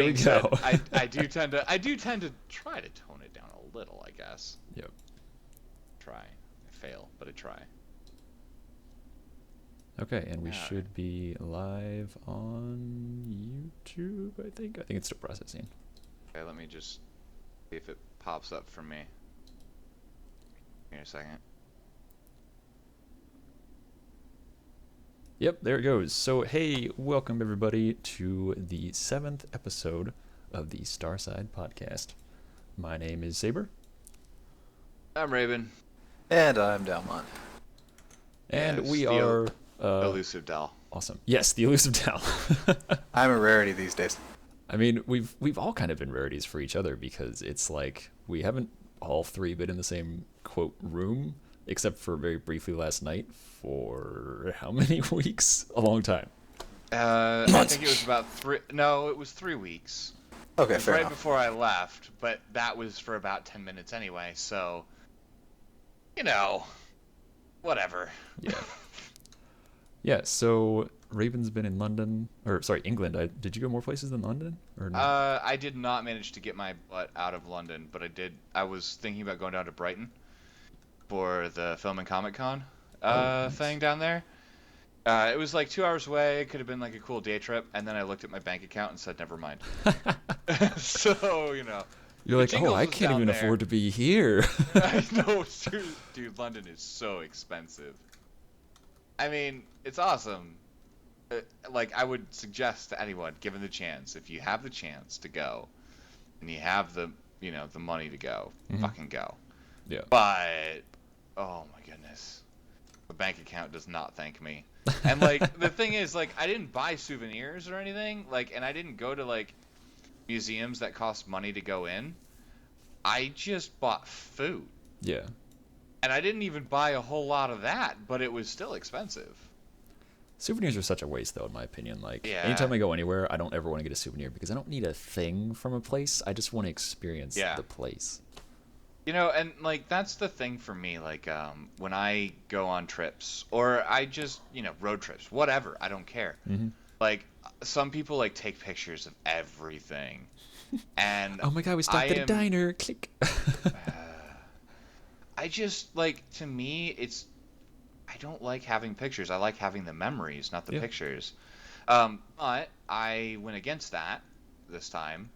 Here we go. I do tend to try to tone it down a little, I guess. Yep. Try. I fail, but I try. Okay, and we All right. should be live on YouTube, I think. I think it's still processing. Okay, let me just see if it pops up for me. Give me a second. Yep, there it goes. So, hey, welcome everybody to the 7th episode of the StarSide podcast. My name is Saber. I'm Raven. And I'm Dalmont. And Yes, we the are... Elusive Dal. Awesome. Yes, the elusive Dal. I'm a rarity these days. I mean, we've all kind of been rarities for each other because it's like we haven't all three been in the same, quote, room, except for very briefly last night for how many weeks? A long time. I think it was about 3. No, it was 3 weeks. Okay, It was fair right enough. before I left, but that was for about 10 minutes anyway. So, whatever. Yeah. Yeah, so Raven's been in London, or sorry, England. Did you go more places than London? Or no? I did not manage to get my butt out of London, but I was thinking about going down to Brighton for the Film and Comic Con nice. thing down there. It was like 2 hours away. It could have been like a cool day trip, and then I looked at my bank account and said, never mind. So, You're like, oh, Jingles I was can't down even there. afford to be here. I know, dude, London is so expensive. I mean, it's awesome. Like, I would suggest to anyone, given the chance, if you have the chance to go, and you have the money to go, Mhm. fucking go. Yeah. But, oh my goodness, the bank account does not thank me. And like, the thing is, like, I didn't buy souvenirs or anything, like, and I didn't go to like museums that cost money to go in. I just bought food. Yeah. And I didn't even buy a whole lot of that, but it was still expensive. Souvenirs are such a waste, though, in my opinion. Like, Yeah. anytime I go anywhere, I don't ever want to get a souvenir because I don't need a thing from a place. I just want to experience Yeah. the place. And like, that's the thing for me, like, when I go on trips, or I just, road trips, whatever, I don't care. Mm-hmm. Like, some people, like, take pictures of everything. And Oh my god, we stopped at a diner. Click. I just, like, to me, I don't like having pictures. I like having the memories, not the Yeah. pictures. But I went against that this time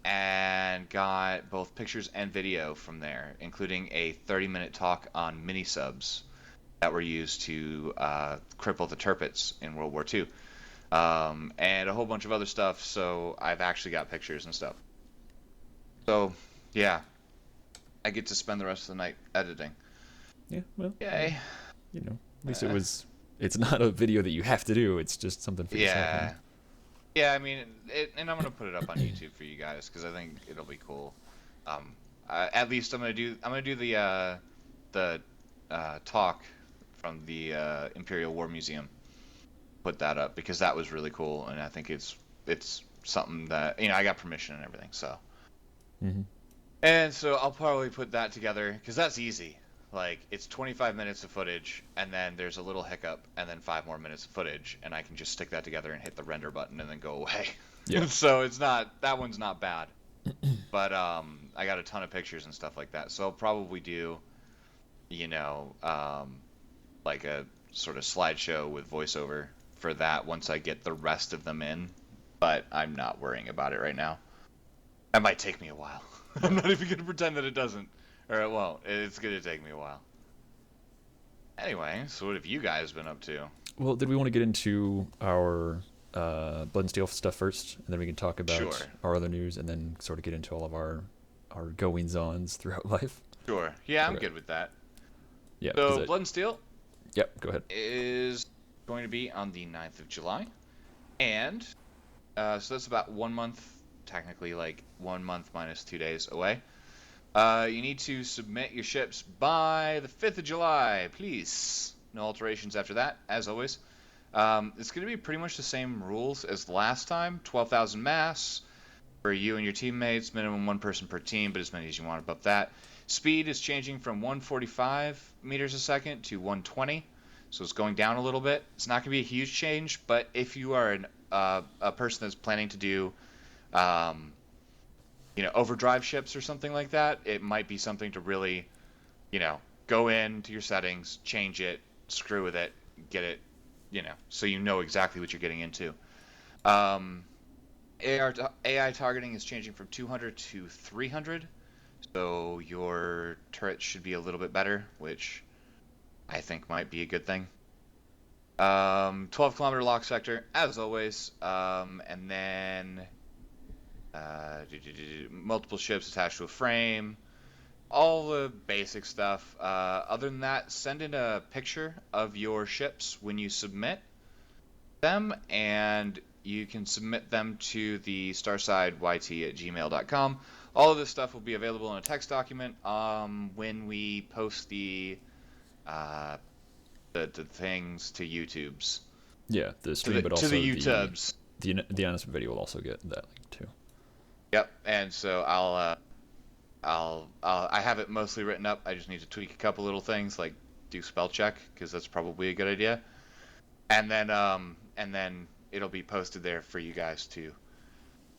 and got both pictures and video from there, including a 30-minute talk on mini-subs that were used to cripple the Tirpitz in World War II, and a whole bunch of other stuff, so I've actually got pictures and stuff. So, yeah, I get to spend the rest of the night editing. Yeah, well, Yay. at least it's not a video that you have to do. It's just something for yourself. Yeah. Huh? Yeah, I mean, and I'm gonna put it up on YouTube for you guys because I think it'll be cool. At least I'm gonna do the talk from the Imperial War Museum. Put that up because that was really cool, and I think it's something that I got permission and everything. So, Mm-hmm. and so I'll probably put that together because that's easy. Like, it's 25 minutes of footage, and then there's a little hiccup, and then 5 more minutes of footage, and I can just stick that together and hit the render button and then go away. Yeah. So that one's not bad. But I got a ton of pictures and stuff like that. So I'll probably do, like a sort of slideshow with voiceover for that once I get the rest of them in. But I'm not worrying about it right now. That might take me a while. I'm not even going to pretend that it doesn't. Or it won't. It's going to take me a while. Anyway, so what have you guys been up to? Well, did we want to get into our Blood and Steel stuff first, and then we can talk about Sure. our other news, and then sort of get into all of our goings-ons throughout life? Sure. Yeah, I'm Okay. good with that. Yeah. So, Blood and Steel Yep, go ahead. is going to be on the 9th of July. And so that's about 1 month, technically, like 1 month minus 2 days away. You need to submit your ships by the 5th of July, please. No alterations after that, as always. It's going to be pretty much the same rules as last time. 12,000 mass for you and your teammates, minimum 1 person per team, but as many as you want above that. Speed is changing from 145 meters a second to 120, so it's going down a little bit. It's not going to be a huge change, but if you are a person that's planning to do Overdrive ships or something like that, it might be something to really, go into your settings, change it, screw with it, get it, so you know exactly what you're getting into. AI targeting is changing from 200 to 300, so your turret should be a little bit better, which I think might be a good thing. 12-kilometer lock sector, as always, and then multiple ships attached to a frame, all the basic stuff. Other than that, send in a picture of your ships when you submit them, and you can submit them to the starsideyt@gmail.com. All of this stuff will be available in a text document when we post the things to YouTube's. Yeah, the stream, but also to the YouTubes. The announcement video will also get that link too. Yep, and so I have it mostly written up. I just need to tweak a couple little things, like do spell check, because that's probably a good idea. And then it'll be posted there for you guys to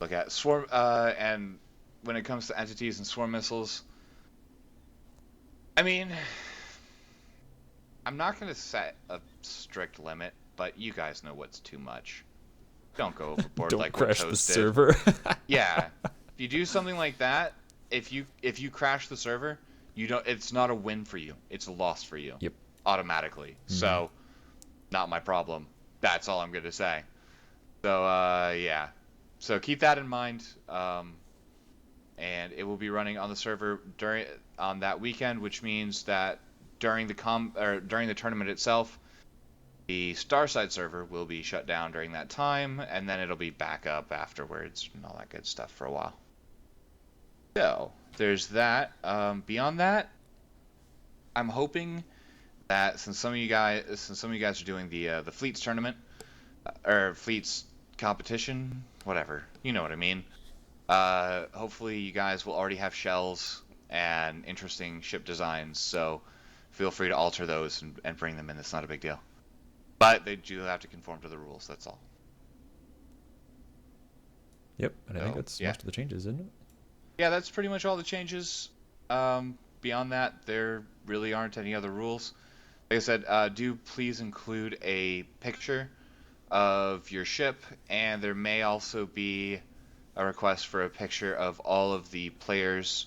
look at. Swarm, and when it comes to entities and swarm missiles, I mean, I'm not going to set a strict limit, but you guys know what's too much. Don't go overboard. Don't like crash what the Toast did. server. Yeah, if you do something like that, if you crash the server, it's not a win for you. It's a loss for you. Yep. Automatically. Mm-hmm. So, not my problem. That's all I'm going to say. So, yeah. So keep that in mind. And it will be running on the server on that weekend, which means that during the tournament itself, the StarSide server will be shut down during that time, and then it'll be back up afterwards and all that good stuff for a while. So there's that. Beyond that, I'm hoping that since some of you guys are doing the Fleets tournament or Fleets competition, whatever, you know what I mean. Hopefully you guys will already have shells and interesting ship designs, so feel free to alter those and bring them in. It's not a big deal. But they do have to conform to the rules, that's all. Yep, and I think that's most of the changes, isn't it? Yeah, that's pretty much all the changes. Beyond that, there really aren't any other rules. Like I said, do please include a picture of your ship, and there may also be a request for a picture of all of the players,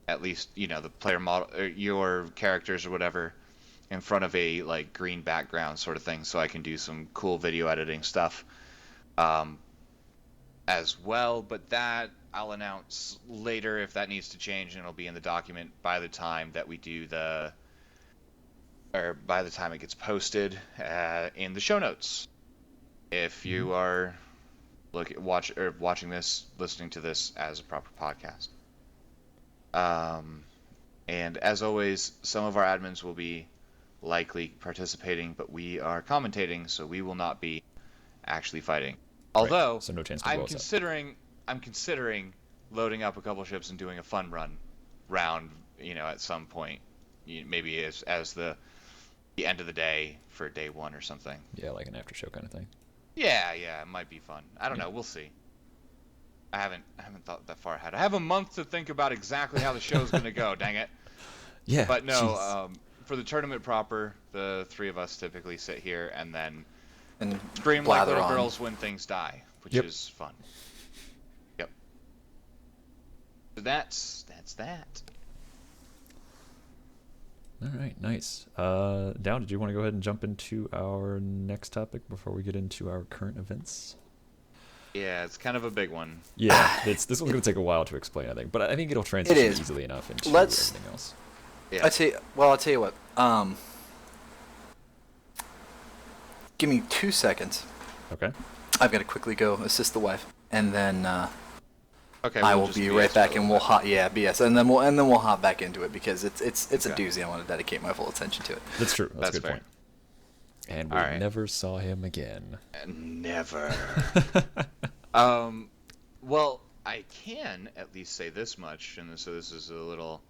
at least, the player model, or your characters or whatever, in front of a green background sort of thing, so I can do some cool video editing stuff as well. But that I'll announce later if that needs to change, and it'll be in the document by the time that we do by the time it gets posted in the show notes. If you are watching this, listening to this as a proper podcast. And as always, some of our admins will be likely participating, but we are commentating, so we will not be actually fighting. Although, right. So no chance to I'm considering loading up a couple ships and doing a fun round, at some point, maybe as the end of the day for day one or something. Yeah, like an after show kind of thing. Yeah, it might be fun. I don't know. We'll see. I haven't thought that far ahead. I have a month to think about exactly how the show's going to go. Dang it. Yeah. But no, for the tournament proper, the three of us typically sit here and then scream like little girls when things die, which is fun. Yep. So that's that. All right, nice. Down, did you want to go ahead and jump into our next topic before we get into our current events? Yeah, it's kind of a big one. Yeah, this one's going to take a while to explain, I think, but I think it'll transition easily enough into everything else. Yeah. I'll tell you what. Give me 2 seconds. Okay. I've got to quickly go assist the wife, and then okay, I will be right back, and we'll BS, and then we'll hop back into it because it's a doozy. I want to dedicate my full attention to it. That's true. That's a good fair point. And we never saw him again. Never. Well, I can at least say this much, and so this is a little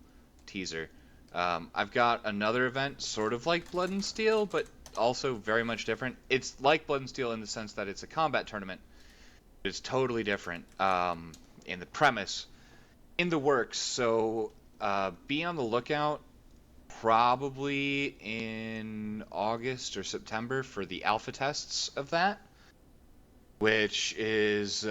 teaser. I've got another event, sort of like Blood and Steel, but also very much different. It's like Blood and Steel in the sense that it's a combat tournament, It's totally different in the premise, in the works. So be on the lookout probably in August or September for the alpha tests of that, which is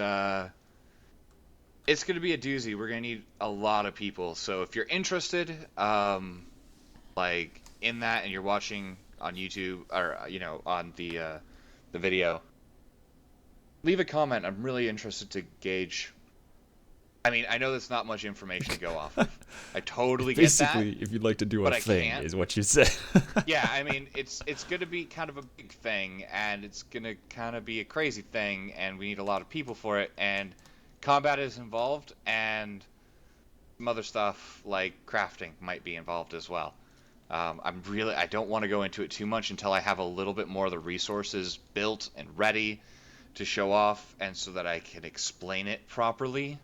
it's going to be a doozy. We're going to need a lot of people. So if you're interested, like in that, and you're watching on YouTube or on the video, leave a comment. I'm really interested to gauge. I mean, I know that's not much information to go off of. I totally get that. Basically, if you'd like to do a but I thing, can't. is what you said. Yeah, I mean, it's going to be kind of a big thing, and it's going to kind of be a crazy thing, and we need a lot of people for it, and combat is involved, and some other stuff like crafting might be involved as well. I don't want to go into it too much until I have a little bit more of the resources built and ready to show off, and so that I can explain it properly.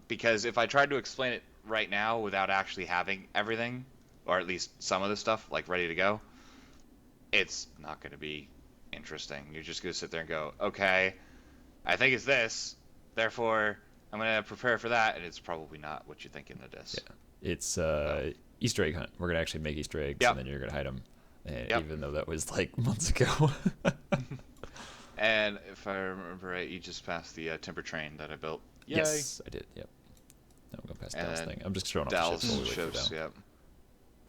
Because if I tried to explain it right now without actually having everything, or at least some of the stuff like ready to go, it's not going to be interesting. You're just going to sit there and go, okay, I think it's this, therefore I'm going to prepare for that, and it's probably not what you're thinking it is. Yeah. It's Easter egg hunt. We're going to actually make Easter eggs, Yep. and then you're going to hide them. And Yep. even though that was like months ago. And if I remember right, you just passed the timber train that I built. Yay. Yes, I did. Yep. Now I'm going past Dal's And thing. I'm just showing off Dal's the ships while we wait for ships, Dal. yep.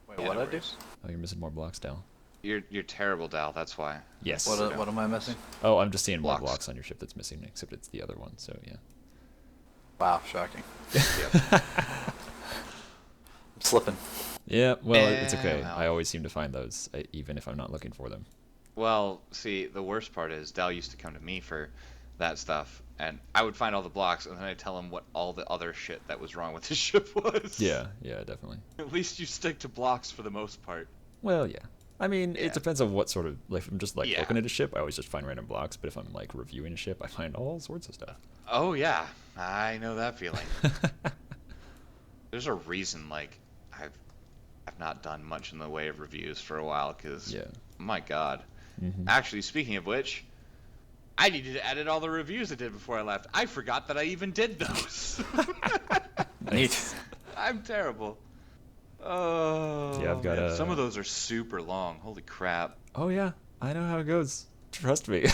Wait, Yeah, what no I do? worries. Oh, you're missing more blocks, Dal. You're terrible, Dal, that's why. Yes. What am I missing? Oh, I'm just seeing more Blocks. blocks on your ship that's missing, except it's the other one. So yeah. Wow, shocking. Yep. I'm slipping. Yeah. Well, it's okay. well. I always seem to find those, even if I'm not looking for them. Well, see, the worst part is Dal used to come to me for that stuff, and I would find all the blocks, and then I'd tell him what all the other shit that was wrong with his ship was. Yeah. Yeah. Definitely. At least you stick to blocks for the most part. Well, yeah. I mean, Yeah. it depends on what sort of, like, if I'm just like Yeah. looking at a ship, I always just find random blocks. But if I'm like reviewing a ship, I find all sorts of stuff. Oh yeah, I know that feeling. There's a reason, like, I've not done much in the way of reviews for a while, because, Yeah. my god. Mhm. Actually, speaking of which, I needed to edit all the reviews I did before I left. I forgot that I even did those. Neat. I'm terrible. Oh, Yeah, I've got man. a- Some of those are super long. Holy crap. Oh yeah, I know how it goes. Trust me.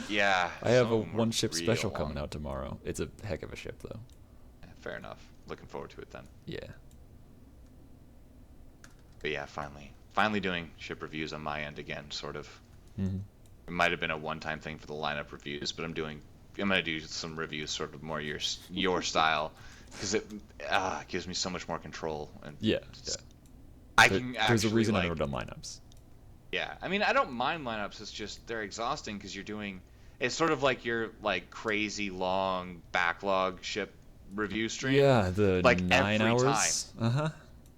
Yeah. I have some a of them were one ship real special long. coming out tomorrow. It's a heck of a ship though. Yeah, fair enough. Looking forward to it then. Yeah. But yeah, finally doing ship reviews on my end again, sort of. Mhm. It might have been a one-time thing for the lineup reviews, but I'm gonna do some reviews sort of more your style, because it gives me so much more control, and Yeah. Yeah. I There- can There's actually, a reason like, I've never done lineups. yeah. I mean, I don't mind lineups. It's just they're exhausting because you're doing. It's sort of like your like crazy long backlog ship review stream. Yeah, the like 9 every hours. Uh huh.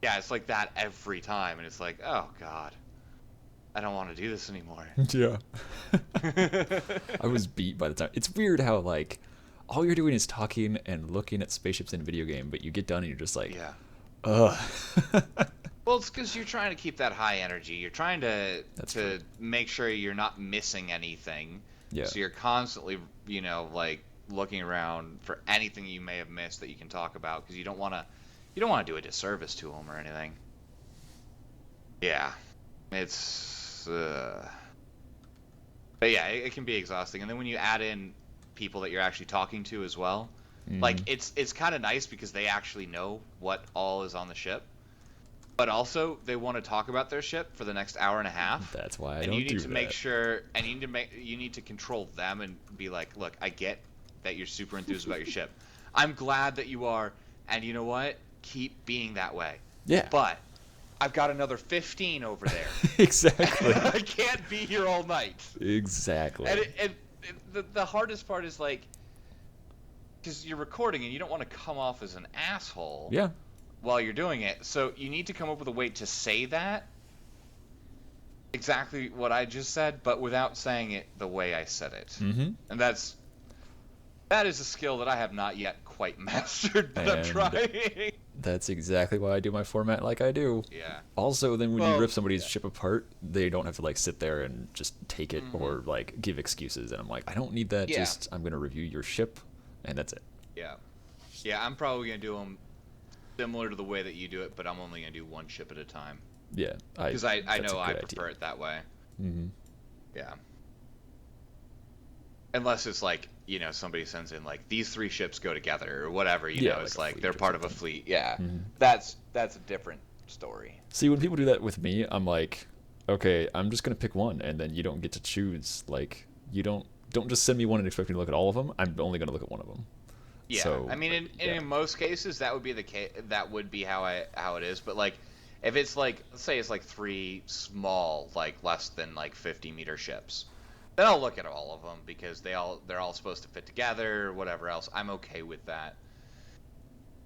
Yeah, it's like that every time, and it's like, oh god, I don't want to do this anymore. Yeah. I was beat by the time. It's weird how like all you're doing is talking and looking at spaceships in a video game, but you get done and you're just like, Yeah. ugh. Well, it's because you're trying to keep that high energy. You're trying to That's true. make sure you're not missing anything. Yeah. So you're constantly, like looking around for anything you may have missed that you can talk about, because you don't want to do a disservice to them or anything. Yeah, it's. But yeah, it can be exhausting, and then when you add in people that you're actually talking to as well, like Mhm. it's kind of nice because they actually know what all is on the ship. But also, they want to talk about their ship for the next hour and a half. That's why I and don't you need do to make that. sure, and you need to control them and be like, look, I get that you're super enthused about your ship. I'm glad that you are, and you know what? Keep being that way. Yeah. But I've got another 15 over there. Exactly. I can't be here all night. Exactly. And the hardest part is like, because you're recording and you don't want to come off as an asshole. Yeah. While you're doing it, so you need to come up with a way to say that exactly what I just said, but without saying it the way I said it. Mm-hmm. And that is a skill that I have not yet quite mastered, but I'm And trying. That's exactly why I do my format like I do. Yeah. Also, then when you Well, rip somebody's yeah. ship apart, they don't have to like sit there and just take it or like give excuses. And I'm like, I don't need that. Yeah. Just I'm gonna review your ship, and that's it. Yeah. Yeah, I'm probably gonna do them similar to the way that you do it, but I'm only gonna do one ship at a time Yeah, because I that's know a I good prefer idea. it that way. Hmm. Yeah. Unless it's like, somebody sends in like these three ships go together or whatever, Yeah, it's like a like fleet they're or part of a something. fleet. Yeah. Mhm. That's a different story. See, when people do that with me, I'm like, okay, I'm just gonna pick one, and then you don't get to choose. Like, you don't just send me one and expect me to look at all of them. I'm only gonna look at one of them. Yeah. So, I mean, in most cases that would be the case, that would be how it is, but like if it's like, let's say it's like three small, like less than like 50-meter ships, then I'll look at all of them because they're all supposed to fit together or whatever else. I'm okay with that.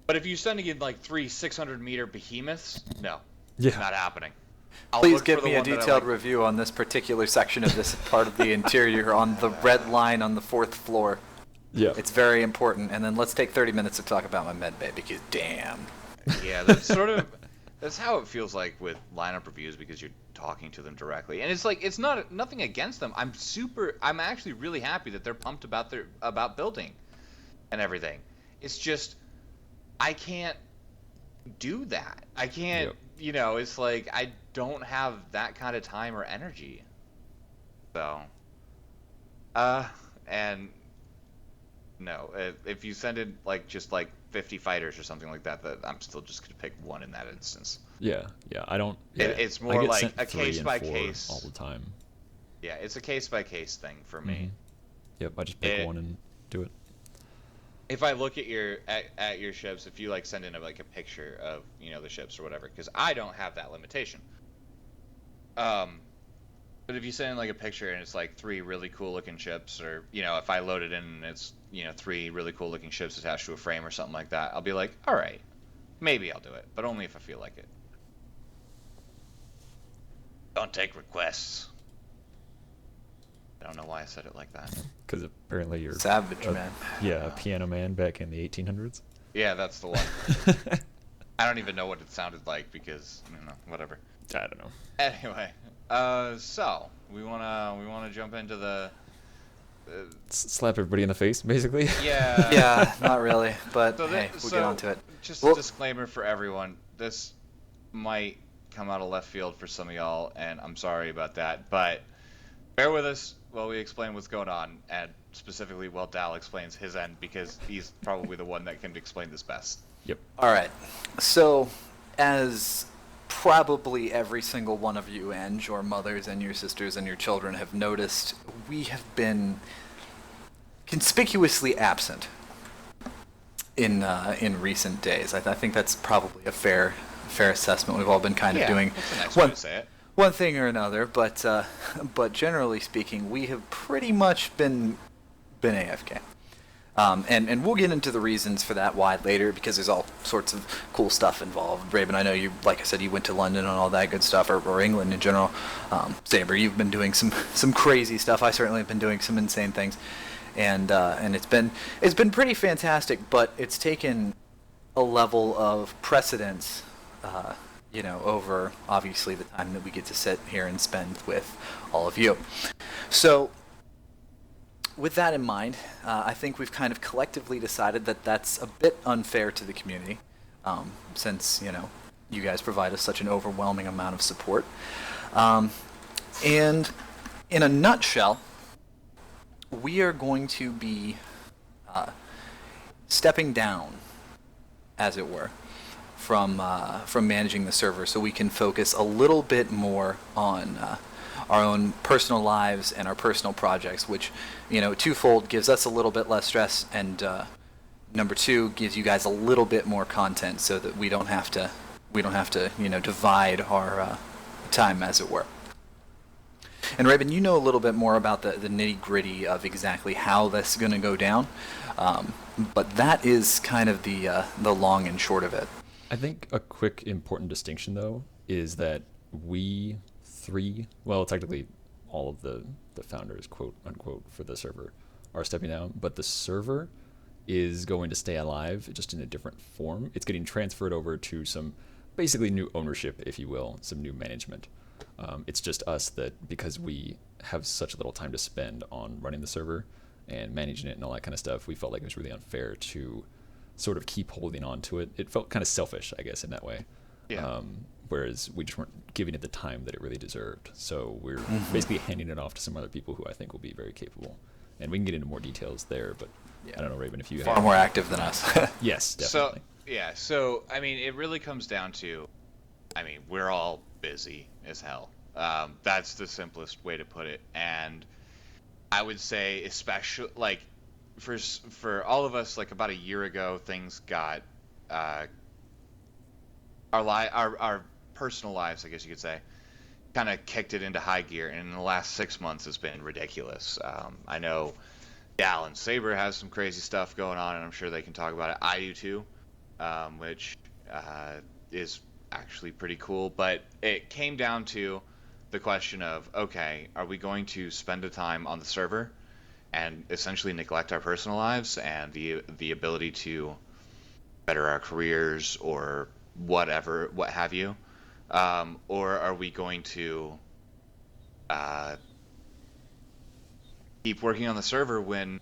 But if you're sending in like three 600-meter behemoths, no, yeah, not happening. I'll Please look give for the me a one that I detailed like. review on this particular section of this part of the interior on the red line on the 4th floor. yeah. It's very important. And then let's take 30 minutes to talk about my med bay because damn. Yeah, that's how it feels like with lineup reviews because you're talking to them directly, and it's like it's nothing against them. I'm actually really happy that they're pumped about building and everything. It's just I can't do that. I can't, Yep. it's like I don't have that kind of time or energy. So, and no, if you send in like just like 50 fighters or something like that, I'm still just gonna pick one in that instance. Yeah, yeah. I don't. Yeah, It's I more get like sent a 3 case and by 4 case. all the time. Yeah, it's a case by case thing for me. Yep, I just pick It- one and do it. If I look at your ships, if you like send in like a picture of the ships or whatever, because I don't have that limitation. But if you send in like a picture and it's like three really cool looking ships, or if I load it in and it's three really cool looking ships attached to a frame or something like that, I'll be like, all right, maybe I'll do it, but only if I feel like it. Don't take requests. I don't know why I said it like that. Because apparently you're Savage, man. Yeah, a piano man back in the 1800s. Yeah, that's the one. I don't even know what it sounded like because whatever. I don't know. Anyway, so we wanna jump into the Slap everybody in the face, basically. yeah. Yeah, not really, but So hey, we'll get on to it. Just Well- a disclaimer for everyone. This might come out of left field for some of y'all, and I'm sorry about that, but bear with us while we explain what's going on, and specifically while Dal explains his end, because he's probably the one that can explain this best. Yep. All right. So, as probably every single one of you and your mothers and your sisters and your children have noticed, we have been conspicuously absent in recent days. I think that's probably a fair assessment. We've all been kind of doing that's a nice way to say it. one thing or another, but generally speaking, we have pretty much been AFK. And we'll get into the reasons for that why later, because there's all sorts of cool stuff involved. Raven, I know you, like I said, you went to London and all that good stuff, or England in general. Saber, you've been doing some crazy stuff. I certainly have been doing some insane things, and it's been pretty fantastic. But it's taken a level of precedence, over obviously the time that we get to sit here and spend with all of you. So, with that in mind, I think we've kind of collectively decided that that's a bit unfair to the community, since, you guys provide us such an overwhelming amount of support. And in a nutshell, we are going to be stepping down, as it were, from managing the server, so we can focus a little bit more on our own personal lives and our personal projects, which, twofold gives us a little bit less stress, and number two gives you guys a little bit more content, so that we don't have to divide our time, as it were. And Raven, you know a little bit more about the nitty-gritty of exactly how this is going to go down, but that is kind of the long and short of it. I think a quick important distinction, though, is that we three, well, technically all of the founders, quote unquote, for the server are stepping down, but the server is going to stay alive, just in a different form. It's getting transferred over to some basically new ownership, if you will, some new management. It's just us that, because we have such little time to spend on running the server and managing it and all that kind of stuff, we felt like it was really unfair to sort of keep holding on to it. It felt kind of selfish, I guess, in that way. Yeah. Whereas we just weren't giving it the time that it really deserved. So we're basically handing it off to some other people who I think will be very capable. And we can get into more details there, but I don't know, Raven, if you Far have... more active than us. Yes, definitely. So I mean, it really comes down to, I mean, we're all busy as hell. That's the simplest way to put it. And I would say, especially like for all of us, like about a year ago, things got our personal lives, I guess you could say, kind of kicked it into high gear, and in the last 6 months has been ridiculous. I know Gal and Saber has some crazy stuff going on, and I'm sure they can talk about it. I do too, which is actually pretty cool. But it came down to the question of, okay, are we going to spend the time on the server and essentially neglect our personal lives and the ability to better our careers or whatever, what have you, or are we going to keep working on the server when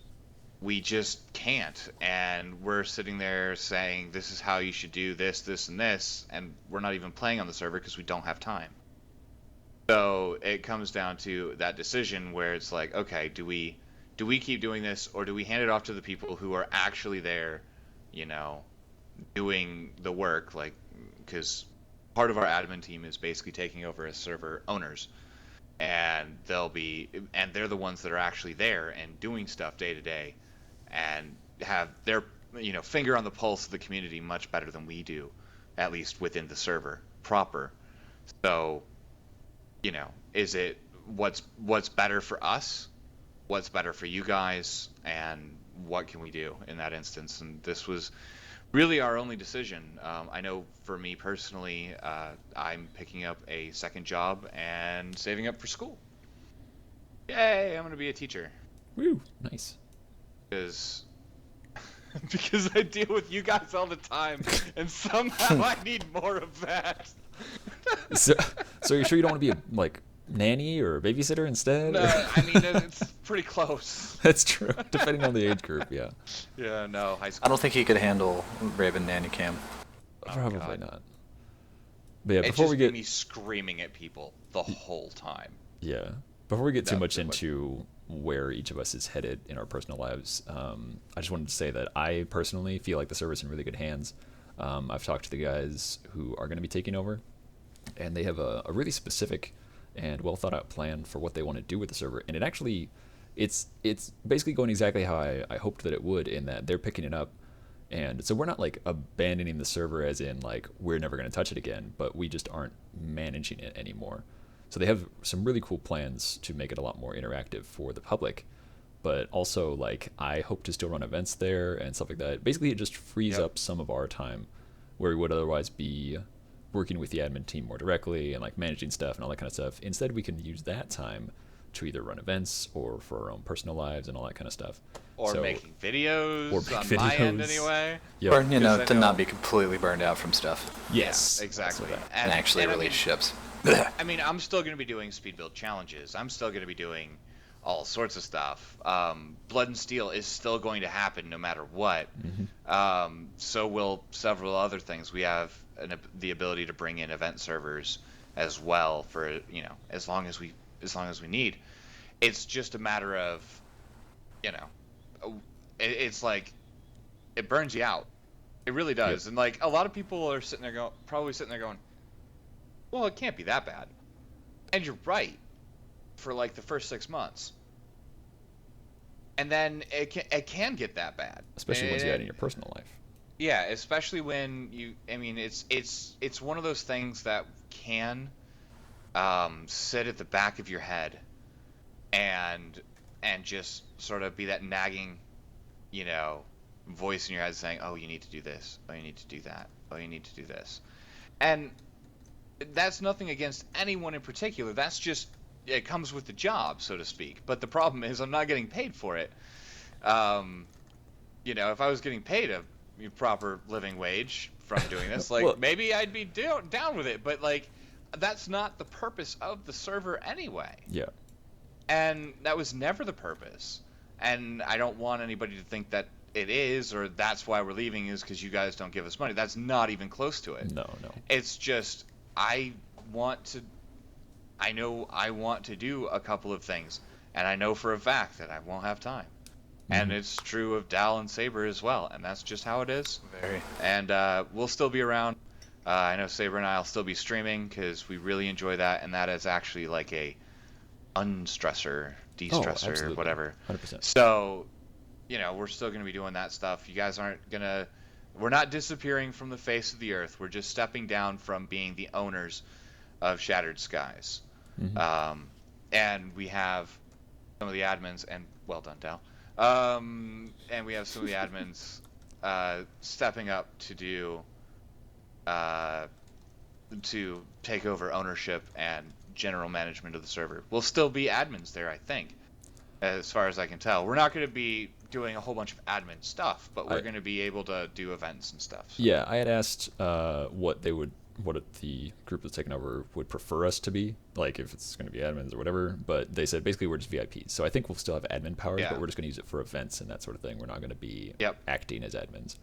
we just can't, and we're sitting there saying this is how you should do this, this, and this, and we're not even playing on the server because we don't have time. So it comes down to that decision where it's like, okay, do we keep doing this, or do we hand it off to the people who are actually there, you know, doing the work? Like, because part of our admin team is basically taking over as server owners, and they're the ones that are actually there and doing stuff day to day, and have their, you know, finger on the pulse of the community much better than we do, at least within the server proper. So, you know, is it what's better for us, what's better for you guys, and what can we do in that instance? And this was really our only decision. I know for me personally, I'm picking up a second job and saving up for school. Yay, I'm going to be a teacher. Woo, nice. Because I deal with you guys all the time, and somehow I need more of that. So you're sure you don't want to be a, like, nanny or a babysitter instead? No, I mean, it's pretty close. That's true, depending on the age group, yeah. Yeah, no, high school. I don't think he could handle Raven Nanny Cam. Probably God. not. But yeah, It before just we made get... me screaming at people the whole time. Yeah. Before we get too That much was what- into where each of us is headed in our personal lives, I just wanted to say that I personally feel like the server's in really good hands. I've talked to the guys who are going to be taking over, and they have a really specific and well thought out plan for what they want to do with the server. And it actually, it's basically going exactly how I hoped that it would, in that they're picking it up. And so we're not like abandoning the server as in like we're never going to touch it again, but we just aren't managing it anymore. So they have some really cool plans to make it a lot more interactive for the public, but also like I hope to still run events there and stuff like that. Basically, it just frees Yep. up some of our time where we would otherwise be working with the admin team more directly and like managing stuff and all that kind of stuff. Instead, we can use that time to either run events or for our own personal lives and all that kind of stuff. Or So- making videos, or make on my end videos. anyway. Yep. Or, you know, Because I to know- not be completely burned out from stuff Yes, Yeah, exactly. that's what and actually I release mean, ships. I mean, I'm still going to be doing speed build challenges. I'm still going to be doing all sorts of stuff. Blood and Steel is still going to happen no matter what. So will several other things. We have the ability to bring in event servers as well for, you know, as long as we need. It's just a matter of, you know, it's like it burns you out. It really does. Yep. And like a lot of people are probably sitting there going, well, it can't be that bad. And you're right for like the first 6 months. And then it can get that bad. especially once you And- add in your personal life. Yeah, especially when I mean, it's one of those things that can sit at the back of your head and just sort of be that nagging, you know, voice in your head saying, oh, you need to do this, oh, you need to do that, oh, you need to do this. And that's nothing against anyone in particular. That's just, it comes with the job, so to speak. But the problem is I'm not getting paid for it. if I was getting paid a proper living wage from doing this, like Well, maybe I'd be down with it. But like, that's not the purpose of the server anyway. yeah. And that was never the purpose. And I don't want anybody to think that it is, or that's why we're leaving is because you guys don't give us money. That's not even close to it. No, no. It's just I want to. I know I want to do a couple of things, and I know for a fact that I won't have time. And it's true of Dal and Saber as well, and that's just how it is. Very. And we'll still be around. I know Saber and I will still be streaming because we really enjoy that, and that is actually like a unstressor, de-stressor, absolutely. whatever. 100%. So, we're still going to be doing that stuff. You guys aren't going to... We're not disappearing from the face of the earth. We're just stepping down from being the owners of Shattered Skies. And we have some of the admins, and well done, Dal. And we have some of the admins stepping up to do... to take over ownership and general management of the server. We'll still be admins there, I think, as far as I can tell. We're not going to be doing a whole bunch of admin stuff, but we're going to be able to do events and stuff. So. Yeah, I had asked what the group that's taken over would prefer us to be, like if it's going to be admins or whatever, but they said basically we're just VIPs. So I think we'll still have admin powers, but we're just going to use it for events and that sort of thing. We're not going to be acting as admins.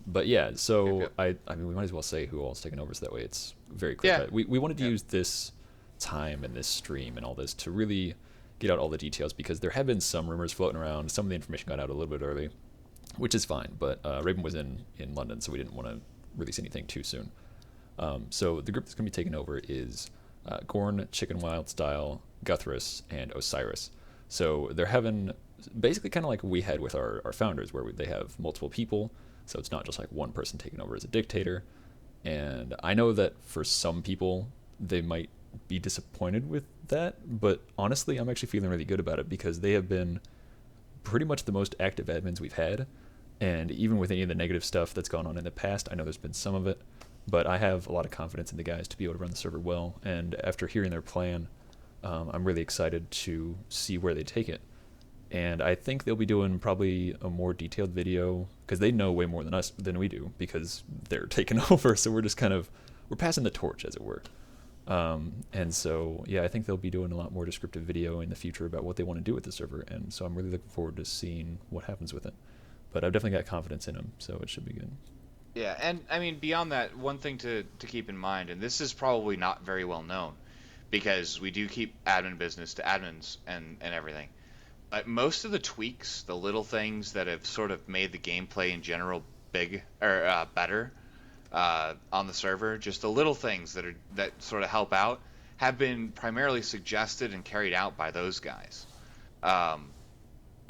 But yeah, so I mean, we might as well say who all's taken over so that way it's very clear. Yeah. We wanted to use this time and this stream and all this to really get out all the details because there have been some rumors floating around. Some of the information got out a little bit early, which is fine, but Raven was in London, so we didn't want to release anything too soon. So the group that's going to be taking over is Gorn, Chicken Wild Style, Guthris, and Osiris. So they're having basically kind of like we had with our founders, where they have multiple people. So it's not just like one person taking over as a dictator. And I know that for some people, they might be disappointed with that. But honestly, I'm actually feeling really good about it because they have been pretty much the most active admins we've had. And even with any of the negative stuff that's gone on in the past, I know there's been some of it. But I have a lot of confidence in the guys to be able to run the server well. And after hearing their plan, I'm really excited to see where they take it. And I think they'll be doing probably a more detailed video because they know way more than we do because they're taking over. So we're just we're passing the torch, as it were. And so, yeah, I think they'll be doing a lot more descriptive video in the future about what they want to do with the server. And so I'm really looking forward to seeing what happens with it. But I've definitely got confidence in them, so it should be good. Yeah, and I mean, beyond that, one thing to keep in mind, and this is probably not very well known because we do keep admin business to admins and everything. But most of the tweaks, the little things that have sort of made the gameplay in general better on the server, just the little things that sort of help out, have been primarily suggested and carried out by those guys.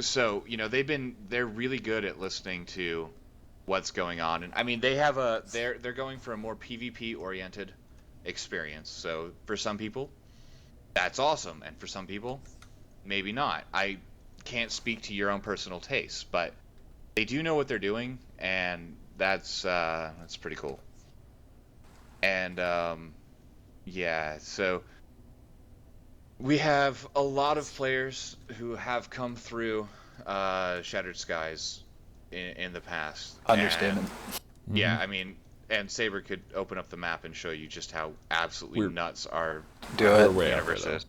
So they're really good at listening to what's going on, and I mean they're going for a more PvP oriented experience. So for some people, that's awesome, and for some people, maybe not. I can't speak to your own personal tastes, but they do know what they're doing, and that's pretty cool. And yeah, so we have a lot of players who have come through Shattered Skies in the past. Understanding. Yeah, I mean, and Saber could open up the map and show you just how absolutely nuts our universe is.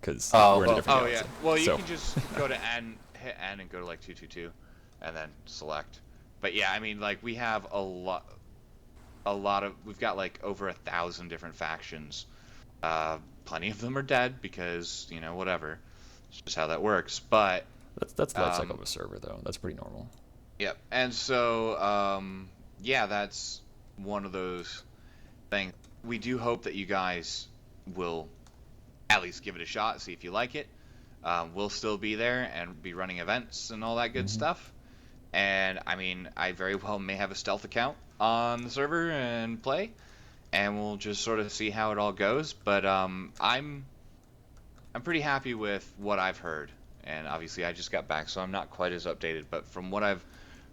Because we're in a different galaxy. Yeah. Well, you can just go to N, hit N, and go to like 222, and then select. But yeah, I mean, like we have a lot of. We've got like over 1,000 different factions. Plenty of them are dead because whatever. It's just how that works. But that's the life cycle of a server, though. That's pretty normal. Yep. And so yeah, that's one of those things. We do hope that you guys will at least give it a shot, see if you like it. We'll still be there and be running events and all that good stuff. And I mean, I very well may have a stealth account on the server and play, and we'll just sort of see how it all goes. But I'm pretty happy with what I've heard, and obviously I just got back, so I'm not quite as updated. But from what I've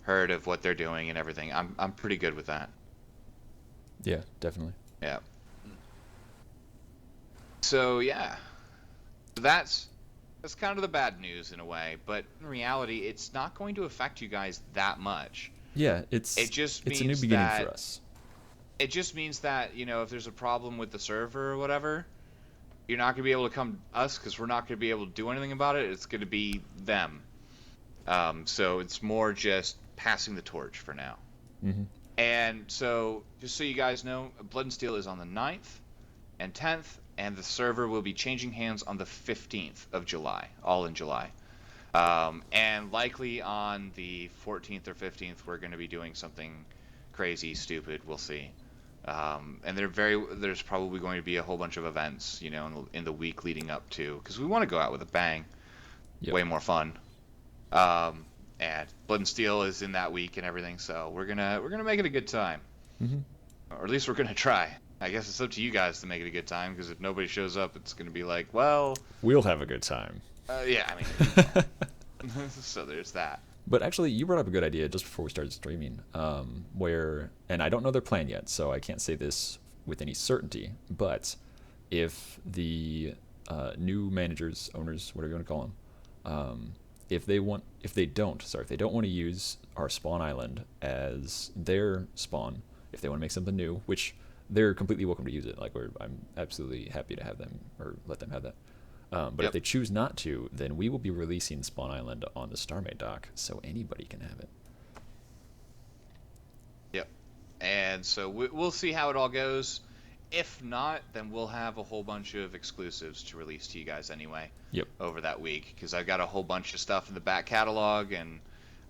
heard of what they're doing and everything, I'm pretty good with that. Yeah, definitely. Yeah. So yeah, that's That's kind of the bad news in a way, but in reality, it's not going to affect you guys that much. Yeah, It just it's a new means beginning that for us. it just means that, if there's a problem with the server or whatever, you're not going to be able to come to us because we're not going to be able to do anything about it. It's going to be them. So it's more just passing the torch for now. Hmm. And so, just so you guys know, Blood and Steel is on the 9th and 10th, and the server will be changing hands on the 15th of July, all in July. And likely on the 14th or 15th, we're going to be doing something crazy, stupid. We'll see. And there's probably going to be a whole bunch of events, in the week leading up to, because we want to go out with a bang. Yep. Way more fun. And Blood and Steel is in that week and everything, so we're gonna make it a good time. Hmm. Or at least we're gonna try. I guess it's up to you guys to make it a good time, because if nobody shows up, it's gonna be like, well, We'll have a good time. yeah, I mean, so there's that. But actually, you brought up a good idea just before we started streaming, and I don't know their plan yet, so I can't say this with any certainty, but if the new managers, owners, whatever you want to call them, if they don't want to use our spawn island as their spawn, if they want to make something new, which they're completely welcome to use it. Like I'm absolutely happy to have them or let them have that. But Yep. if they choose not to, then we will be releasing Spawn Island on the StarMade dock, so anybody can have it. Yep. And so we'll see how it all goes. If not, then we'll have a whole bunch of exclusives to release to you guys anyway. Yep. Over that week, because I've got a whole bunch of stuff in the back catalog, and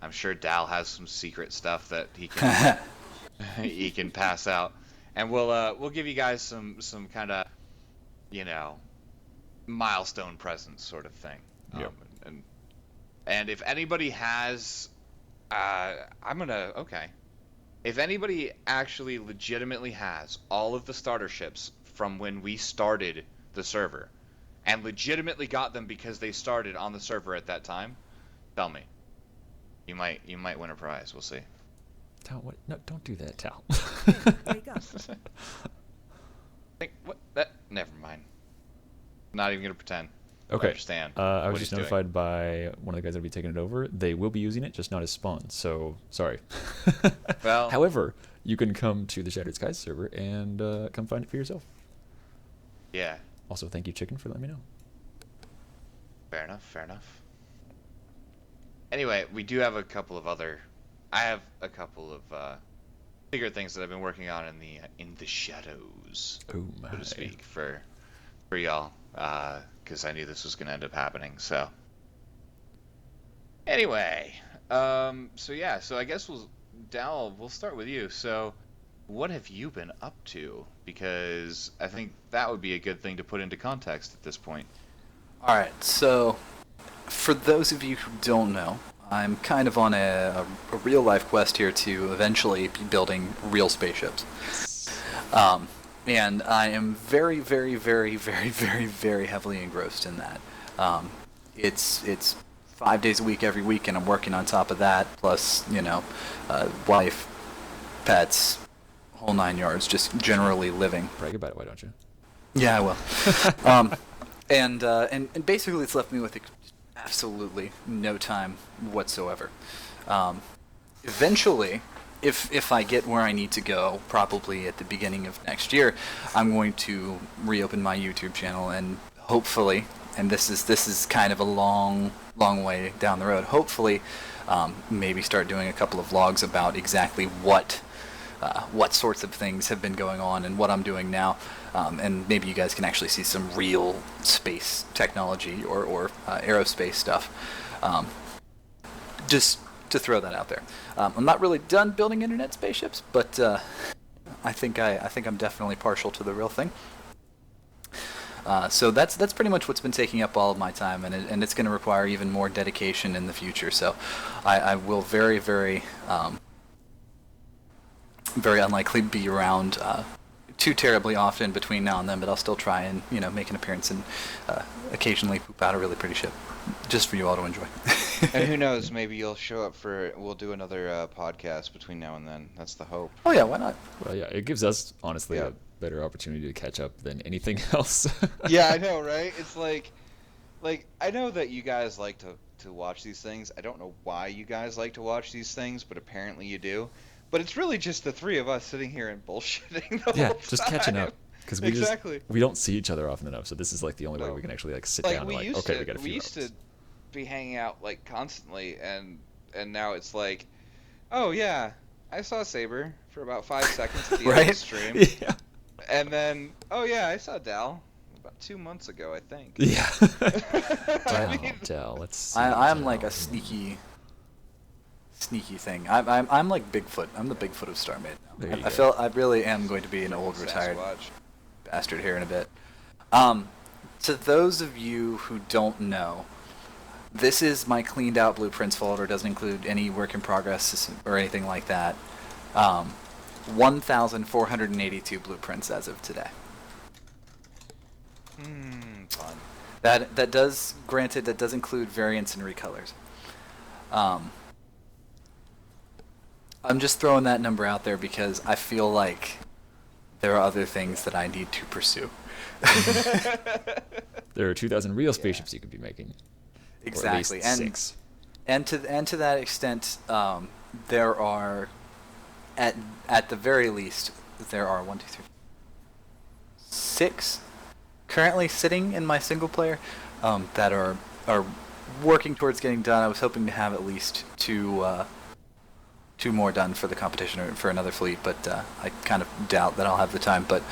I'm sure Dal has some secret stuff that he can he can pass out, and we'll give you guys some kind of milestone presents sort of thing. Yep. And if anybody has, if anybody actually legitimately has all of the starter ships from when we started the server, and legitimately got them because they started on the server at that time, tell me. You might win a prize. We'll see. Tal, what? No, don't do that, Tal. There you go. Never mind. Not even gonna pretend. Okay. I understand. I what was he's just notified by one of the guys that'll be taking it over. They will be using it, just not as spawn. So sorry. Well- however, you can come to the Shattered Skies server and come find it for yourself. doing. Yeah. Also, thank you, Chicken, for letting me know. Fair enough. Anyway, we do have a couple of I have a couple of bigger things that I've been working on in the shadows, Oh my. so to speak, for y'all, because I knew this was gonna end up happening. So anyway, so I guess we'll start with you. So, what have you been up to? Because I think that would be a good thing to put into context at this point. All right, so for those of you who don't know, I'm kind of on a real life quest here to eventually be building real spaceships. And I am very, very, very, very, very, very heavily engrossed in that. It's 5 days a week every week, and I'm working on top of that, plus, wife, pets, whole 9 yards, just generally living. Brag about it, why don't you? Yeah, I will. And basically it's left me with absolutely no time whatsoever. Eventually, if I get where I need to go, probably at the beginning of next year, I'm going to reopen my YouTube channel and hopefully, and this is kind of a long way down the road, hopefully maybe start doing a couple of vlogs about exactly what sorts of things have been going on and what I'm doing now. And maybe you guys can actually see some real space technology or aerospace stuff. Just to throw that out there. I'm not really done building internet spaceships, but I think I'm definitely partial to the real thing. So that's pretty much what's been taking up all of my time, and it's going to require even more dedication in the future. So I will very, very very unlikely be around too terribly often between now and then, but I'll still try and make an appearance and occasionally poop out a really pretty ship, just for you all to enjoy. And who knows, maybe you'll show up we'll do another podcast between now and then. That's the hope. Oh yeah, why not? Well, yeah, it gives us, honestly, Yeah. a better opportunity to catch up than anything else. Yeah, I know, right? It's like, like I know that you guys like to watch these things. I don't know why you guys like to watch these things, but apparently you do. But it's really just the three of us sitting here and bullshitting the Yeah, whole just catching time. up because Exactly. we don't see each other often enough. So this is like the only way No. we can actually like sit Like down and like, okay, we got a we few used to hours. be hanging out like constantly, and now it's like, oh yeah, I saw Saber for about 5 seconds at the end of the Right? stream, Yeah. and then oh yeah, I saw Dal about 2 months ago, I think. Yeah. I Dell, mean, Dell. Let's see. I'm like Dell. a sneaky thing. I'm like Bigfoot. I'm the Bigfoot of StarMade There now. you I go. feel I really am going to be an old retired Sasquatch. bastard here in a bit. To those of you who don't know, this is my cleaned out blueprints folder. Doesn't include any work in progress or anything like that. 1,482 blueprints as of today. Fun. That does, granted, that does include variants and recolors. I'm just throwing that number out there because I feel like there are other things that I need to pursue. There are 2,000 real spaceships you could be making. Exactly, Or at least and 6. and to that extent, there are at the very least there are 1, 2, 3, 6 currently sitting in my single player that are working towards getting done. I was hoping to have at least two more done for the competition or for another fleet, but I kind of doubt that I'll have the time. But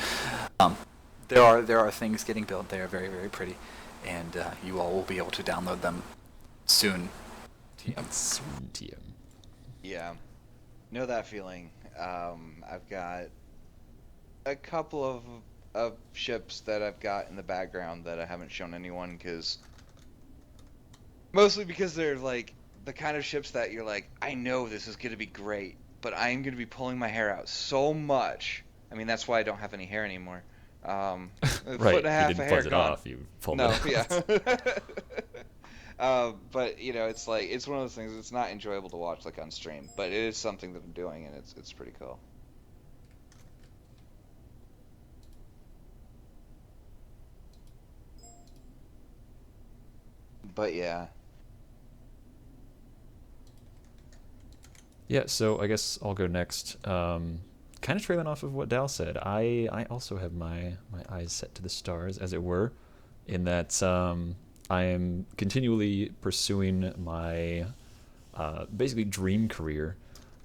there are things getting built. They are very, very pretty, and you all will be able to download them soon. TM. Soon, TM. Yeah, know that feeling. I've got a couple of ships that I've got in the background that I haven't shown anyone mostly because they're like the kind of ships that you're like, I know this is gonna be great, but I am gonna be pulling my hair out so much. I mean, that's why I don't have any hair anymore. A Right. foot and a You half didn't of hair fuzz it gone. off. You pulled No, it out. yeah. But you know, it's like it's one of those things. It's not enjoyable to watch like on stream, but it is something that I'm doing, and it's pretty cool. But yeah, Yeah, so I guess I'll go next. Kind of trailing off of what Dal said, I also have my eyes set to the stars, as it were, in that I am continually pursuing my basically dream career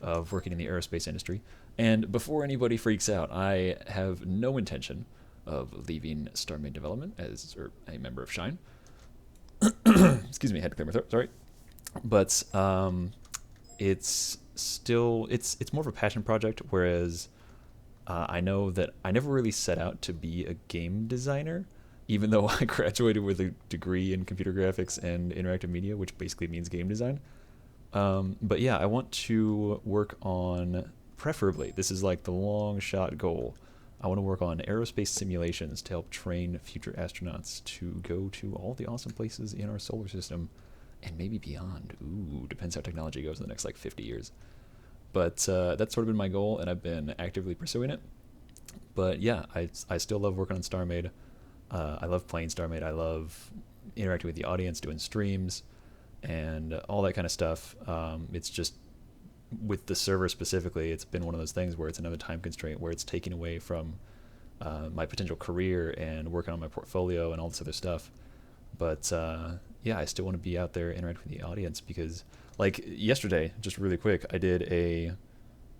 of working in the aerospace industry. And before anybody freaks out, I have no intention of leaving StarMade Development as or a member of Shine. Excuse me, I had to clear my throat. Sorry, but it's still it's more of a passion project. Whereas I know that I never really set out to be a game designer, even though I graduated with a degree in computer graphics and interactive media, which basically means game design. But yeah, I want to work on, preferably, this is like the long shot goal. I want to work on aerospace simulations to help train future astronauts to go to all the awesome places in our solar system and maybe beyond. Ooh, depends how technology goes in the next like 50 years. But that's sort of been my goal, and I've been actively pursuing it. But yeah, I still love working on StarMade. I love playing StarMade. I love interacting with the audience, doing streams, and all that kind of stuff. It's just, with the server specifically, it's been one of those things where it's another time constraint where it's taking away from my potential career and working on my portfolio and all this other stuff. But yeah, I still want to be out there interacting with the audience because, like yesterday, just really quick, I did a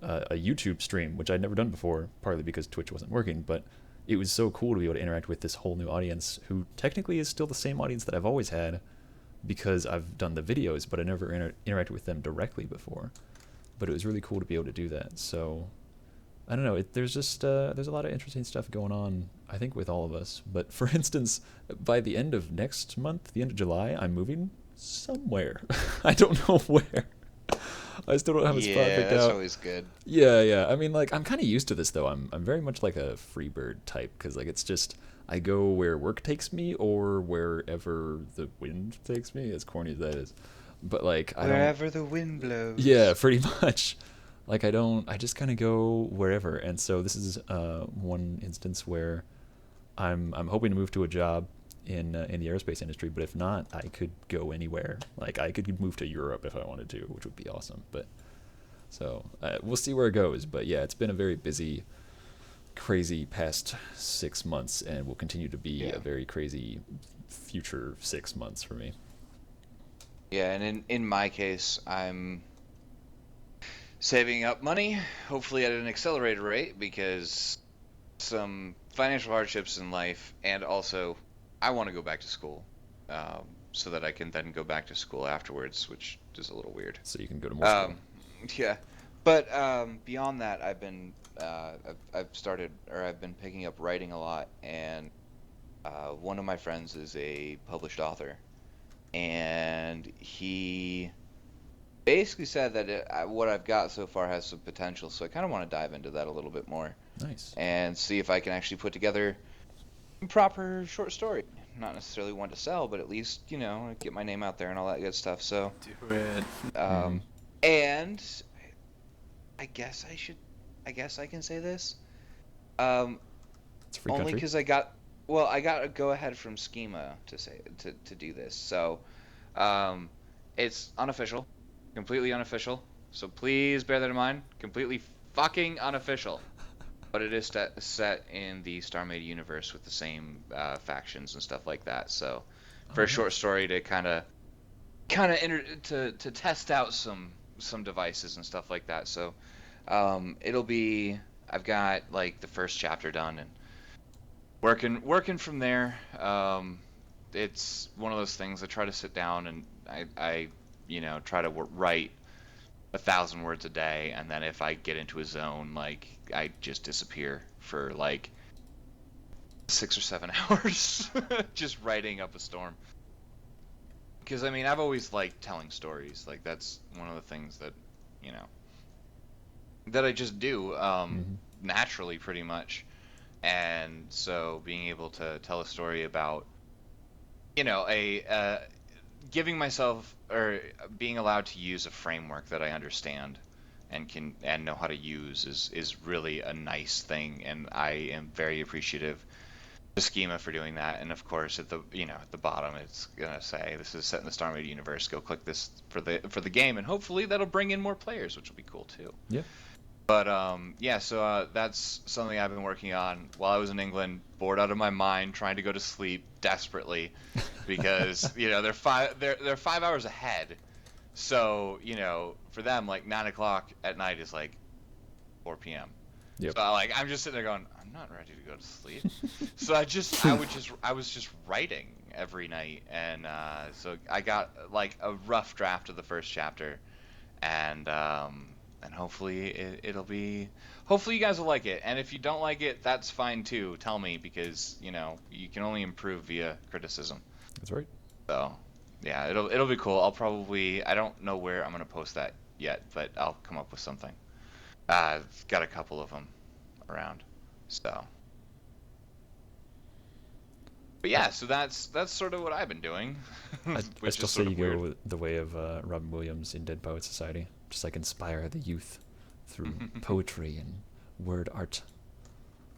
YouTube stream, which I'd never done before, partly because Twitch wasn't working, but it was so cool to be able to interact with this whole new audience who technically is still the same audience that I've always had because I've done the videos, but I never interacted with them directly before. But it was really cool to be able to do that. So I don't know. There's just there's a lot of interesting stuff going on, I think, with all of us. But for instance, by the end of next month, the end of July, I'm moving somewhere. I don't know where. I still don't have a spot yeah, picked that's out. always good. Yeah. I mean, like, I'm kind of used to this though. I'm very much like a free bird type because like it's just I go where work takes me or wherever the wind takes me. As corny as that is, but like I don't. Wherever the wind blows. Yeah, pretty much. Like I just kind of go wherever. And so this is one instance where I'm hoping to move to a job in the aerospace industry. But if not, I could go anywhere. Like I could move to Europe if I wanted to, which would be awesome. But so we'll see where it goes. But yeah, it's been a very busy, crazy past 6 months, and will continue to be a very crazy future 6 months for me. Yeah, and in my case, I'm saving up money, hopefully at an accelerated rate, because some financial hardships in life, and also I want to go back to school, so that I can then go back to school afterwards, which is a little weird. So you can go to more school. Yeah, but beyond that, I've been I've been picking up writing a lot, and one of my friends is a published author, and he basically said that what I've got so far has some potential, so I kind of want to dive into that a little bit more. Nice. And see if I can actually put together a proper short story. Not necessarily one to sell, but at least, get my name out there and all that good stuff. So, Do it. And I guess I can say this. It's a free Only country. because I got a go ahead from Schema to do this. So, it's unofficial, completely unofficial. So please bear that in mind. Completely fucking unofficial. But it is set in the StarMade universe with the same factions and stuff like that. So, for a short story to kind of to test out some devices and stuff like that. So, I've got like the first chapter done and working from there. It's one of those things I try to sit down and I try to write 1,000 words a day, and then if I get into a zone, like I just disappear for like 6 or 7 hours, just writing up a storm. Because I've always liked telling stories. Like that's one of the things that that I just do naturally, pretty much. And so being able to tell a story about giving myself or being allowed to use a framework that I understand and know how to use is really a nice thing, and I am very appreciative to Schema for doing that. And of course at the bottom it's gonna say this is set in the StarMade universe, go click this for the game, and hopefully that'll bring in more players, which will be cool too. Yeah. But so that's something I've been working on while I was in England, bored out of my mind, trying to go to sleep desperately, because they're 5 hours ahead. So for them, like 9 o'clock at night is like 4 p.m. Yep. So I'm just sitting there going, I'm not ready to go to sleep. So I was just writing every night, and so I got like a rough draft of the first chapter, and hopefully hopefully you guys will like it. And if you don't like it, that's fine too. Tell me, because you can only improve via criticism. That's right. So yeah, it'll be cool. I don't know where I'm gonna post that yet, but I'll come up with something. I've got a couple of them around. So, but yeah, so that's sort of what I've been doing. I still say you go the way of Robin Williams in Dead Poets Society. Just like inspire the youth through poetry and word art.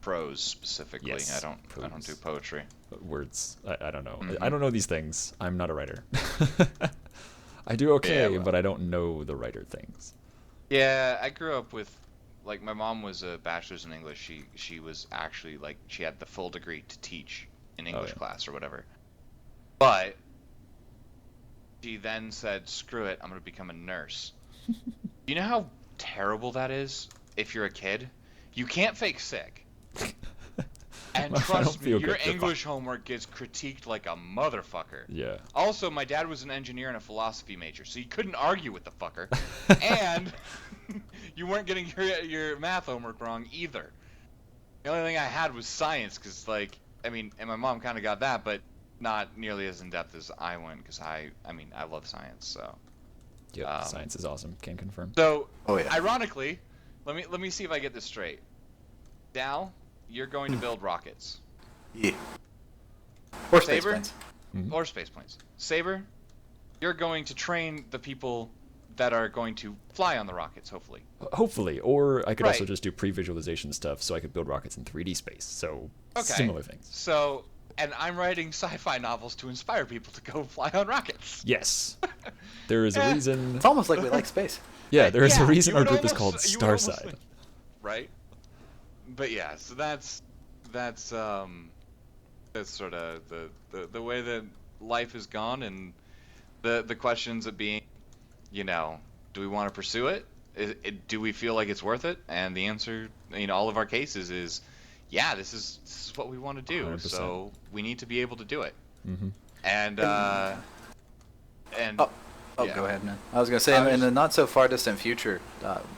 Prose specifically. Yes, I don't do poetry. Words. I don't know. Mm-hmm. I don't know these things. I'm not a writer. I do okay, but I don't know the writer things. Yeah, I grew up with, like, my mom was a bachelor's in English. She was actually, like, she had the full degree to teach in English class or whatever. But she then said, screw it, I'm going to become a nurse. You know how terrible that is if you're a kid? You can't fake sick. And trust me, your English homework gets critiqued like a motherfucker. Yeah. Also, my dad was an engineer and a philosophy major, so you couldn't argue with the fucker. And you weren't getting your math homework wrong either. The only thing I had was science, because, like, and my mom kind of got that, but not nearly as in-depth as I went, because I love science, so. Yeah, science is awesome. Can confirm. So, ironically, let me see if I get this straight. Dal, you're going to build rockets. Yeah. Or space Saber? planes. Mm-hmm. Or space planes. Saber, you're going to train the people that are going to fly on the rockets, hopefully. Hopefully. Or I could also just do pre-visualization stuff so I could build rockets in 3D space. So, similar things. So, and I'm writing sci-fi novels to inspire people to go fly on rockets. Yes. There is a Eh. reason. It's almost like we like space. Yeah, there is a Yeah, reason you our would group is almost- called you would almost StarSide. think- right? But yeah, so that's sort of the way that life has gone, and the questions of being, do we want to pursue it? Do we feel like it's worth it? And the answer, all of our cases is, yeah, this is what we want to do. 100%. So we need to be able to do it. Mm-hmm. And Oh, yeah. go ahead, man. I was going to say, in the not so far distant future,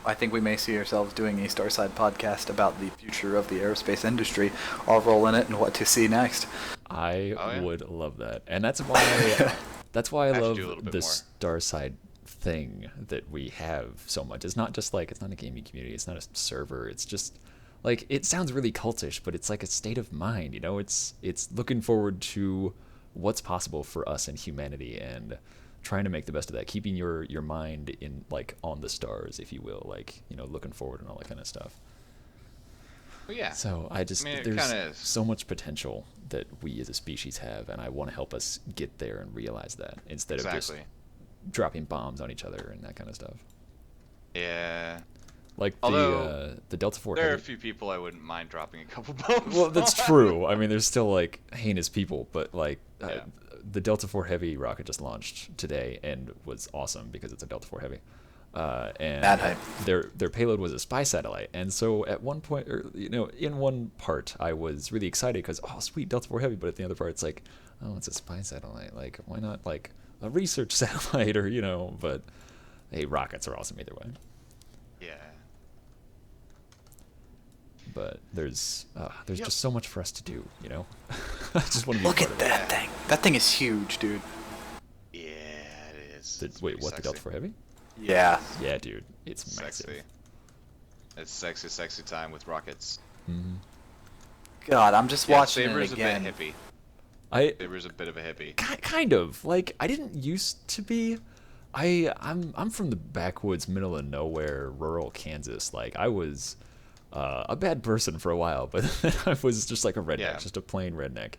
I think we may see ourselves doing a StarSide podcast about the future of the aerospace industry, our role in it, and what to see next. I would love that, and that's why I Have to love do a little bit the more. StarSide thing that we have so much. It's not just like, it's not a gaming community, it's not a server. It's just like, it sounds really cultish, but it's like a state of mind. It's looking forward to what's possible for us and humanity, and trying to make the best of that, keeping your mind in, like, on the stars, if you will, like, looking forward and all that kind of stuff. Well, yeah. So I mean, it there's kinda is. so much potential that we as a species have, and I want to help us get there and realize that, instead of just Exactly. dropping bombs on each other and that kind of stuff. Yeah. Like Although, the Delta 4 There are a Heavy. few people I wouldn't mind dropping a couple bombs. Well, that's on. true. I mean, there's still like heinous people, but like Yeah. the Delta 4 Heavy rocket just launched today and was awesome because it's a Delta 4 Heavy. And Bad hype. their payload was a spy satellite, and so at one point, or in one part, I was really excited because, oh sweet, Delta 4 Heavy, but at the other part, it's like, oh, it's a spy satellite. Like, why not like a research satellite, or But hey, rockets are awesome either way. Yeah. But there's Yep. just so much for us to do, I just want to be Look part at of that thing. That thing is huge, dude. Yeah, it is. it. It's Wait, pretty what? The Delta sexy. 4 Heavy? Yeah. Yeah, dude, it's massive. Sexy. It's sexy time with rockets. Mm-hmm. God, I'm just Yeah, watching Saber's it a again. bit hippie. I Saber's a bit of a hippie. kind of like, I didn't used to be. I'm from the backwoods, middle of nowhere, rural Kansas. Like, I was a bad person for a while, but then I was just like a redneck, Yeah. just a plain redneck.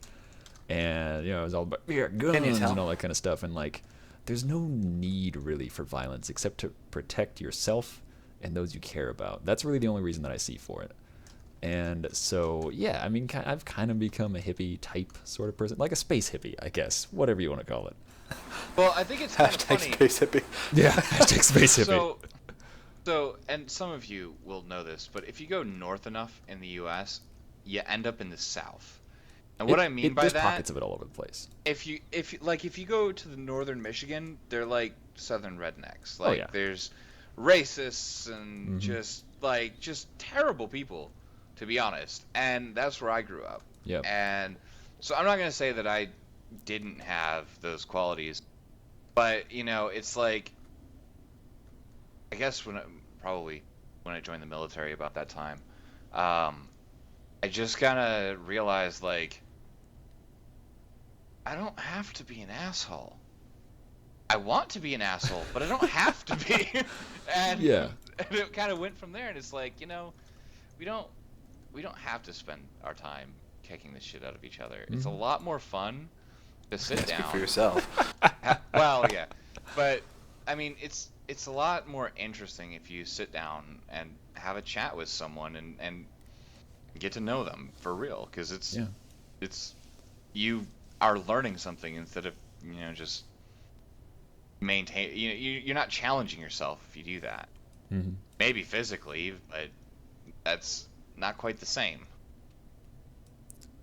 And it was all about you guns tell? and all that kind of stuff. And like, there's no need really for violence except to protect yourself and those you care about. That's really the only reason that I see for it. And so, yeah, I mean, I've kind of become a hippie type sort of person, like a space hippie, I guess, whatever you want to call it. Well, I think it's kind of Hashtag funny. space hippie. Yeah, hashtag space hippie. So, and some of you will know this, but if you go north enough in the U.S., you end up in the South. And what I mean by there's that, pockets of it all over the place. if you go to the northern Michigan, they're like southern rednecks. Oh, Like yeah. there's racists and Mhm. just terrible people, to be honest. And that's where I grew up. Yep. And so I'm not gonna say that I didn't have those qualities, but it's like, I guess when I joined the military about that time, I just kind of realized, like, I don't have to be an asshole. I want to be an asshole, but I don't have to be. and Yeah. and it kind of went from there, and it's like, we don't have to spend our time kicking the shit out of each other. It's a Mhm. lot more fun to sit Speak down. for yourself. Well, yeah, but I mean, it's a lot more interesting if you sit down and have a chat with someone and get to know them for real, because Yeah. it's you are learning something instead of just maintain. You're not challenging yourself if you do that. hmm Maybe physically, but that's not quite the same.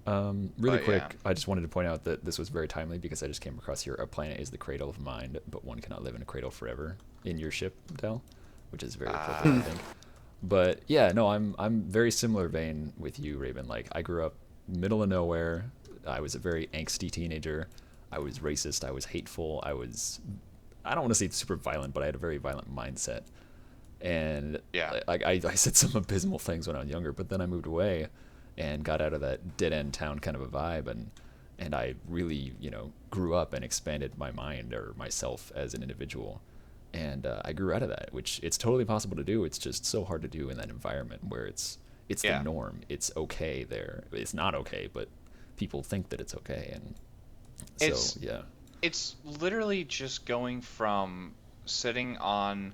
Really But, quick, yeah. I just wanted to point out that this was very timely because I just came across here. A planet is the cradle of mind, but one cannot live in a cradle forever in your ship, Dell, which is very appropriate, I think. But yeah, no, I'm very similar vein with you, Raven. Like, I grew up middle of nowhere. I was a very angsty teenager. I was racist. I was hateful. I don't want to say super violent, but I had a very violent mindset. And Yeah. I said some abysmal things when I was younger, but then I moved away and got out of that dead end town kind of a vibe, and I really grew up and expanded my mind or myself as an individual, and I grew out of that, which it's totally possible to do. It's just so hard to do in that environment where it's Yeah. the norm. It's okay there. It's not okay, but people think that it's okay, and so It's yeah. it's literally just going from sitting on,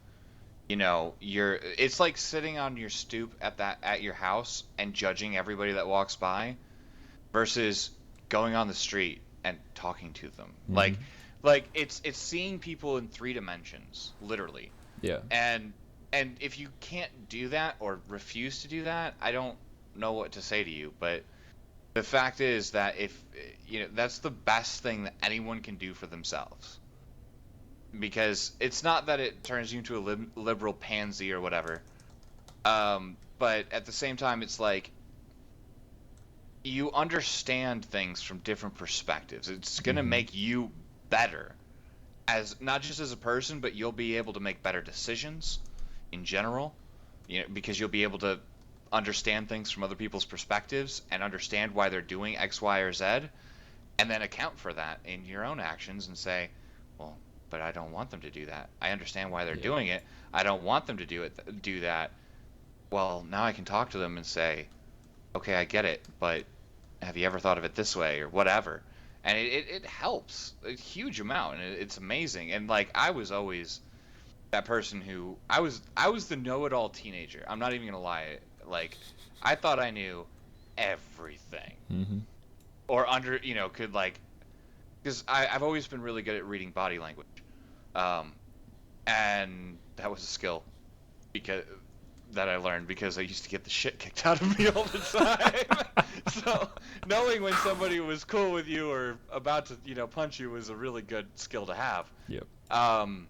it's like sitting on your stoop at your house and judging everybody that walks by versus going on the street and talking to them. Hmm. Like it's seeing people in 3 dimensions, literally. Yeah. And if you can't do that or refuse to do that, I don't know what to say to you, but the fact is that if that's the best thing that anyone can do for themselves, because it's not that it turns you into a liberal pansy or whatever, but at the same time it's like you understand things from different perspectives. It's going to Hmm. make you better, as not just as a person, but you'll be able to make better decisions in general, because you'll be able to understand things from other people's perspectives and understand why they're doing X, Y, or Z, and then account for that in your own actions and say, well, but I don't want them to do that. I understand why they're Yeah. doing it. I don't want them to do that. Well, now I can talk to them and say, okay, I get it, but have you ever thought of it this way or whatever? And it helps a huge amount, and it's amazing. And like I was always that person who I was the know-it-all teenager. I'm not even gonna lie. Like I thought I knew everything, Hmm. or could like, because I've always been really good at reading body language, um, and that was a skill because that I learned because I used to get the shit kicked out of me all the time. So knowing when somebody was cool with you or about to punch you was a really good skill to have. Yep. Um,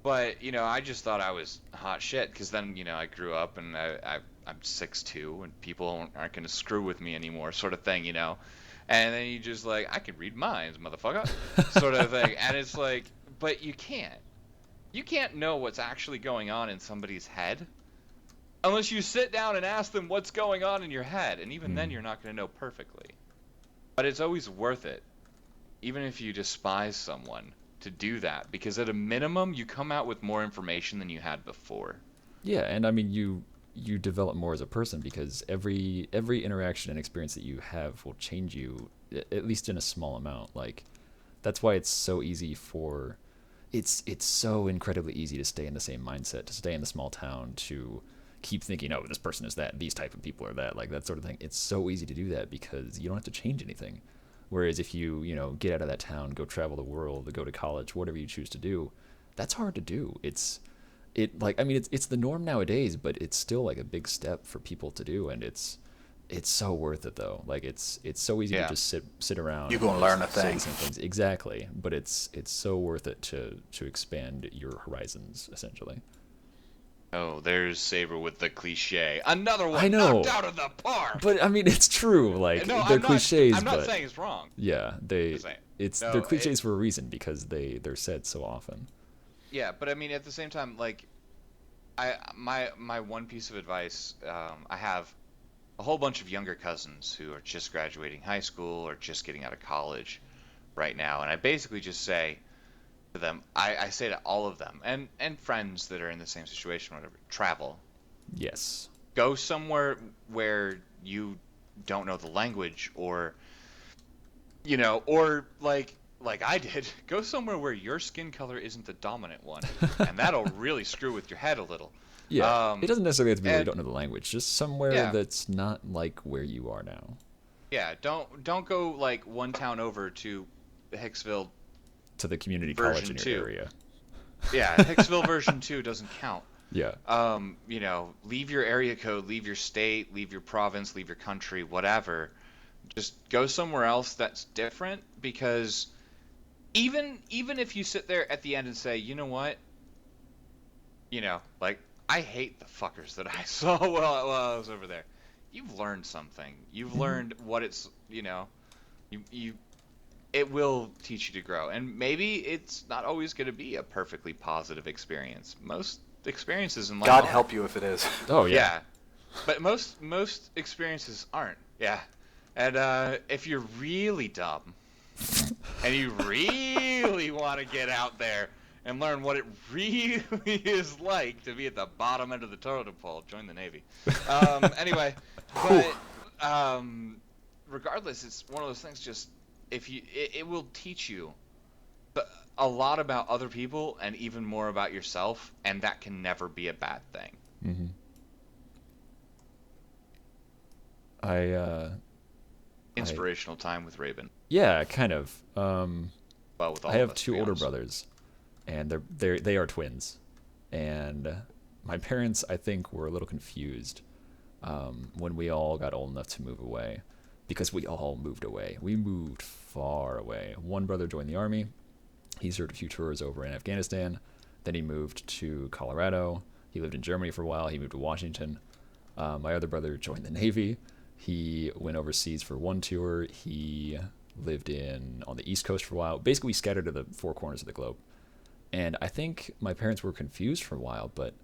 but I just thought I was hot shit because then I grew up and I'm 6'2" and people aren't gonna screw with me anymore, sort of thing. And then you just like, I can read minds, motherfucker, sort of thing. And it's like, but you can't. You can't know what's actually going on in somebody's head unless you sit down and ask them what's going on in your head, and even then Mm. you're not going to know perfectly. But it's always worth it, even if you despise someone, to do that, because at a minimum you come out with more information than you had before. Yeah, and I mean you develop more as a person because every interaction and experience that you have will change you at least in a small amount. Like that's why it's so easy for it's so incredibly easy to stay in the same mindset, to stay in the small town, to keep thinking, oh, this person is that, these type of people are that, like that sort of thing. It's so easy to do that because you don't have to change anything. Whereas if you get out of that town, go travel the world, go to college, whatever you choose to do, that's hard to do. It's the norm nowadays, but it's still like a big step for people to do, and it's so worth it though. Like it's so easy to Yeah. just sit around You and gonna just learn a say thing. the same things. Exactly, but it's so worth it to expand your horizons essentially. Oh, there's Saber with the cliche. Another I one know, knocked out of the park. but I mean it's true. Like No, they're I'm not. cliches, I'm not but saying it's wrong. yeah, Just saying. they're No, cliches for a reason because they're said so often. yeah, but I mean, at the same time, like, my one piece of advice, I have a whole bunch of younger cousins who are just graduating high school or just getting out of college right now, and I basically just say to them, I say to all of them, and friends that are in the same situation, whatever, travel, Yes. go somewhere where you don't know the language, or or like I did, go somewhere where your skin color isn't the dominant one, and that'll really screw with your head a little. Yeah, it doesn't necessarily have to be where you And don't know the language. Just somewhere yeah, that's not like where you are now. yeah, don't go like one town over to Hicksville To the community college version in your 2. area. Yeah, Hicksville version 2 doesn't count. Yeah. Leave your area code, leave your state, leave your province, leave your country, whatever. Just go somewhere else that's different, because even if you sit there at the end and say, you know what, like, I hate the fuckers that I saw while I was over there. You've learned something. You've learned what it's, you it will teach you to grow. And maybe it's not always going to be a perfectly positive experience. Most experiences in life God aren't. help you if it is. Oh yeah. Yeah. But most experiences aren't. Yeah. And if you're really dumb and you really want to get out there and learn what it really is like to be at the bottom end of the totem pole, join the Navy. Anyway, but regardless, it's one of those things. Just if you, it will teach you a lot about other people and even more about yourself, and that can never be a bad thing. Mm-hmm. I Inspirational time with Raven. yeah, kind of. Well, with all I of have us, to two be older honest. brothers, and they are twins, and my parents, I think, were a little confused when we all got old enough to move away, because we all moved away. We moved far away. One brother joined the army. He served a few tours over in Afghanistan. Then he moved to Colorado. He lived in Germany for a while. He moved to Washington. My other brother joined the Navy. He went overseas for one tour. He lived on the East Coast for a while. Basically, we scattered to the four corners of the globe. And I think my parents were confused for a while, but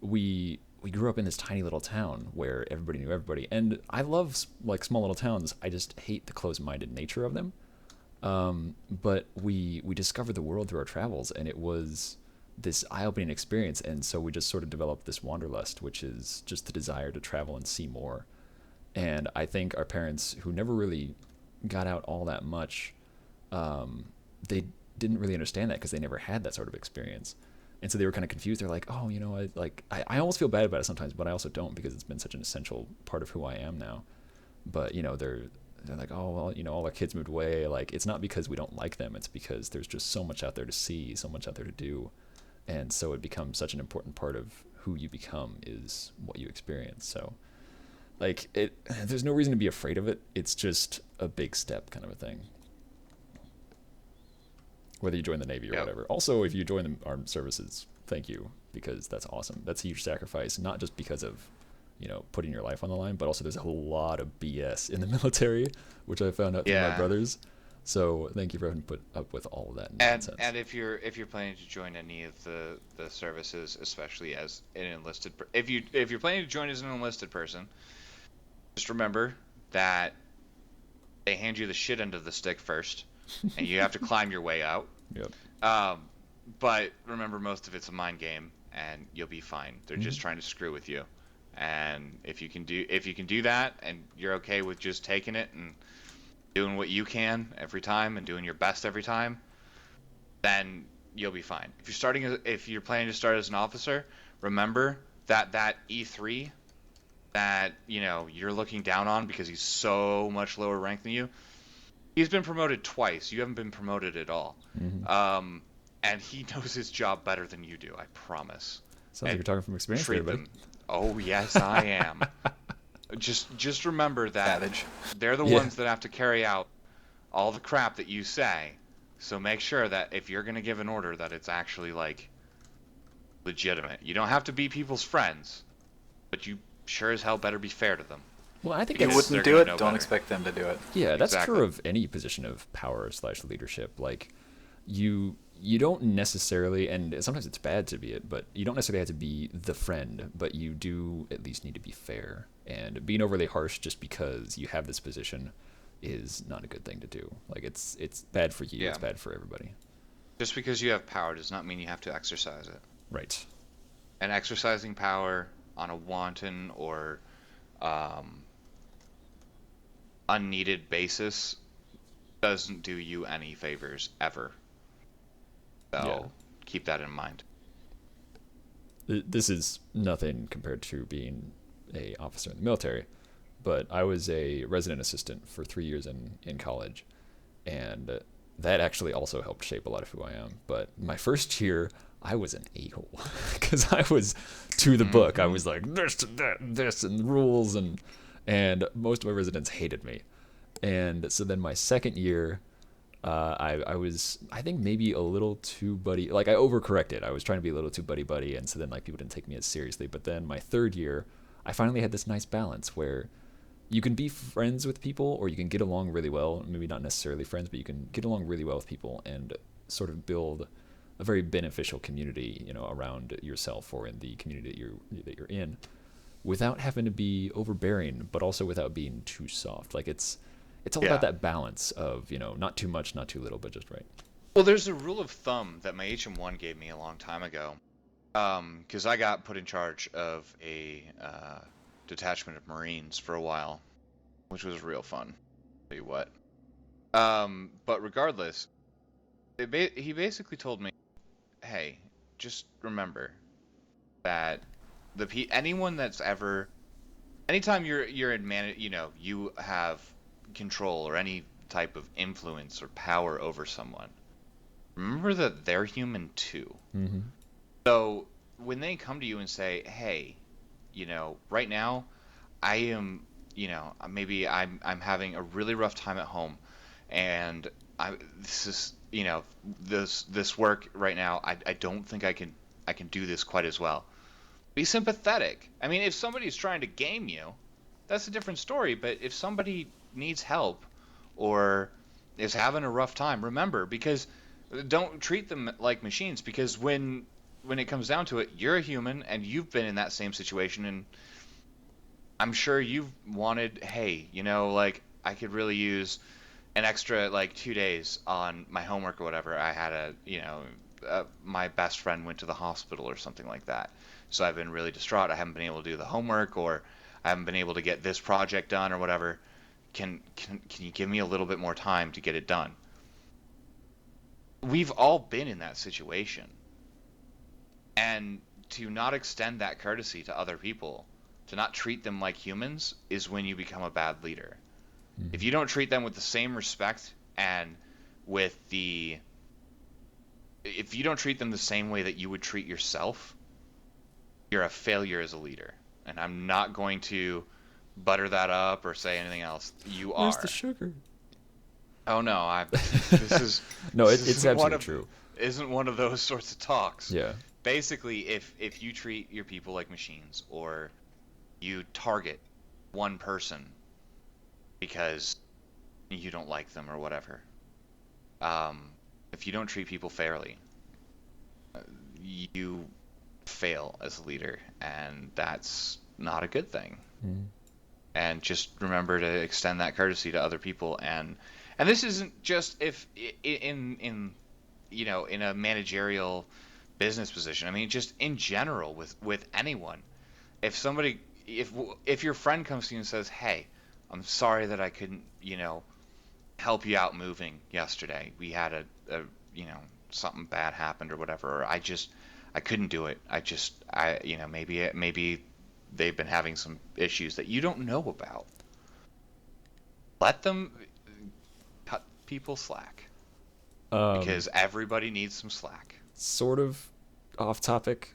we grew up in this tiny little town where everybody knew everybody. And I love like small little towns. I just hate the closed-minded nature of them. But we discovered the world through our travels, and it was this eye-opening experience. And so we just sort of developed this wanderlust, which is just the desire to travel and see more. And I think our parents, who never really got out all that much, they didn't really understand that because they never had that sort of experience. And so they were kind of confused. They're like, oh, I almost feel bad about it sometimes, but I also don't, because it's been such an essential part of who I am now. But, they're like, oh, well, all our kids moved away. Like, it's not because we don't like them. It's because there's just so much out there to see, so much out there to do. And so it becomes such an important part of who you become is what you experience. So, like, there's no reason to be afraid of it. It's just a big step kind of a thing. Whether you join the Navy or whatever. Also, if you join the armed services, thank you, because that's awesome. That's a huge sacrifice, not just because of, putting your life on the line, but also there's a whole lot of BS in the military, which I found out through my brothers. So thank you for having to put up with all of that nonsense. And if you're planning to join any of the services, especially as an enlisted, if you're planning to join as an enlisted person, just remember that they hand you the shit end of the stick first, and you have to climb your way out. Yep. But remember, most of it's a mind game, and you'll be fine. They're just trying to screw with you. And if you can do that, and you're okay with just taking it and doing what you can every time and doing your best every time, then you'll be fine. If you're planning to start as an officer, remember that E3 that you're looking down on because he's so much lower ranked than you. He's been promoted twice. You haven't been promoted at all. Mm-hmm. And he knows his job better than you do. I promise. Sounds like you're talking from experience there, buddy. Oh yes, I am. Just remember that Savage. they're the ones that have to carry out all the crap that you say. So make sure that if you're gonna give an order, that it's actually like legitimate. You don't have to be people's friends, but you sure as hell better be fair to them. Well, I think You Because wouldn't they're do gonna it, know don't better. expect them to do it. Yeah, that's Exactly. true of any position of power / leadership. Like, you don't necessarily, and sometimes it's bad to be it, but you don't necessarily have to be the friend, but you do at least need to be fair. And being overly harsh just because you have this position is not a good thing to do. Like, it's bad for you. Yeah. It's bad for everybody. Just because you have power does not mean you have to exercise it. Right. And exercising power on a wanton or unneeded basis doesn't do you any favors ever. So keep that in mind. This is nothing compared to being a officer in the military, but I was a resident assistant for 3 years in college, and that actually also helped shape a lot of who I am. But my first year, I was an a-hole because I was to the book. I was like this and that and this and rules, and most of my residents hated me. And so then my second year, I was, I think, maybe a little too buddy. Like, I overcorrected. I was trying to be a little too buddy, and so then like people didn't take me as seriously. But then my third year, I finally had this nice balance where you can be friends with people, or you can get along really well. Maybe not necessarily friends, but you can get along really well with people and sort of build a very beneficial community, around yourself or in the community that you're in, without having to be overbearing, but also without being too soft. Like, it's all about that balance of, not too much, not too little, but just right. Well, there's a rule of thumb that my HM1 gave me a long time ago, because I got put in charge of a detachment of Marines for a while, which was real fun. tell you what. But regardless, he basically told me, hey, just remember that anyone that's ever, anytime you're in you have control or any type of influence or power over someone, remember that they're human too. Mm-hmm. So when they come to you and say, hey, right now I am, maybe I'm having a really rough time at home, and this is, this work right now, I don't think I can do this quite as well. Be sympathetic. I mean, if somebody's trying to game you, that's a different story. But if somebody needs help or is having a rough time, remember, because don't treat them like machines, because when it comes down to it, you're a human and you've been in that same situation, and I'm sure you've wanted, hey, like I could really use an extra like 2 days on my homework or whatever. I had my best friend went to the hospital or something like that. So I've been really distraught. I haven't been able to do the homework, or I haven't been able to get this project done or whatever. Can you give me a little bit more time to get it done? We've all been in that situation. And to not extend that courtesy to other people, to not treat them like humans, is when you become a bad leader. Mm-hmm. If you don't treat them with the same respect and if you don't treat them the same way that you would treat yourself, you're a failure as a leader. And I'm not going to butter that up or say anything else. You are. Where's the sugar? Oh no, this is no, this it's isn't absolutely true. Isn't one of those sorts of talks. Yeah. Basically, if you treat your people like machines, or you target one person because you don't like them or whatever, if you don't treat people fairly, you fail as a leader, and that's not a good thing. Mm-hmm. And just remember to extend that courtesy to other people, and this isn't just if in in a managerial business position. I mean, just in general with anyone. If somebody, if your friend comes to you and says, "Hey, I'm sorry that I couldn't, help you out moving yesterday. We had a something bad happened or whatever. Or I couldn't do it. Maybe they've been having some issues that you don't know about. Let them cut people slack, because everybody needs some slack." Sort of off topic.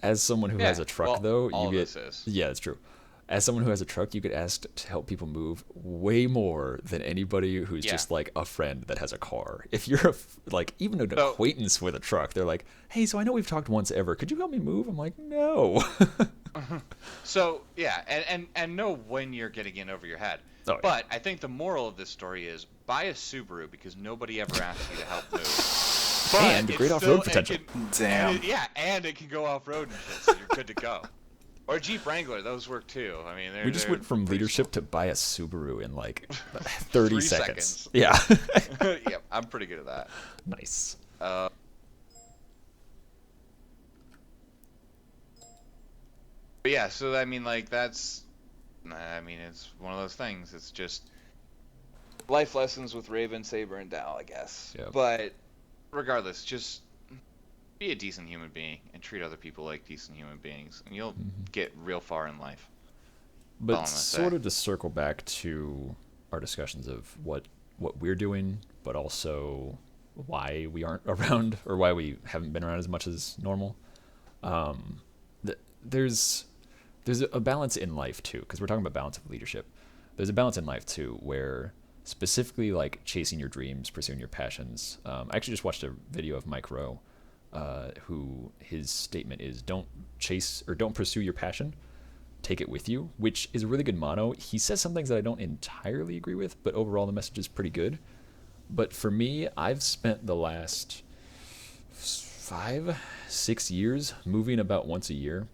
As someone who has a truck, though, all you of get this is. Yeah, that's true. As someone who has a truck, you get asked to help people move way more than anybody who's just like a friend that has a car. If you're even an acquaintance with a truck, they're like, "Hey, so I know we've talked once ever. Could you help me move?" I'm like, "No." So yeah, and know when you're getting in over your head. Oh, yeah. But I think the moral of this story is buy a Subaru, because nobody ever asks you to help move. But And great off-road potential. Damn. And it can go off-road and shit, so you're good to go. Or a Jeep Wrangler, those work too. I mean, We just went from leadership to buy a Subaru in 30 3 seconds. seconds. Yeah. Yep, I'm pretty good at that. Nice. But yeah, so I mean, it's one of those things. It's just life lessons with Raven, Saber, and Dow, I guess. Yep. But regardless, just be a decent human being and treat other people like decent human beings, and you'll get real far in life. But sort of to circle back to our discussions of what we're doing, but also why we aren't around, or why we haven't been around as much as normal. There's a balance in life too, because we're talking about balance of leadership. There's a balance in life too, where specifically chasing your dreams, pursuing your passions. I actually just watched a video of Mike Rowe, who his statement is, "Don't chase or don't pursue your passion, take it with you," which is a really good motto. He says some things that I don't entirely agree with, but overall the message is pretty good. But for me, I've spent the last 5-6 years moving about once a year,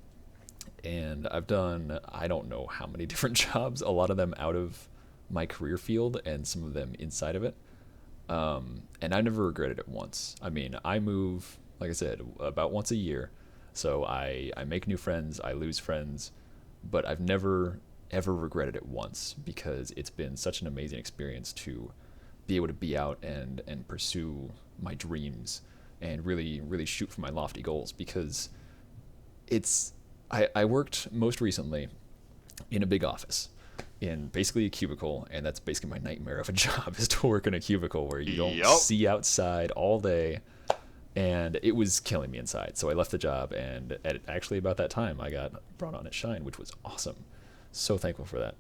and I've done I don't know how many different jobs, a lot of them out of my career field and some of them inside of it. And I never regretted it once. I mean, I move, like I said, about once a year. So I make new friends, I lose friends, but I've never ever regretted it once, because it's been such an amazing experience to be able to be out and pursue my dreams and really shoot for my lofty goals. Because I worked most recently in a big office in basically a cubicle, and that's basically my nightmare of a job, is to work in a cubicle where you don't see outside all day, and it was killing me inside. So I left the job, and actually about that time I got brought on at Shine, which was awesome. So thankful for that.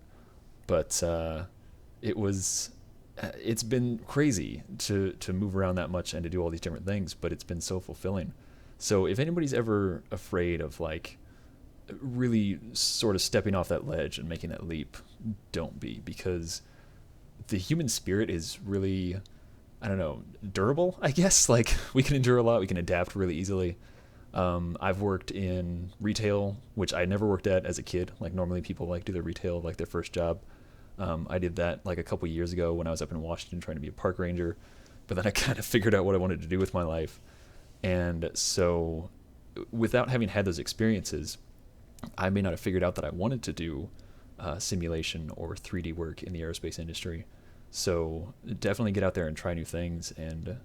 But it's been crazy to move around that much and to do all these different things, but it's been so fulfilling. So if anybody's ever afraid of like really sort of stepping off that ledge and making that leap, don't be, because the human spirit is really, I don't know, durable, I guess. Like, we can endure a lot, we can adapt really easily. I've worked in retail, which I never worked at as a kid. Like, normally people like do their retail like their first job. I did that like a couple years ago when I was up in Washington trying to be a park ranger, but then I kind of figured out what I wanted to do with my life. And so without having had those experiences, I may not have figured out that I wanted to do simulation or 3D work in the aerospace industry. So definitely get out there and try new things, and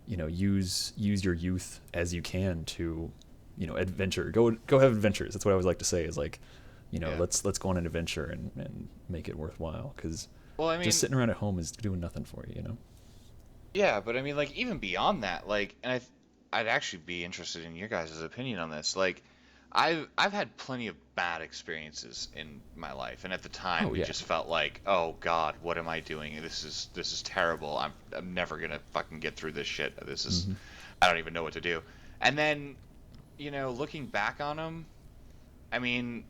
use your youth as you can to adventure. Go have adventures. That's what I always like to say, is like, let's go on an adventure and make it worthwhile, because just sitting around at home is doing nothing for you. Yeah, but I mean, like, even beyond that, like, and I'd actually be interested in your guys' opinion on this. Like, I've had plenty of bad experiences in my life, and at the time, it just felt like, oh God, what am I doing? This is terrible. I'm never gonna fucking get through this shit. This is, I don't even know what to do. And then, looking back on them, I mean,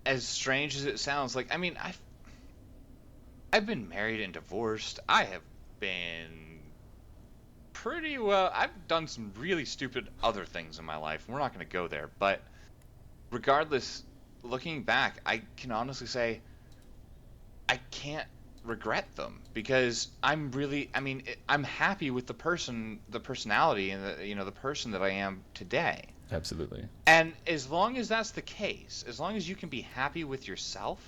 as strange as it sounds, like, I mean, I've been married and divorced. I have been pretty well. I've done some really stupid other things in my life. We're not going to go there, but regardless, looking back, I can honestly say I can't regret them, because I'm happy with the personality, and the person that I am today. Absolutely. And as long as that's the case, as long as you can be happy with yourself,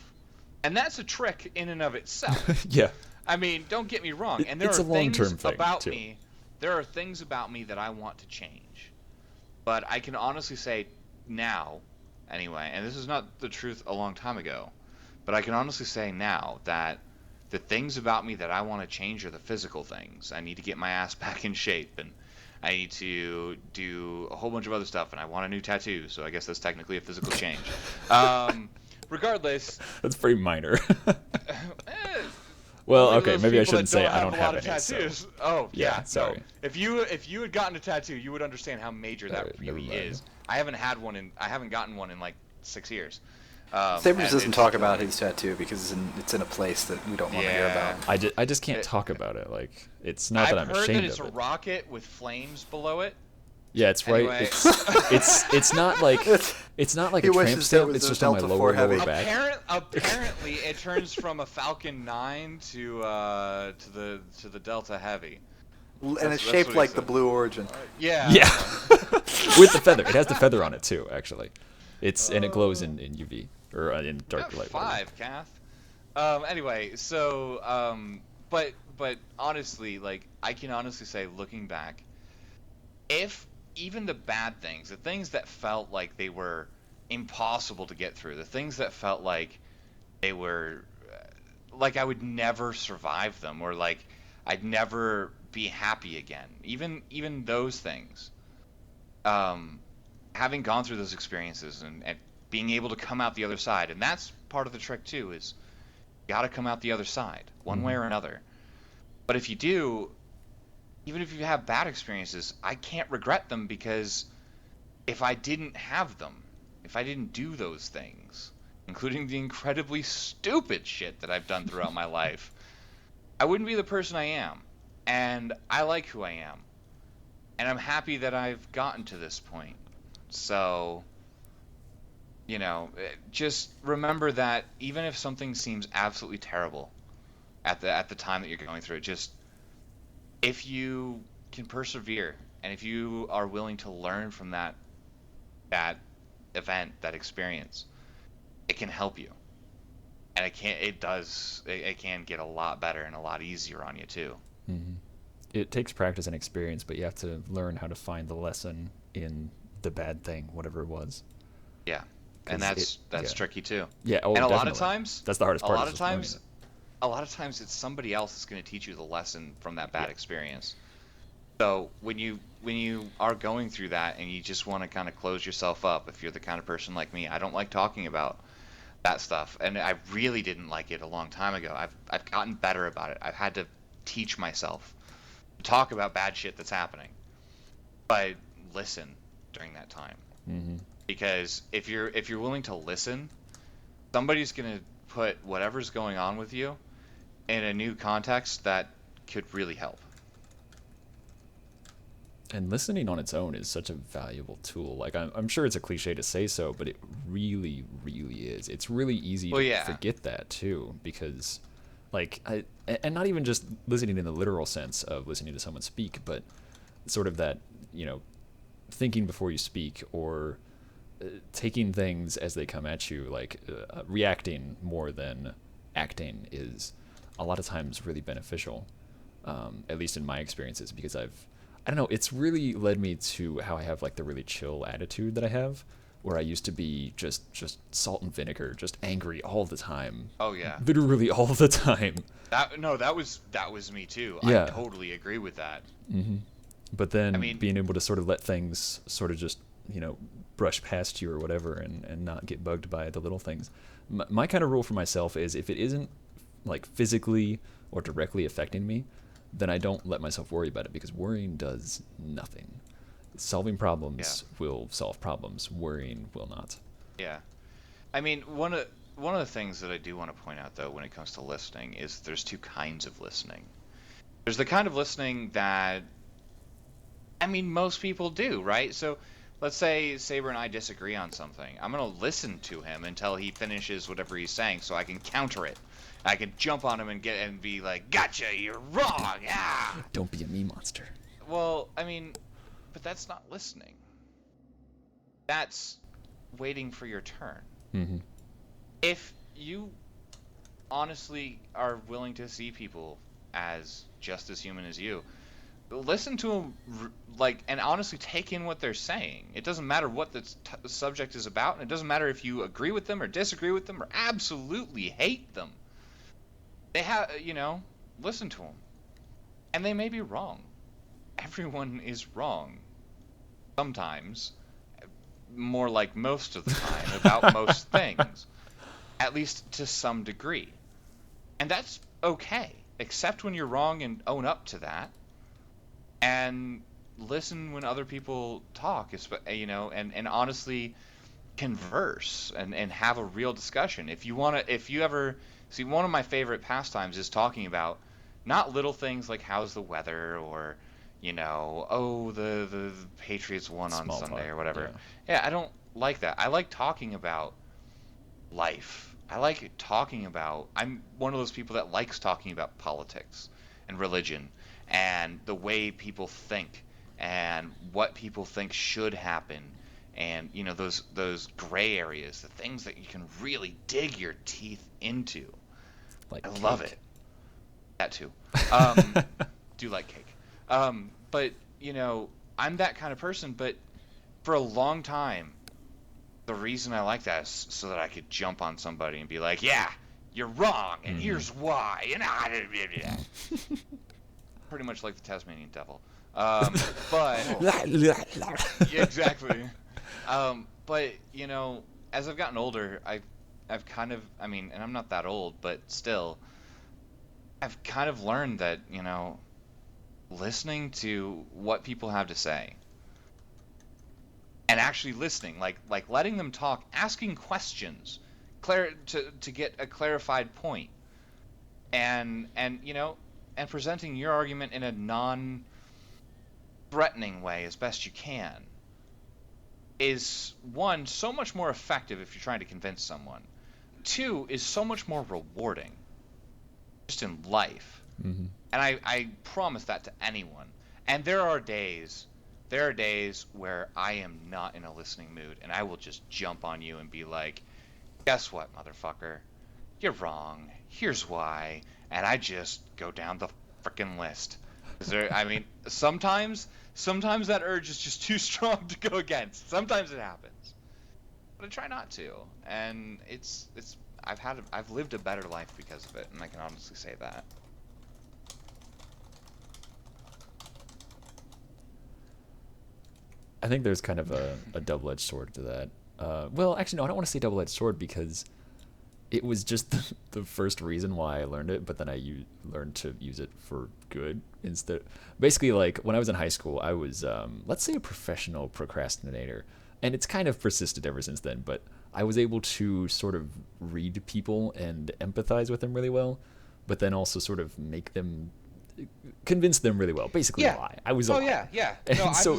and that's a trick in and of itself. Yeah. I mean, don't get me wrong. And It's a long-term thing, about too. me. There are things about me that I want to change. But I can honestly say now, anyway, and this is not the truth a long time ago, but I can honestly say now that the things about me that I want to change are the physical things. I need to get my ass back in shape, and I need to do a whole bunch of other stuff, and I want a new tattoo, so I guess that's technically a physical change. Regardless, that's pretty minor. eh, well, only okay, those maybe I people shouldn't that say don't I don't a have lot any. of tattoos. So. Oh yeah, sorry. No. If you had gotten a tattoo, you would understand how major that really is. I haven't gotten one in like 6 years. Sabers doesn't talk about his tattoo because it's in a place that we don't want to hear about. I just can't talk about it. Like, it's not that I'm ashamed of it. I've heard that it's a rocket with flames below it. Yeah, it's right. Anyway. It's not like a tramp stamp. It's just on my lower back. Apparently, it turns from a Falcon 9 to the Delta Heavy. And it's shaped like the Blue Origin. Yeah. With the feather. It has the feather on it too, actually. And it glows in UV or in dark light. 5, Kath. Anyway, so but honestly, like, I can honestly say, looking back, if even the bad things, the things that felt like they were impossible to get through, the things that felt like they were like I would never survive them, or like I'd never be happy again, even those things, having gone through those experiences and being able to come out the other side, and that's part of the trick too, is you gotta come out the other side one way or another. But if you do, even if you have bad experiences, I can't regret them, because if I didn't have them, if I didn't do those things, including the incredibly stupid shit that I've done throughout my life, I wouldn't be the person I am. And I like who I am. And I'm happy that I've gotten to this point. So, just remember that even if something seems absolutely terrible at the time that you're going through it, just, if you can persevere, and if you are willing to learn from that event, that experience, it can help you. And it can get a lot better and a lot easier on you too. Hmm. It takes practice and experience, but you have to learn how to find the lesson in the bad thing, whatever it was. Yeah. And 'Cause that's yeah. tricky too. Yeah, oh, And definitely. That's the hardest a part, lot is of just learning times, it. a lot of times it's somebody else that's going to teach you the lesson from that bad Yeah. experience. So when you are going through that and you just want to kind of close yourself up, if you're the kind of person like me, I don't like talking about that stuff, and I really didn't like it a long time ago. I've gotten better about it. I've had to teach myself to talk about bad shit that's happening, but listen during that time. Hmm. Because if you're willing to listen, somebody's gonna put whatever's going on with you in a new context that could really help. And listening on its own is such a valuable tool. Like, I'm sure it's a cliche to say so, but it really, really is. It's really easy Well, to yeah, forget that too, because, like, and not even just listening in the literal sense of listening to someone speak, but sort of that, you know, thinking before you speak, or taking things as they come at you, like reacting more than acting, is a lot of times really beneficial, at least in my experiences, because I don't know, it's really led me to how I have like the really chill attitude that I have, where I used to be just salt and vinegar, just angry all the time, oh yeah, literally all the time. that was me too. I Yeah. totally agree with that. Hmm. But I then mean, being able to sort of let things sort of just, you know, brush past you or whatever, and not get bugged by the little things. My kind of rule for myself is, if it isn't like physically or directly affecting me, then I don't let myself worry about it, because worrying does nothing. Solving yeah, problems will solve problems. Worrying will not. yeah. I mean, one of the things that I do want to point out though when it comes to listening is there's two kinds of listening. There's the kind of listening that, I mean, most people do, right? So let's say Saber and I disagree on something. I'm going to listen to him until he finishes whatever he's saying so I can counter it. I can jump on him and be like, "Gotcha, you're wrong." Yeah. Don't be a me monster. Well, I mean, but that's not listening. That's waiting for your turn. Hmm. If you honestly are willing to see people as just as human as you, listen to them, like, and honestly take in what they're saying. It doesn't matter what the subject is about, and it doesn't matter if you agree with them or disagree with them or absolutely hate them. They have, listen to them, and they may be wrong. Everyone is wrong sometimes, more like most of the time, about most things, at least to some degree, and that's okay. Accept when you're wrong and own up to that, and listen when other people talk, and honestly converse and have a real discussion. If you ever see, one of my favorite pastimes is talking about not little things like how's the weather, or oh, the Patriots won on Small Sunday talk. or whatever. Yeah. Yeah, I don't like that. I like talking about life. I like talking about, I'm one of those people that likes talking about politics and religion and the way people think and what people think should happen, and those gray areas, the things that you can really dig your teeth into. Like I love cake. it. That too. Um, do like cake. But I'm that kind of person, but for a long time the reason I like that is so that I could jump on somebody and be like, "Yeah, you're wrong, and Hmm. here's why," and pretty much like the Tasmanian devil. But yeah, exactly. But as I've gotten older, I've kind of, I mean, and I'm not that old, but still, I've kind of learned that listening to what people have to say and actually listening, like letting them talk, asking questions, to get a clarified point, and presenting your argument in a non-threatening way as best you can, is one, so much more effective if you're trying to convince someone. Two, is so much more rewarding just in life. Hmm. And I promise that to anyone. And there are days where I am not in a listening mood, and I will just jump on you and be like, Guess what, motherfucker? You're wrong. Here's why. And I just go down the frickin' list. I mean, sometimes that urge is just too strong to go against. Sometimes it happens. But I try not to. And I've lived a better life because of it, and I can honestly say that. I think there's kind of a double-edged sword to that. Well, actually, no, I don't want to say double-edged sword because it was just the first reason why I learned it, but then learned to use it for good instead. Basically, like when I was in high school, I was, let's say, a professional procrastinator, and it's kind of persisted ever since then. But I was able to sort of read people and empathize with them really well, but then also sort of convince them really well. Basically, Yeah. lie. I was a Oh liar. yeah. And No, so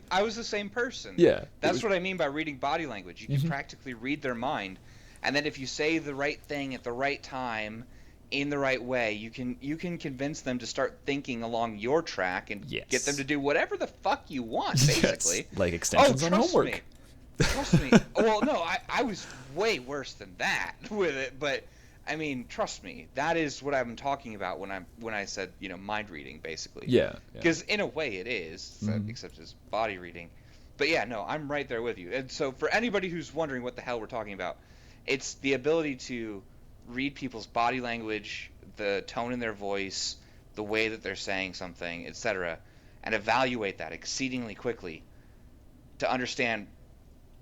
I was the same person. Yeah, That's what I mean by reading body language. You can practically read their mind, and then if you say the right thing at the right time, in the right way, you can convince them to start thinking along your track and get them to do whatever the fuck you want, basically. Yes, like extensions on homework. Me. Trust me. Well, no, I was way worse than that with it, but I mean, trust me, that is what I'm talking about when I said, mind reading, basically. Yeah. Because in a way it is, except it's body reading. But yeah, no, I'm right there with you. And so for anybody who's wondering what the hell we're talking about, it's the ability to read people's body language, the tone in their voice, the way that they're saying something, etc., and evaluate that exceedingly quickly to understand,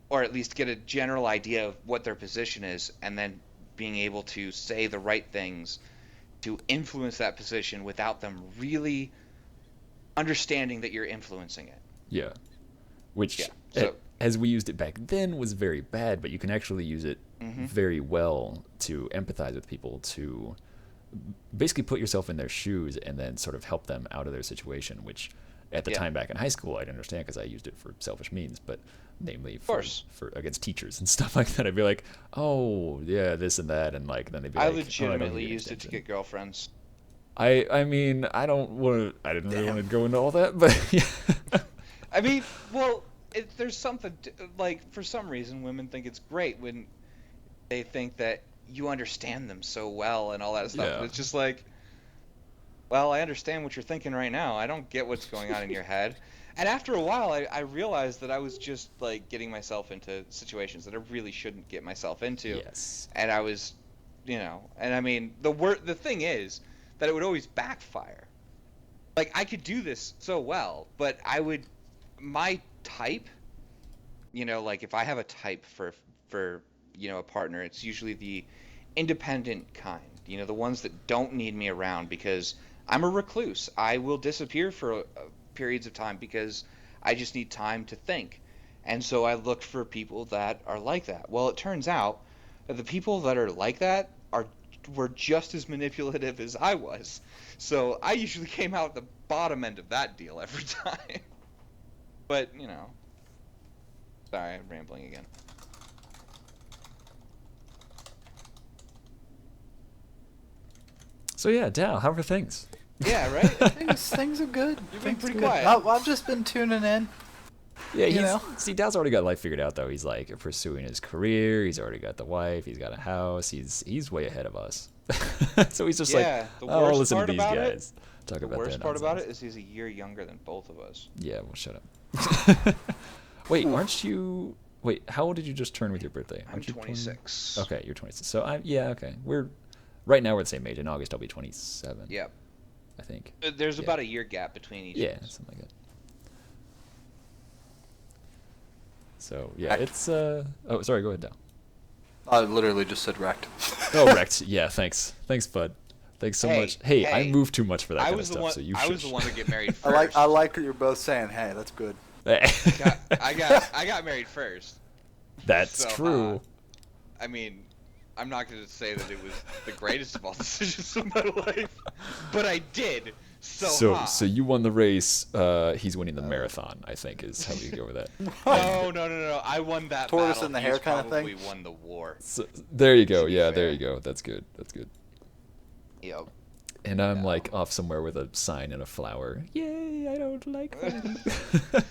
or at least get a general idea of what their position is, and then being able to say the right things to influence that position without them really understanding that you're influencing it. Yeah. Which, as we used it back then, was very bad, but you can actually use it very well to empathize with people, to basically put yourself in their shoes and then sort of help them out of their situation, which at the time back in high school I'd understand because I used it for selfish means, but namely for against teachers and stuff like that. I'd be like, oh yeah, this and that, and like then they'd be I like, legitimately used it to get girlfriends. I mean, I didn't really want to go into all that, but yeah. I mean, well, there's something like, for some reason women think it's great when they think that you understand them so well and all that stuff. Yeah. It's just like, well, I understand what you're thinking right now. I don't get what's going on in your head. And after a while, I realized that I was just like getting myself into situations that I really shouldn't get myself into. Yes. And I was, and I mean, the thing is that it would always backfire. Like, I could do this so well, but my type, like if I have a type for a partner, it's usually the independent kind, the ones that don't need me around because I'm a recluse. I will disappear for periods of time because I just need time to think. And so I looked for people that are like that. Well, it turns out that the people that are like that were just as manipulative as I was. So I usually came out the bottom end of that deal every time. But, sorry, I'm rambling again. So yeah, Dow, how are things? Yeah, right? things are good. You've been pretty quiet. I've just been tuning in. Yeah, see, Dow's already got life figured out, though. He's like pursuing his career. He's already got the wife. He's got a house. He's way ahead of us. So he's just I'll listen to these guys talk about that. The worst part about it is he's a year younger than both of us. Yeah, well, shut up. Wait, aren't you? Wait, how old did you just turn with your birthday? I'm 26. Okay, you're 26. So okay. Right now we're the same age. In August I'll be 27. Yep. I think. There's about a year gap between each of us. Yeah, something like that. So yeah, it's oh, sorry, go ahead, Dal. I literally just said wrecked. Oh, wrecked. Yeah, thanks, bud. Thanks so much. Hey, I move too much for that kind of stuff, so you should. I was the one to get married first. I like that you're both saying, "Hey, that's good." I got married first. That's true. I mean, I'm not going to say that it was the greatest of all decisions of my life, but I did. So you won the race. He's winning the marathon, I think, is how we go with that. No. I won that Tortoise battle. in the hair kind of thing. We won the war. So, there you go. Yeah, there you go. That's good. Yep. And I'm like off somewhere with a sign and a flower. Yay! I don't like that.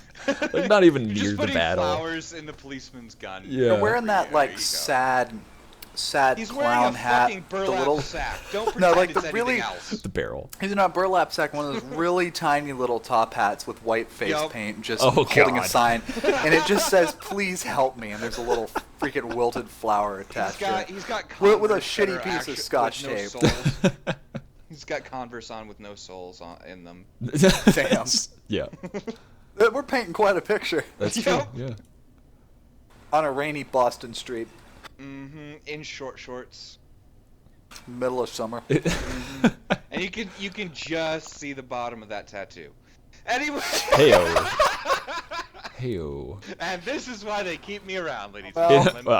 Like not even near the battle. Flowers in the policeman's gun. Yeah. You're wearing that like sad sad He's wearing clown a hat. fucking The burlap little sack. Don't pretend No, like it's the anything really- else. The barrel. He's in a burlap sack, one of those really tiny little top hats with white face Yup. paint, just Oh, holding a God. sign, and it just says "Please help me," and there's a little freaking wilted flower attached to it. He's got With a Converse that shitty are piece of actu- Scotch with no tape. soles. He's got Converse on with no soles in them. Damn. Yeah, We're painting quite a picture that's true. Yup. Yeah. on a rainy Boston street, In short shorts. middle of summer. And you can just see the bottom of that tattoo. Anyway. Heyo. Heyo. And this is why they keep me around, ladies Well- and Yeah, gentlemen. well,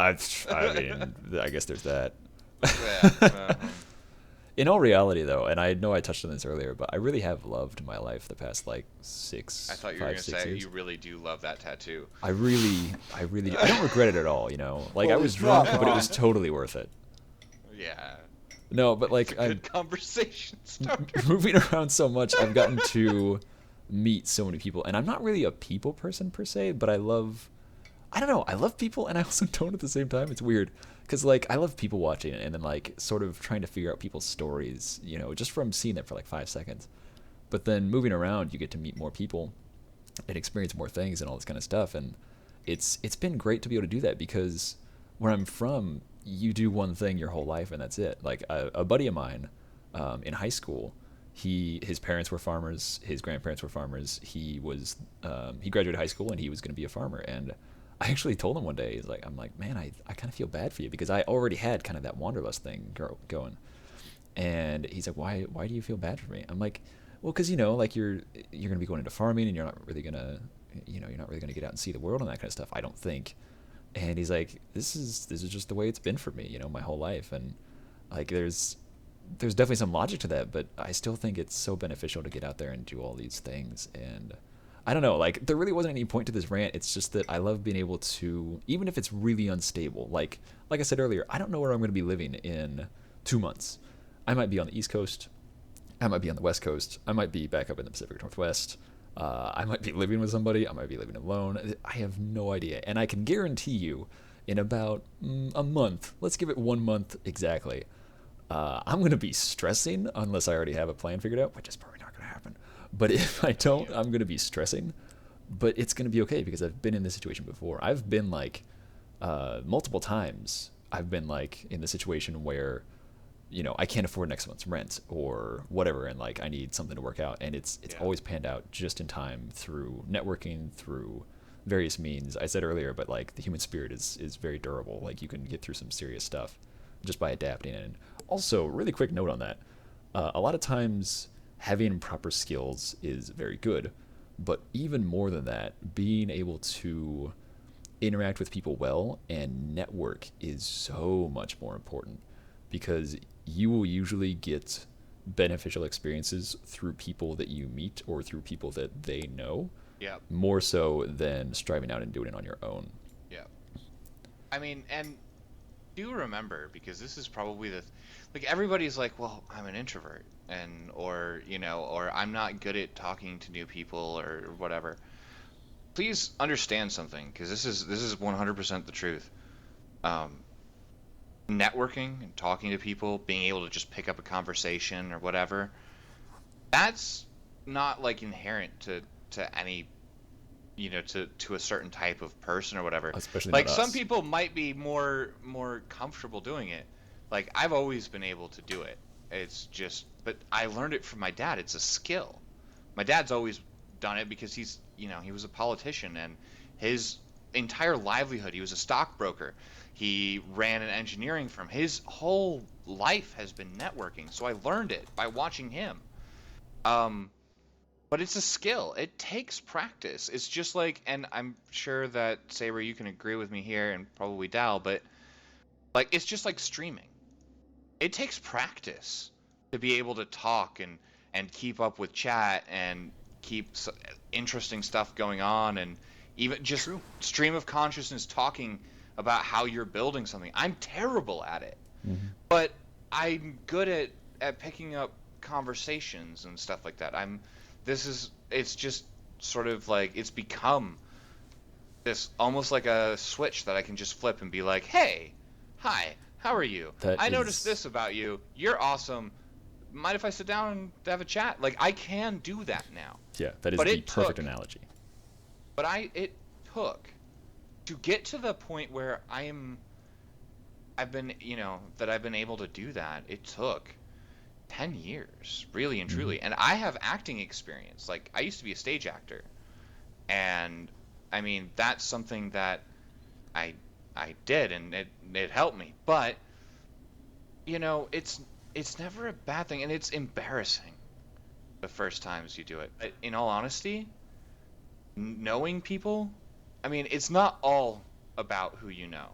I mean, I guess there's that. Yeah, In all reality, though, and I know I touched on this earlier, but I really have loved my life the past like I thought you were 5, gonna 6 say years. you really do love that tattoo. I really, I don't regret it at all. You know, like I Well, was it's not drunk, but it was wrong. totally worth it. Yeah. No, but It's like a I'm good conversation starter. moving around so much, I've gotten to meet so many people, and I'm not really a people person per se, but I don't know, I love people, and I also don't at the same time. It's weird, because like I love people watching, and then like sort of trying to figure out people's stories, you know, just from seeing it for like 5 seconds. But then moving around, you get to meet more people and experience more things and all this kind of stuff, and it's been great to be able to do that, because where I'm from, you do one thing your whole life and that's it. Like a buddy of mine in high school, his parents were farmers, his grandparents were farmers. He graduated high school and he was going to be a farmer. And I actually told him one day, he's like, I'm like, man, I kind of feel bad for you, because I already had kind of that wanderlust thing going. And he's like, why do you feel bad for me? I'm like, well, because, you know, like you're going to be going into farming, and you're not really going to get out and see the world and that kind of stuff, I don't think. And he's like, this is just the way it's been for me, you know, my whole life. And like there's definitely some logic to that, but I still think it's so beneficial to get out there and do all these things. And I don't know, like there really wasn't any point to this rant. It's just that I love being able to, even if it's really unstable, like I said earlier, I don't know where I'm going to be living in 2 months. I might be on the East Coast, I might be on the West Coast, I might be back up in the Pacific Northwest. I might be living with somebody, I might be living alone. I have no idea. And I can guarantee you, in about a month, let's give it 1 month exactly, I'm going to be stressing, unless I already have a plan figured out, which is probably not going to happen. But if I don't, I'm going to be stressing. But it's going to be okay, because I've been in this situation before. I've been like, multiple times, I've been like in the situation where, you know, I can't afford next month's rent or whatever, and like I need something to work out, and it's always panned out just in time through networking, through various means. I said earlier, but like the human spirit is very durable. Like you can get through some serious stuff just by adapting. And also, really quick note on that, a lot of times having proper skills is very good, but even more than that, being able to interact with people well and network is so much more important, because you will usually get beneficial experiences through people that you meet or through people that they know, more so than striving out and doing it on your own. Yeah. I mean, and do remember, because this is probably like everybody's like, well, I'm an introvert, or I'm not good at talking to new people or whatever. Please understand something, because this is 100% the truth. Networking and talking to people, being able to just pick up a conversation or whatever, that's not like inherent to any, to a certain type of person or whatever. Especially like not some us. people might be more comfortable doing it. Like I've always been able to do it. It's just, but I learned it from my dad. It's a skill. My dad's always done it because he was a politician, and his entire livelihood, he was a stockbroker. He ran an engineering firm. His whole life has been networking. So I learned it by watching him. But it's a skill. It takes practice. It's just like, and I'm sure that Saber, you can agree with me here, and probably Dal, but like it's just like streaming. It takes practice to be able to talk and keep up with chat and keep interesting stuff going on, and even just stream of consciousness talking about how you're building something. I'm terrible at it, but I'm good at picking up conversations and stuff like that. It's just sort of like, it's become this almost like a switch that I can just flip and be like, hey, hi, How are you? That I noticed is- this about you. You're awesome. Mind if I sit down and have a chat? Like, I can do that now. Yeah, that is But the it perfect took- analogy. But it took to get to the point where I've been, that I've been able to do that. It took 10 years, really and truly. And I have acting experience. Like, I used to be a stage actor. And I mean, that's something that I did, and it helped me. But it's never a bad thing, and it's embarrassing the first times you do it. But in all honesty, knowing people, I mean, it's not all about who you know.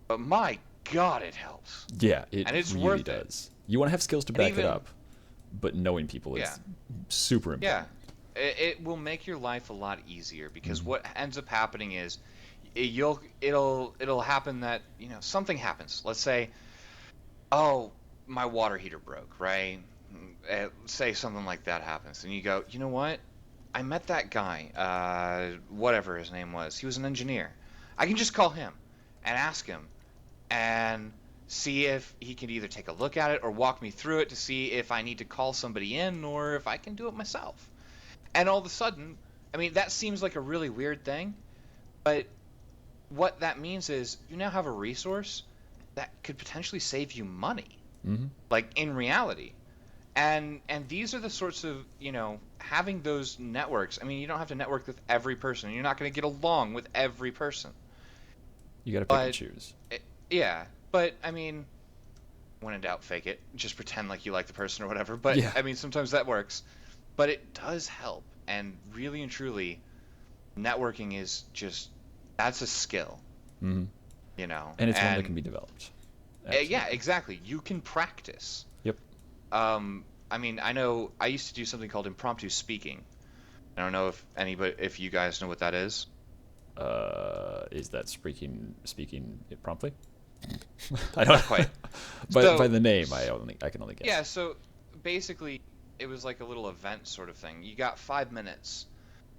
But my God, it helps. Yeah, it And it's really worth it. does. You want to have skills to And back it even- up, but knowing people is Yeah. super Yeah, important. it will make your life a lot easier because what ends up happening is it'll happen that something happens. Let's say, oh, my water heater broke, right? Say something like that happens, and you go, you know what? I met that guy, whatever his name was. He was an engineer. I can just call him and ask him and see if he can either take a look at it or walk me through it to see if I need to call somebody in or if I can do it myself. And all of a sudden, I mean, that seems like a really weird thing, but what that means is you now have a resource that could potentially save you money, like in reality. And these are the sorts of, having those networks. I mean, you don't have to network with every person. You're not going to get along with every person. You got to pick and But choose. Yeah, but I mean, when in doubt, fake it. Just pretend like you like the person or whatever. But Yeah. I mean, sometimes that works. But it does help, and really and truly, networking is that's a skill, hmm you know. And it's one that can be developed. Yeah, Absolutely. exactly. You can practice. Yep. I mean, I know I used to do something called impromptu speaking. I don't know if you guys know what that is. Is that speaking it promptly? I don't Not quite. by So- the name, I can only guess. Yeah, so basically, it was like a little event sort of thing. You got 5 minutes,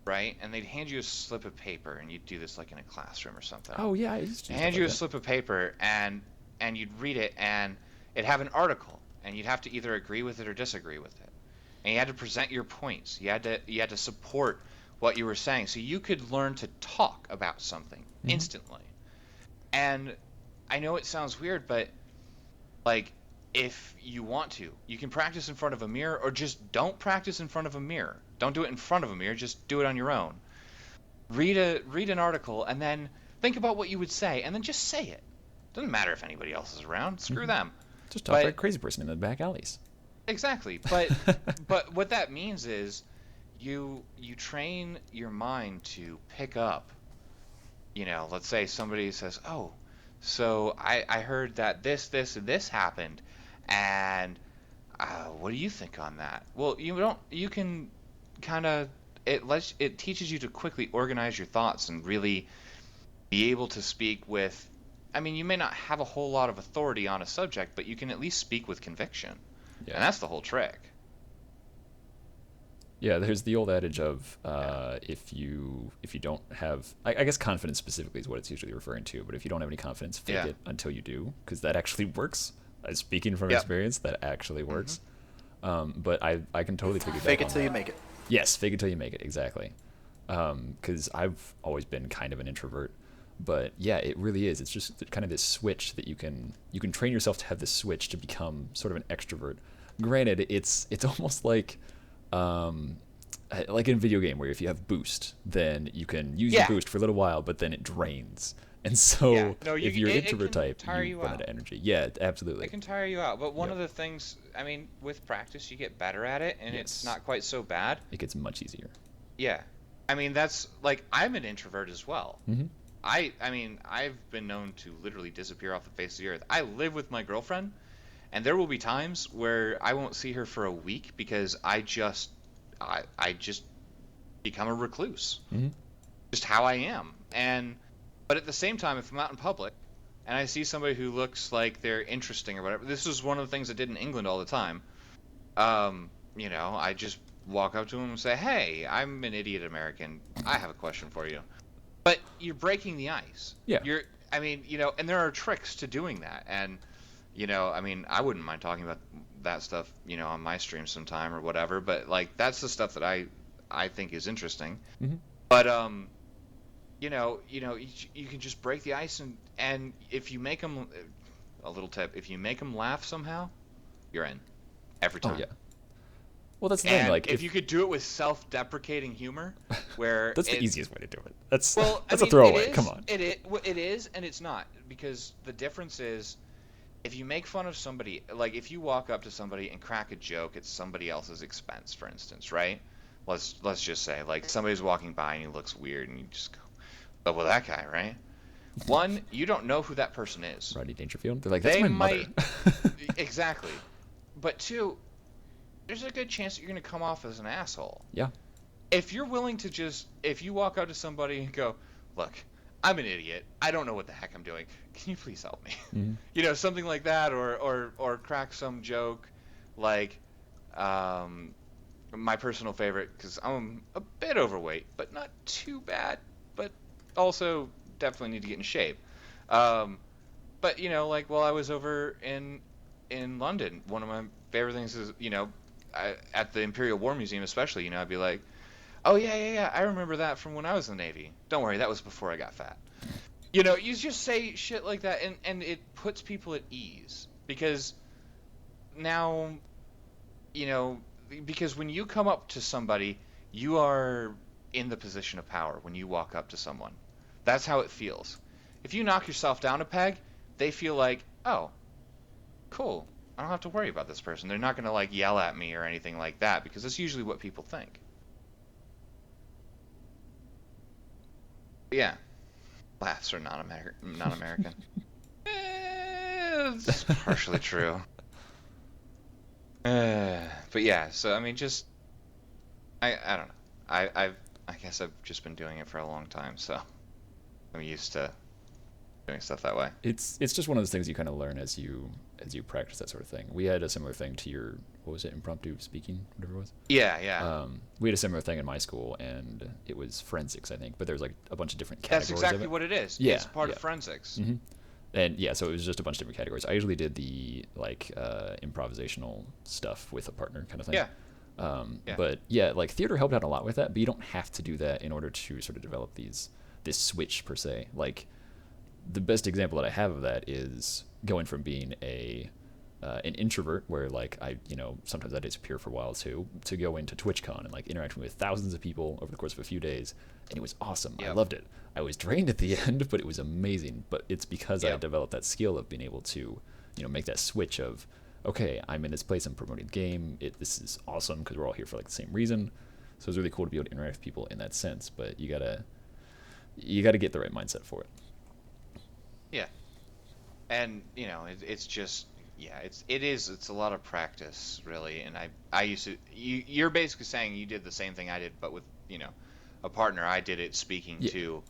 right? And they'd hand you a slip of paper, and you'd do this like in a classroom or something. Oh yeah, I used to They do hand stuff you a like that. slip of paper, and you'd read it, and it'd have an article, and you'd have to either agree with it or disagree with it. And you had to present your points. You had to support what you were saying, so you could learn to talk about something instantly. And I know it sounds weird, but like, if you want to, you can practice in front of a mirror, or just don't practice in front of a mirror. Don't do it in front of a mirror, just do it on your own. Read an article, and then think about what you would say, and then just say it. Doesn't matter if anybody else is around, screw them. Just talk like but- a crazy person in the back alleys. Exactly, but but what that means is you train your mind to pick up, let's say somebody says, oh, so I heard that this and this happened, and what do you think on that? Well, you can kind of, it teaches you to quickly organize your thoughts and really be able to speak with, I mean, you may not have a whole lot of authority on a subject, but you can at least speak with conviction. Yeah. And that's the whole trick. Yeah, there's the old adage of if you don't have, I guess confidence specifically is what it's usually referring to, but if you don't have any confidence, fake Yeah. it until you do, because that actually works. Speaking from Yep. experience, that actually works. But I can totally piggyback Fake it on till you that. make it. Yes, fake it till you make it, exactly. Because I've always been kind of an introvert, but yeah, it really is. It's just kind of this switch that you can train yourself to have this switch to become sort of an extrovert. Granted, it's almost like in a video game where if you have boost, then you can use your Yeah. boost for a little while, but then it drains. And so Yeah. No, if you're an it introvert can type, tire you you run out out. of energy. Yeah, absolutely. It can tire you out, but one Yep. of the things, I mean, with practice, you get better at it, and it's Yes. not quite so bad. It gets much easier. Yeah. I mean, that's, like, I'm an introvert as well. Mm-hmm. I mean, I've been known to literally disappear off the face of the earth. I live with my girlfriend, and there will be times where I won't see her for a week because I just become a recluse. Mm-hmm. Just how I am. But at the same time, if I'm out in public and I see somebody who looks like they're interesting or whatever, this is one of the things I did in England all the time. I just walk up to them and say, "Hey, I'm an idiot American. I have a question for you." But you're breaking the ice. Yeah. I mean, and there are tricks to doing that, and I mean, I wouldn't mind talking about that stuff, on my stream sometime or whatever. But like, that's the stuff that I think is interesting. Mm-hmm. But you can just break the ice, and if you make them, a little tip, if you make them laugh somehow, you're in every time. Oh yeah. Well, that's the And thing. Like, if you could do it with self-deprecating humor, where that's the easiest way to do it. That's well, that's I a mean, throwaway. Come on. It is, and it's not, because the difference is, if you make fun of somebody, like if you walk up to somebody and crack a joke at somebody else's expense, for instance, right? Let's just say, like, somebody's walking by and he looks weird, and you just go, "Oh, well, that guy, right?" One, you don't know who that person is. Rodney Dangerfield. They're like, that's They my might mother. exactly, but two, there's a good chance that you're going to come off as an asshole. Yeah. If you're willing to if you walk up to somebody and go, "Look, I'm an idiot. I don't know what the heck I'm doing. Can you please help me?" Mm-hmm. Something like that, or crack some joke, like, my personal favorite, because I'm a bit overweight, but not too bad, but also definitely need to get in shape. But like, while I was over in London, one of my favorite things is, at the Imperial War Museum especially, I'd be like, "Oh yeah, I remember that from when I was in the Navy. Don't worry, that was before I got fat." You just say shit like that, and it puts people at ease, because now, because when you come up to somebody, you are in the position of power when you walk up to someone. That's how it feels. If you knock yourself down a peg, they feel like, "Oh, cool. I don't have to worry about this person." They're not going to like yell at me or anything like that, because that's usually what people think. But yeah, laughs are not American. It's partially true. But yeah, so I mean, just I don't know. I guess I've just been doing it for a long time, so I'm used to doing stuff that way. It's just one of those things you kind of learn as you practice that sort of thing. We had a similar thing to your, what was it, impromptu speaking, whatever it was. Yeah. We had a similar thing in my school, and it was forensics, I think. But there's like a bunch of different categories. That's exactly of it. what it is. Yeah, It's part yeah. of forensics. Mm-hmm. And yeah, so it was just a bunch of different categories. I usually did the like improvisational stuff with a partner kind of thing. Yeah. Yeah. But yeah, like theater helped out a lot with that, but you don't have to do that in order to sort of develop this switch per se. Like the best example that I have of that is going from being an introvert, where like I sometimes I disappear for a while to go into TwitchCon and like interacting with thousands of people over the course of a few days, and it was awesome. Yep. I loved it. I was drained at the end, but it was amazing. But it's because I Yep. developed that skill of being able to make that switch of, okay, I'm in this place, I'm promoting the game. This is awesome because we're all here for like the same reason. So it's really cool to be able to interact with people in that sense. But you gotta get the right mindset for it. Yeah. And it's just, yeah, it's a lot of practice, really. And I used to, you're basically saying you did the same thing I did, but with a partner. I did it speaking Yeah. to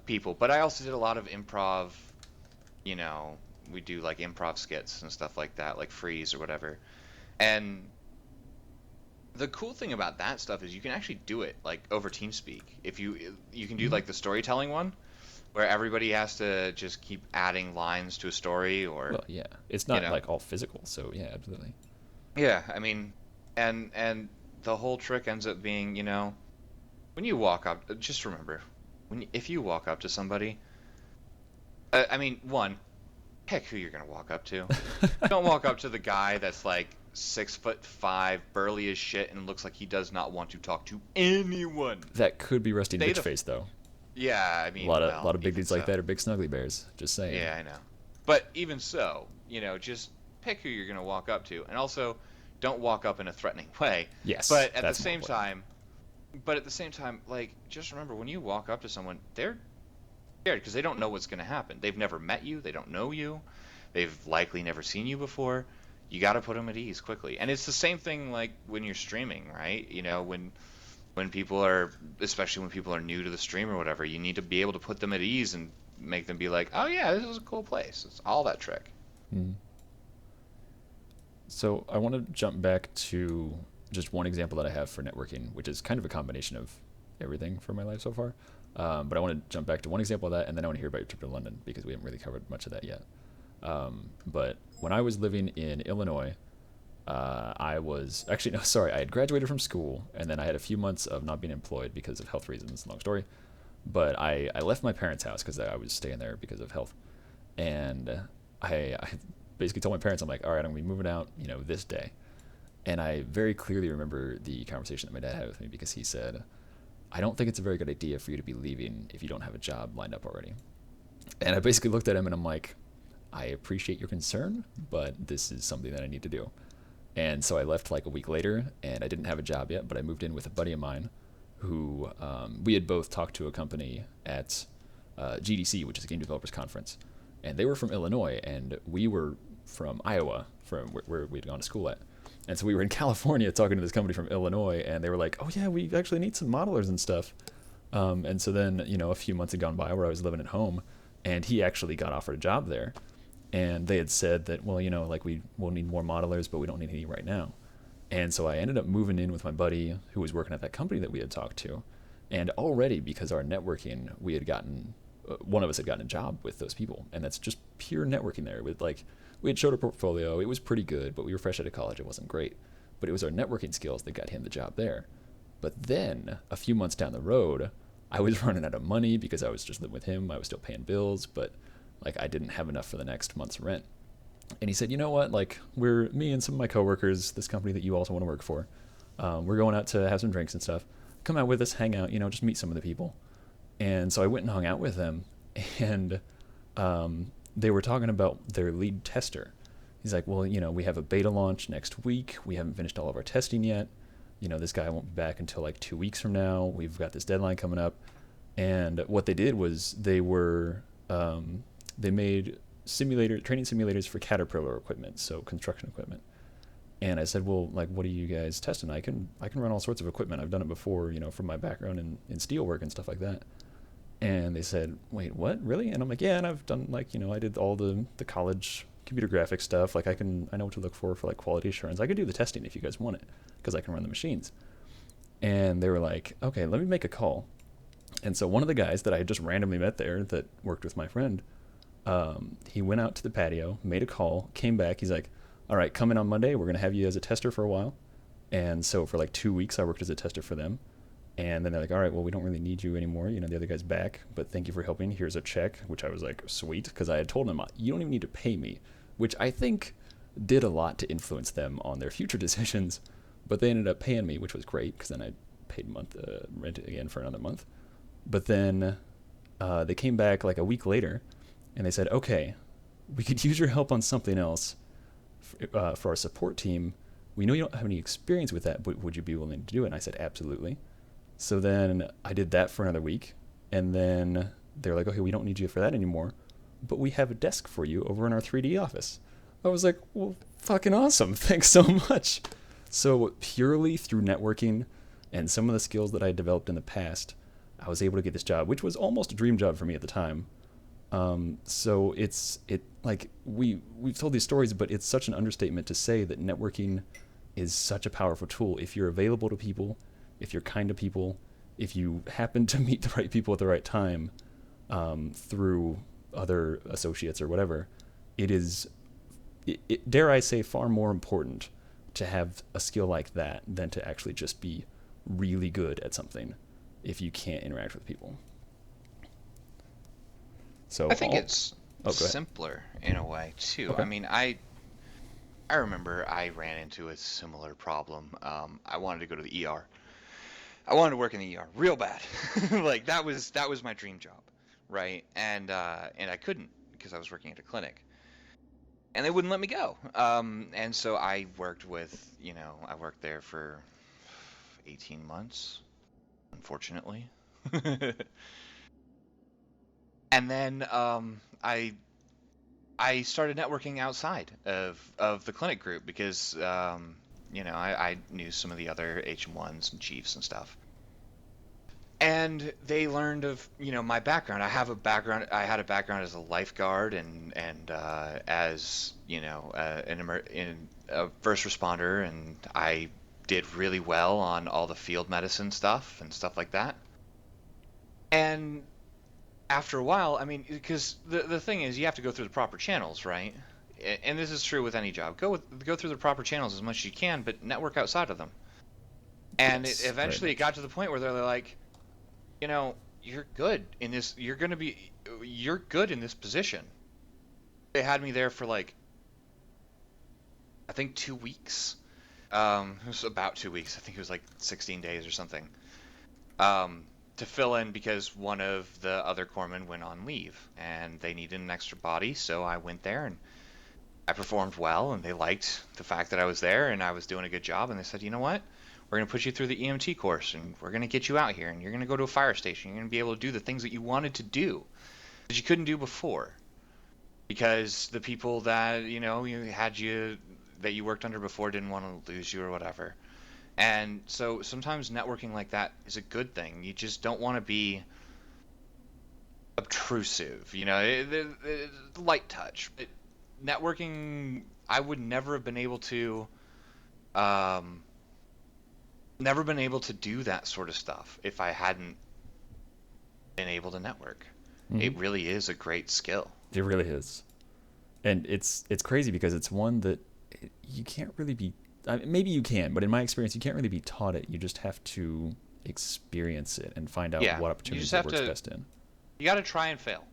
people, but I also did a lot of improv. We do like improv skits and stuff like that, like Freeze or whatever. And the cool thing about that stuff is you can actually do it like over TeamSpeak. If you can do like the storytelling one, where everybody has to just keep adding lines to a story, or Well, yeah, it's not like all physical, so yeah, absolutely. yeah, I mean, and the whole trick ends up being, when you walk up, just remember, if you walk up to somebody, I mean, one, pick who you're gonna walk up to. Don't walk up to the guy that's like 6'5", burly as shit, and looks like he does not want to talk to anyone. That could be Rusty Stay Bitchface, though. Yeah, I mean, A lot of big even dudes like so. that are big snuggly bears. Just saying. Yeah, I know. But even so, just pick who you're gonna walk up to, and also don't walk up in a threatening way. Yes, But at the that's more same important. time, like, just remember, when you walk up to someone, they're scared because they don't know what's gonna happen. They've never met you. They don't know you. They've likely never seen you before. You got to put them at ease quickly. And it's the same thing like when you're streaming, right? When people are, especially when people are new to the stream or whatever, you need to be able to put them at ease and make them be like, "Oh yeah, this is a cool place." It's all that trick. Mm. So I want to jump back to just one example that I have for networking, which is kind of a combination of everything for my life so far. But I want to jump back to one example of that, and then I want to hear about your trip to London because we haven't really covered much of that yet. But when I was living in Illinois, I was actually no, sorry, I had graduated from school, and then I had a few months of not being employed because of health reasons. Long story, but I left my parents' house because I was staying there because of health, and I basically told my parents, I'm like, all right, I'm gonna be moving out, this day. And I very clearly remember the conversation that my dad had with me because he said, I don't think it's a very good idea for you to be leaving if you don't have a job lined up already. And I basically looked at him and I'm like, I appreciate your concern, but this is something that I need to do. And so I left like a week later, and I didn't have a job yet, but I moved in with a buddy of mine who we had both talked to a company at GDC, which is a Game Developers Conference. And they were from Illinois, and we were from Iowa, from where we'd gone to school at. And so we were in California talking to this company from Illinois, and they were like, oh, yeah, we actually need some modelers and stuff. And so then, a few months had gone by where I was living at home, and he actually got offered a job there. And they had said that, well, like we'll need more modelers, but we don't need any right now. And so I ended up moving in with my buddy who was working at that company that we had talked to. And already, because our networking, we had gotten, one of us had gotten a job with those people. And that's just pure networking there. With we had showed a portfolio. It was pretty good, but we were fresh out of college. It wasn't great. But it was our networking skills that got him the job there. But then, a few months down the road, I was running out of money because I was just living with him. I was still paying bills, but I didn't have enough for the next month's rent. And he said, you know what, me and some of my coworkers, this company that you also want to work for, we're going out to have some drinks and stuff. Come out with us, hang out, just meet some of the people. And so I went and hung out with them, and they were talking about their lead tester. He's like, well, we have a beta launch next week. We haven't finished all of our testing yet. This guy won't be back until 2 weeks from now. We've got this deadline coming up. And what they did was they made training simulators for Caterpillar equipment, so construction equipment. And I said, well, what are you guys testing? I can run all sorts of equipment. I've done it before, from my background in steelwork and stuff like that. And they said, wait, what, really? And I'm like, yeah, and I've done I did all the college computer graphics stuff. I know what to look for quality assurance. I could do the testing if you guys want it, because I can run the machines. And they were like, okay, let me make a call. And so one of the guys that I had just randomly met there that worked with my friend, he went out to the patio, made a call, came back. He's like, all right, come in on Monday. We're going to have you as a tester for a while. And so for 2 weeks, I worked as a tester for them. And then they're like, all right, well, we don't really need you anymore. The other guy's back, but thank you for helping. Here's a check, which I was like, sweet, because I had told them, you don't even need to pay me, which I think did a lot to influence them on their future decisions. But they ended up paying me, which was great, because then I paid rent again for another month. But then they came back a week later, and they said, okay, we could use your help on something else for our support team. We know you don't have any experience with that, but would you be willing to do it? And I said, absolutely. So then I did that for another week, and then they're like, okay, we don't need you for that anymore, but we have a desk for you over in our 3D office. I was like, well, fucking awesome. Thanks so much. So purely through networking and some of the skills that I had developed in the past, I was able to get this job, which was almost a dream job for me at the time. So we've told these stories, but it's such an understatement to say that networking is such a powerful tool. If you're available to people, if you're kind to people, if you happen to meet the right people at the right time, through other associates or whatever, it is, dare I say, far more important to have a skill like that than to actually just be really good at something if you can't interact with people. So I think it's simpler in a way too. Okay. I mean, I remember I ran into a similar problem. I wanted to go to the ER. I wanted to work in the ER real bad. That was my dream job, right? And I couldn't because I was working at a clinic, and they wouldn't let me go. And so I worked I worked there for 18 months, unfortunately. And then I started networking outside of the clinic group because I knew some of the other HM1s and chiefs and stuff. And they learned of my background. I had a background as a lifeguard and as in a first responder, and I did really well on all the field medicine stuff and stuff like that. And after a while, I mean, because the thing is, you have to go through the proper channels, right? And this is true with any job. Go through the proper channels as much as you can, but network outside of them. And Yes, very eventually, it much. got to the point where they're like, you're good in this. You're good in this position. They had me there for like, I think 2 weeks. It was about 2 weeks. I think it was like 16 days or something. To fill in because one of the other corpsmen went on leave and they needed an extra body, so I went there and I performed well, and they liked the fact that I was there and I was doing a good job, and they said, you know what? We're going to put you through the EMT course, and we're going to get you out here, and you're going to go to a fire station. You're going to be able to do the things that you wanted to do that you couldn't do before because the people that that you worked under before didn't want to lose you or whatever. And so sometimes networking like that is a good thing. You just don't want to be obtrusive, light touch. But networking, I would never have been able to, um, never been able to do that sort of stuff if I hadn't been able to network. Hmm. It really is a great skill. It really is, and it's crazy because it's one that you can't really be. I mean, maybe you can, but in my experience, you can't really be taught it. You just have to experience it and find out Yeah, what you just opportunities it have works to, best in. you got to try and fail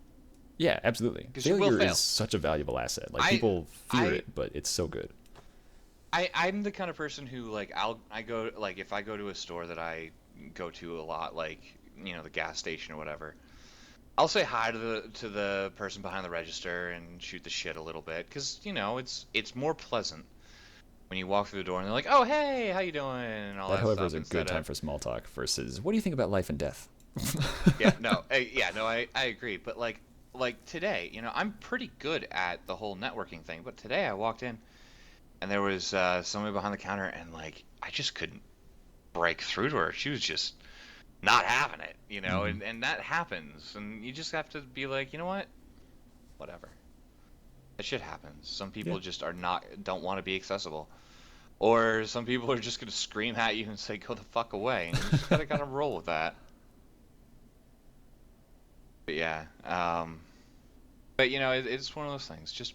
Yeah, absolutely. because you will Failure fail. is such a valuable asset. Like I, people fear I, it, but it's so good. I'm the kind of person who like I go like if I go to a store that I go to a lot, like the gas station or whatever, I'll say hi to the person behind the register and shoot the shit a little bit because it's more pleasant when you walk through the door and they're like, oh hey, how you doing, and all That, that however, is stuff a good instead time of for small talk versus what do you think about life and death? yeah no yeah no I agree, but like today, I'm pretty good at the whole networking thing, but today I walked in and there was somebody behind the counter and like I just couldn't break through to her. She was just not having it, Hmm. and that happens, and you just have to be like, you know what, whatever. That shit happens. Some Yeah, people just don't want to be accessible, or some people are just gonna scream at you and say go the fuck away, and you just gotta roll with that. But yeah, but it's one of those things. Just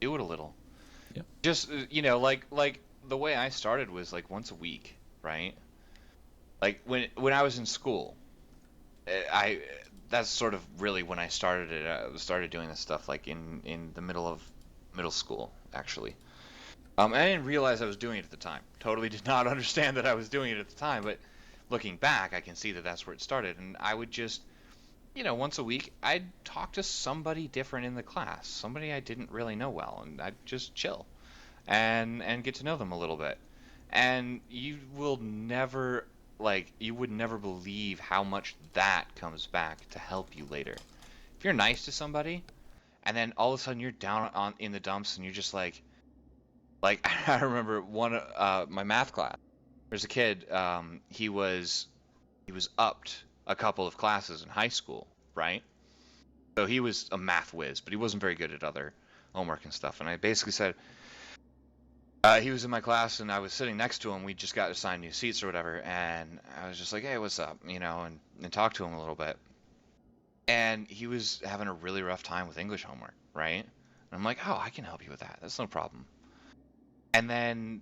do it a little. yeah. Just like the way I started was like once a week, right? Like when I was in school, I that's sort of really when I started it. I started doing this stuff like in the middle of middle school, actually. I didn't realize I was doing it at the time. Totally did not understand that I was doing it at the time, but looking back, I can see that that's where it started. And I would just, once a week, I'd talk to somebody different in the class, somebody I didn't really know well, and I'd just chill and get to know them a little bit. And you would never believe how much that comes back to help you later. If you're nice to somebody, and then all of a sudden you're down on in the dumps, and you're just like I remember one my math class. There's a kid. He was upped a couple of classes in high school, right? So he was a math whiz, but he wasn't very good at other homework and stuff. And I basically said, he was in my class and I was sitting next to him. We just got assigned new seats or whatever. And I was just like, hey, what's up? And talked to him a little bit. And he was having a really rough time with English homework, right? And I'm like, oh, I can help you with that. That's no problem. And then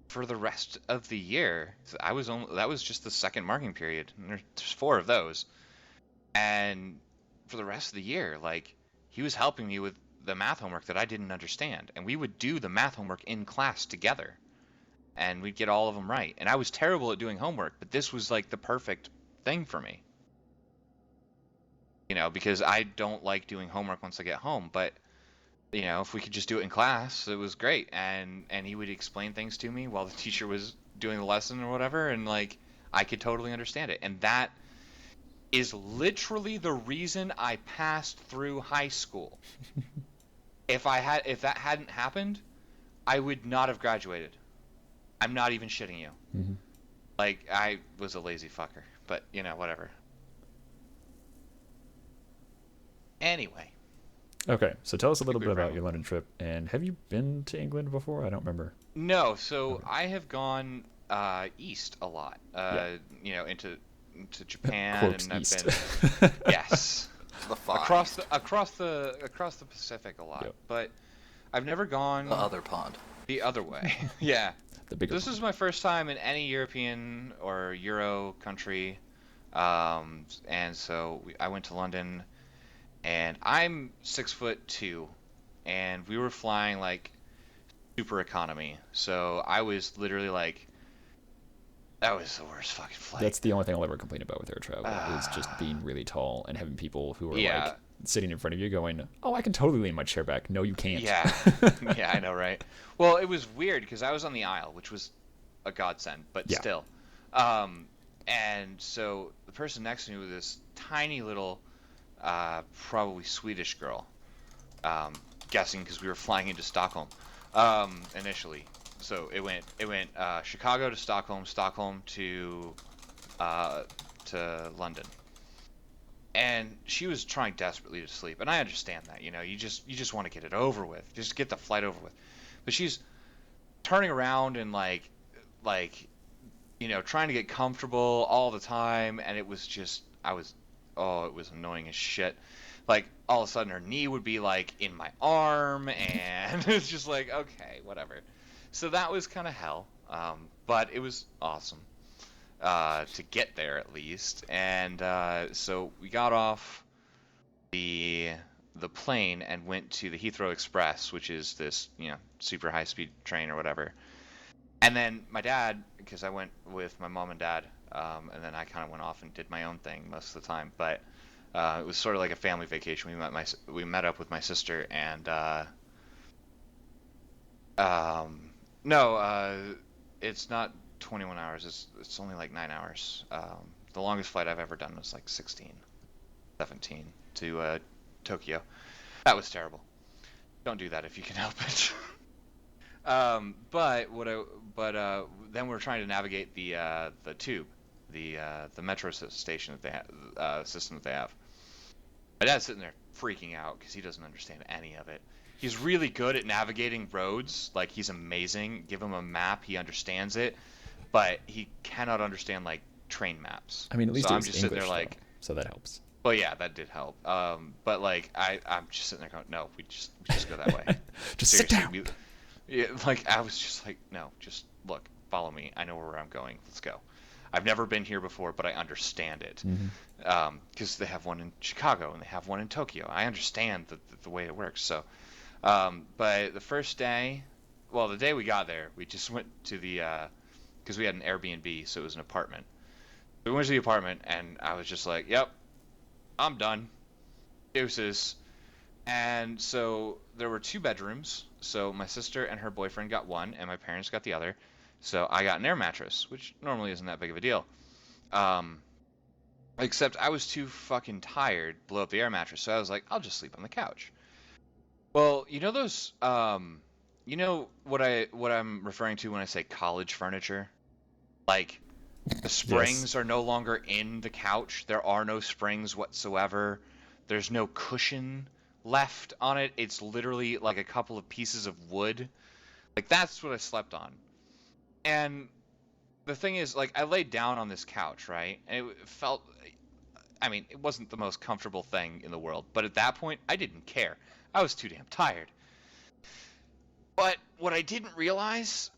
for the rest of the year, that was just the second marking period. And there's four of those. And for the rest of the year, like he was helping me with the math homework that I didn't understand. And we would do the math homework in class together. And we'd get all of them right. And I was terrible at doing homework, but this was like the perfect thing for me. Because I don't like doing homework once I get home, but if we could just do it in class, it was great. And he would explain things to me while the teacher was doing the lesson or whatever, and like I could totally understand it. And that is literally the reason I passed through high school. If that hadn't happened, I would not have graduated. I'm not even shitting you. Hmm. Like I was a lazy fucker, but whatever. Anyway, Okay, so tell us a I little think bit we've about run. your London trip, and have you been to England before? I don't remember. No, so Okay. I have gone east a lot. Yeah. Into to Japan, Quotes and I've east. been yes The far across east. the Pacific a lot, Yep. but I've never gone The other pond. the other way. Yeah, The bigger. this is my first time in any European or Euro country, and so I went to London, and I'm 6'2", and we were flying like super economy, so I was literally like, that was the worst fucking flight. That's the only thing I'll ever complain about with air travel is just Ah. being really tall and having people who are Yeah. like sitting in front of you going, "Oh, I can totally lean my chair back." No, you can't. Yeah, yeah, I know, right? Well, it was weird because I was on the aisle, which was a godsend, but Yeah. still. And so the person next to me was this tiny little, probably Swedish girl. Guessing because we were flying into Stockholm, initially. So it went Chicago to Stockholm, Stockholm to London. And she was trying desperately to sleep, and I understand that. You know, you just want to get it over with, just get the flight over with. But she's turning around and trying to get comfortable all the time, and it was just it was annoying as shit. Like all of a sudden her knee would be like in my arm, and it's just like, okay, whatever. So that was kind of hell, but it was awesome. To get there at least. And so we got off the plane and went to the Heathrow Express, which is this, super high speed train or whatever. And then my dad, because I went with my mom and dad, and then I kind of went off and did my own thing most of the time. But it was sort of like a family vacation. We met up with my sister, and no, it's not 21 hours. It's only like 9 hours. The longest flight I've ever done was like 16, 17 to Tokyo. That was terrible. Don't do that if you can help it. But then we're trying to navigate the tube, the metro station that they system that they have. My dad's sitting there freaking out because he doesn't understand any of it. He's really good at navigating roads. Like, he's amazing. Give him a map, he understands it. But he cannot understand, like, train maps. I mean, at least so it I'm was just English, sitting there like, though, so that helps. well, yeah, that did help. But like, I'm just sitting there going, no, we just go that way. Just sit down. Yeah, like, I was just like, no, just look, follow me. I know where I'm going. Let's go. I've never been here before, but I understand it. Because they have one in Chicago and they have one in Tokyo. I understand the way it works. So, but the first day, well, the day we got there, we just went to the, because we had an Airbnb, so it was an apartment. We went to the apartment, and I was just like, yep, I'm done. Deuces. And so there were 2 bedrooms. So my sister and her boyfriend got one, and my parents got the other. So I got an air mattress, which normally isn't that big of a deal. Except I was too fucking tired to blow up the air mattress, so I was like, I'll just sleep on the couch. Well, you know those, you know what I'm referring to when I say college furniture? Like, the springs are no longer in the couch. There are no springs whatsoever. There's no cushion left on it. It's literally like a couple of pieces of wood. Like, that's what I slept on. And the thing is, like, I laid down on this couch, right? And it felt, I mean, it wasn't the most comfortable thing in the world. But at that point, I didn't care. I was too damn tired. But what I didn't realize,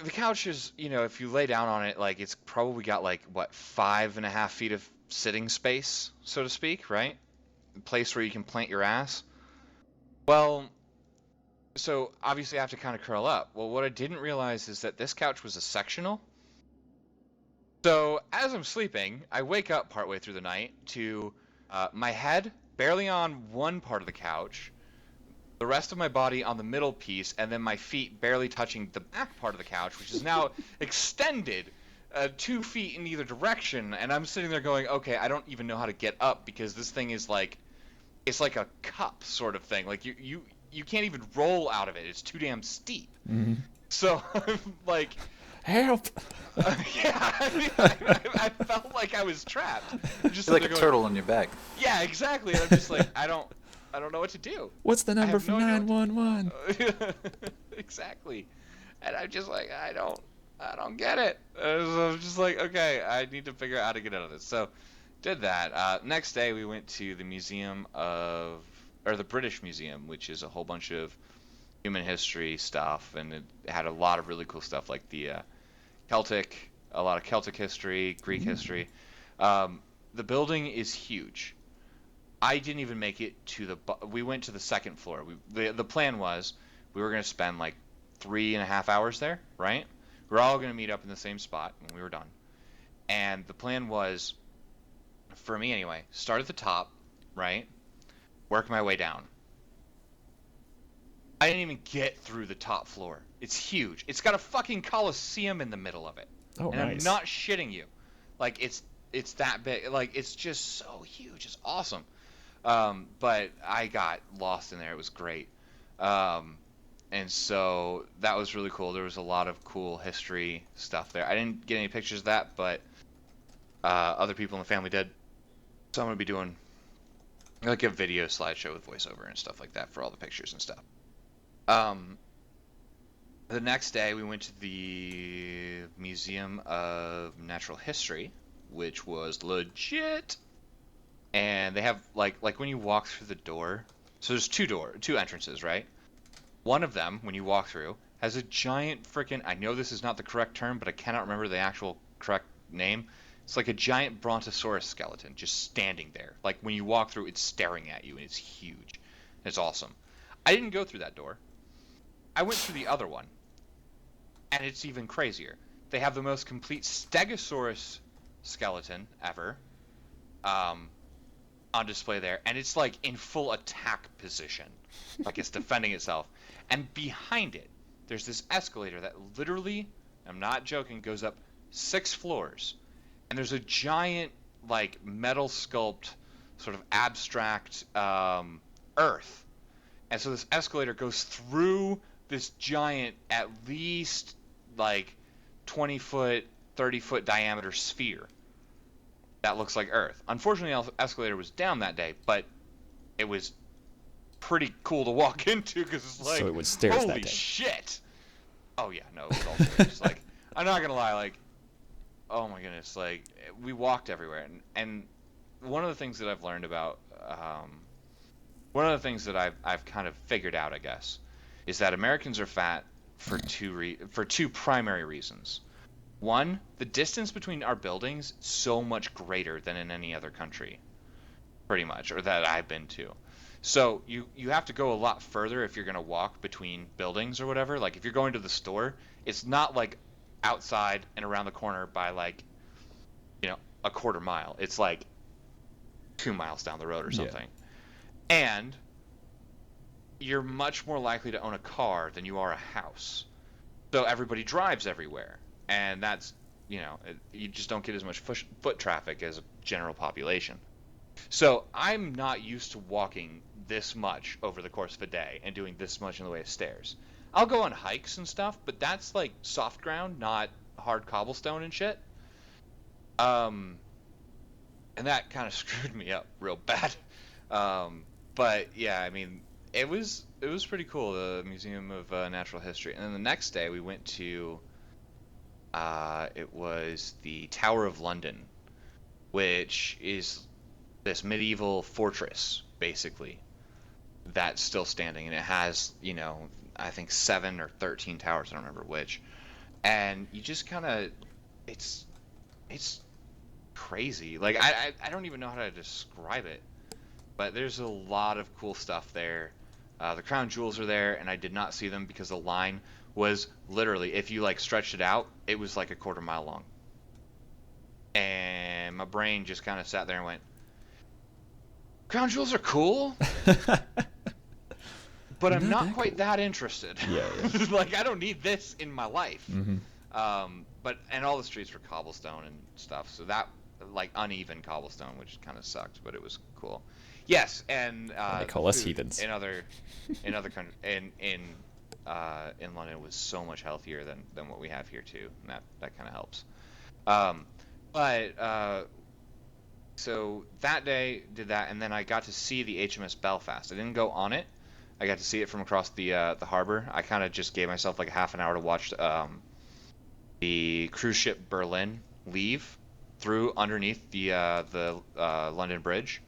the couch is, if you lay down on it, like, it's probably got, like, what, 5.5 feet of sitting space, so to speak, right? A place where you can plant your ass. Well, so obviously I have to kind of curl up. Well, what I didn't realize is that this couch was a sectional. So as I'm sleeping, I wake up partway through the night to my head barely on one part of the couch, the rest of my body on the middle piece, and then my feet barely touching the back part of the couch, which is now extended 2 feet in either direction. And I'm sitting there going, okay, I don't even know how to get up because this thing is like, it's like a cup sort of thing. Like, you can't even roll out of it. It's too damn steep. So I'm like, help. yeah, I felt like I was trapped. Just You're like a turtle in your bag. Yeah, exactly. And I'm just like, I don't know what to do. What's the number for no idea 911? Exactly. And I'm just like, I don't I don't get it. So I was just like, okay, I need to figure out how to get out of this. So did that. Next day we went to the the British Museum, which is a whole bunch of human history stuff, and it had a lot of really cool stuff like a lot of Celtic history, Greek history. Um, the building is huge. I didn't even make it to we went to the second floor. The plan was we were going to spend like 3.5 hours there, right? We're all going to meet up in the same spot when we were done. And the plan was, for me anyway, start at the top, right? Work my way down. I didn't even get through the top floor. It's huge. It's got a fucking coliseum in the middle of it. Oh, And I'm nice. not shitting you. Like it's that big. Like it's just so huge. It's awesome. But I got lost in there. It was great. And so that was really cool. There was a lot of cool history stuff there. I didn't get any pictures of that, but other people in the family did. So I'm gonna be doing like a video slideshow with voiceover and stuff like that for all the pictures and stuff. Um, the next day we went to the Museum of Natural History, which was legit. And they have like when you walk through the door, so there's two entrances, right? One of them, when you walk through, has a giant freaking, I know this is not the correct term, but I cannot remember the actual correct name. It's like a giant brontosaurus skeleton just standing there. Like when you walk through, it's staring at you and it's huge. It's awesome. I didn't go through that door. I went through the other one, and it's even crazier. They have the most complete Stegosaurus skeleton ever. Um, on display there, and it's like in full attack position, like it's defending itself. And behind it, there's this escalator that literally, I'm not joking, goes up 6 floors. And there's a giant, like, metal sculpt, sort of abstract earth. And so this escalator goes through this giant, at least, like, 20-foot, 30-foot diameter sphere that looks like Earth. Unfortunately, the escalator was down that day, but it was pretty cool to walk into because it's like, So it was stairs holy that day. shit! Oh yeah, no, it was all stairs. Like, I'm not gonna lie, like, oh my goodness, like, we walked everywhere, and one of the things that I've learned about, one of the things that I've kind of figured out, I guess, is that Americans are fat for two primary reasons. One, the distance between our buildings so much greater than in any other country, pretty much, or that I've been to. So you have to go a lot further if you're going to walk between buildings or whatever. Like if you're going to the store, it's not like outside and around the corner by like, a quarter mile. It's like 2 miles down the road or something. And you're much more likely to own a car than you are a house. So everybody drives everywhere. And that's, you just don't get as much foot traffic as a general population. So I'm not used to walking this much over the course of a day and doing this much in the way of stairs. I'll go on hikes and stuff, but that's like soft ground, not hard cobblestone and shit. And that kind of screwed me up real bad. But yeah, I mean, it was pretty cool, the Museum of Natural History. And then the next day we went to it was the Tower of London, which is this medieval fortress, basically, that's still standing. And it has, I think 7 or 13 towers, I don't remember which. And you just kind of, it's crazy. Like, I don't even know how to describe it. But there's a lot of cool stuff there. The crown jewels are there, and I did not see them because the line was literally, if you like stretched it out, it was like a quarter mile long. And my brain just kind of sat there and went, crown jewels are cool, but I'm not quite that interested. Yeah. Like, I don't need this in my life. Mm-hmm. And all the streets were cobblestone and stuff, so that, like, uneven cobblestone, which kind of sucked, but it was cool. Yes, and They call us heathens. in other countries, in London was so much healthier than what we have here too, and that kind of helps. So that day did that, and then I got to see the HMS Belfast. I didn't go on it. I got to see it from across the harbor. I kind of just gave myself like half an hour to watch the the cruise ship Berlin leave through underneath the London Bridge,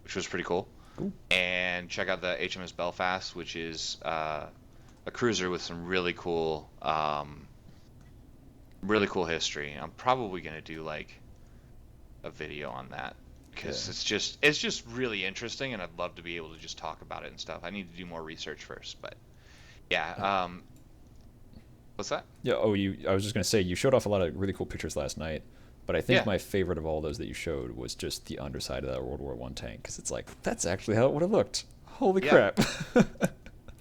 which was pretty cool. Cool. And check out the HMS Belfast, which is a cruiser with some really cool history. I'm probably gonna do like a video on that because it's just really interesting, and I'd love to be able to just talk about it and stuff. I need to do more research first, but yeah. What's that? Yeah. Oh, I was just gonna say you showed off a lot of really cool pictures last night, but I think Yeah. my favorite of all those that you showed was just the underside of that World War One tank, because it's like that's actually how it would have looked. Holy Yeah. crap!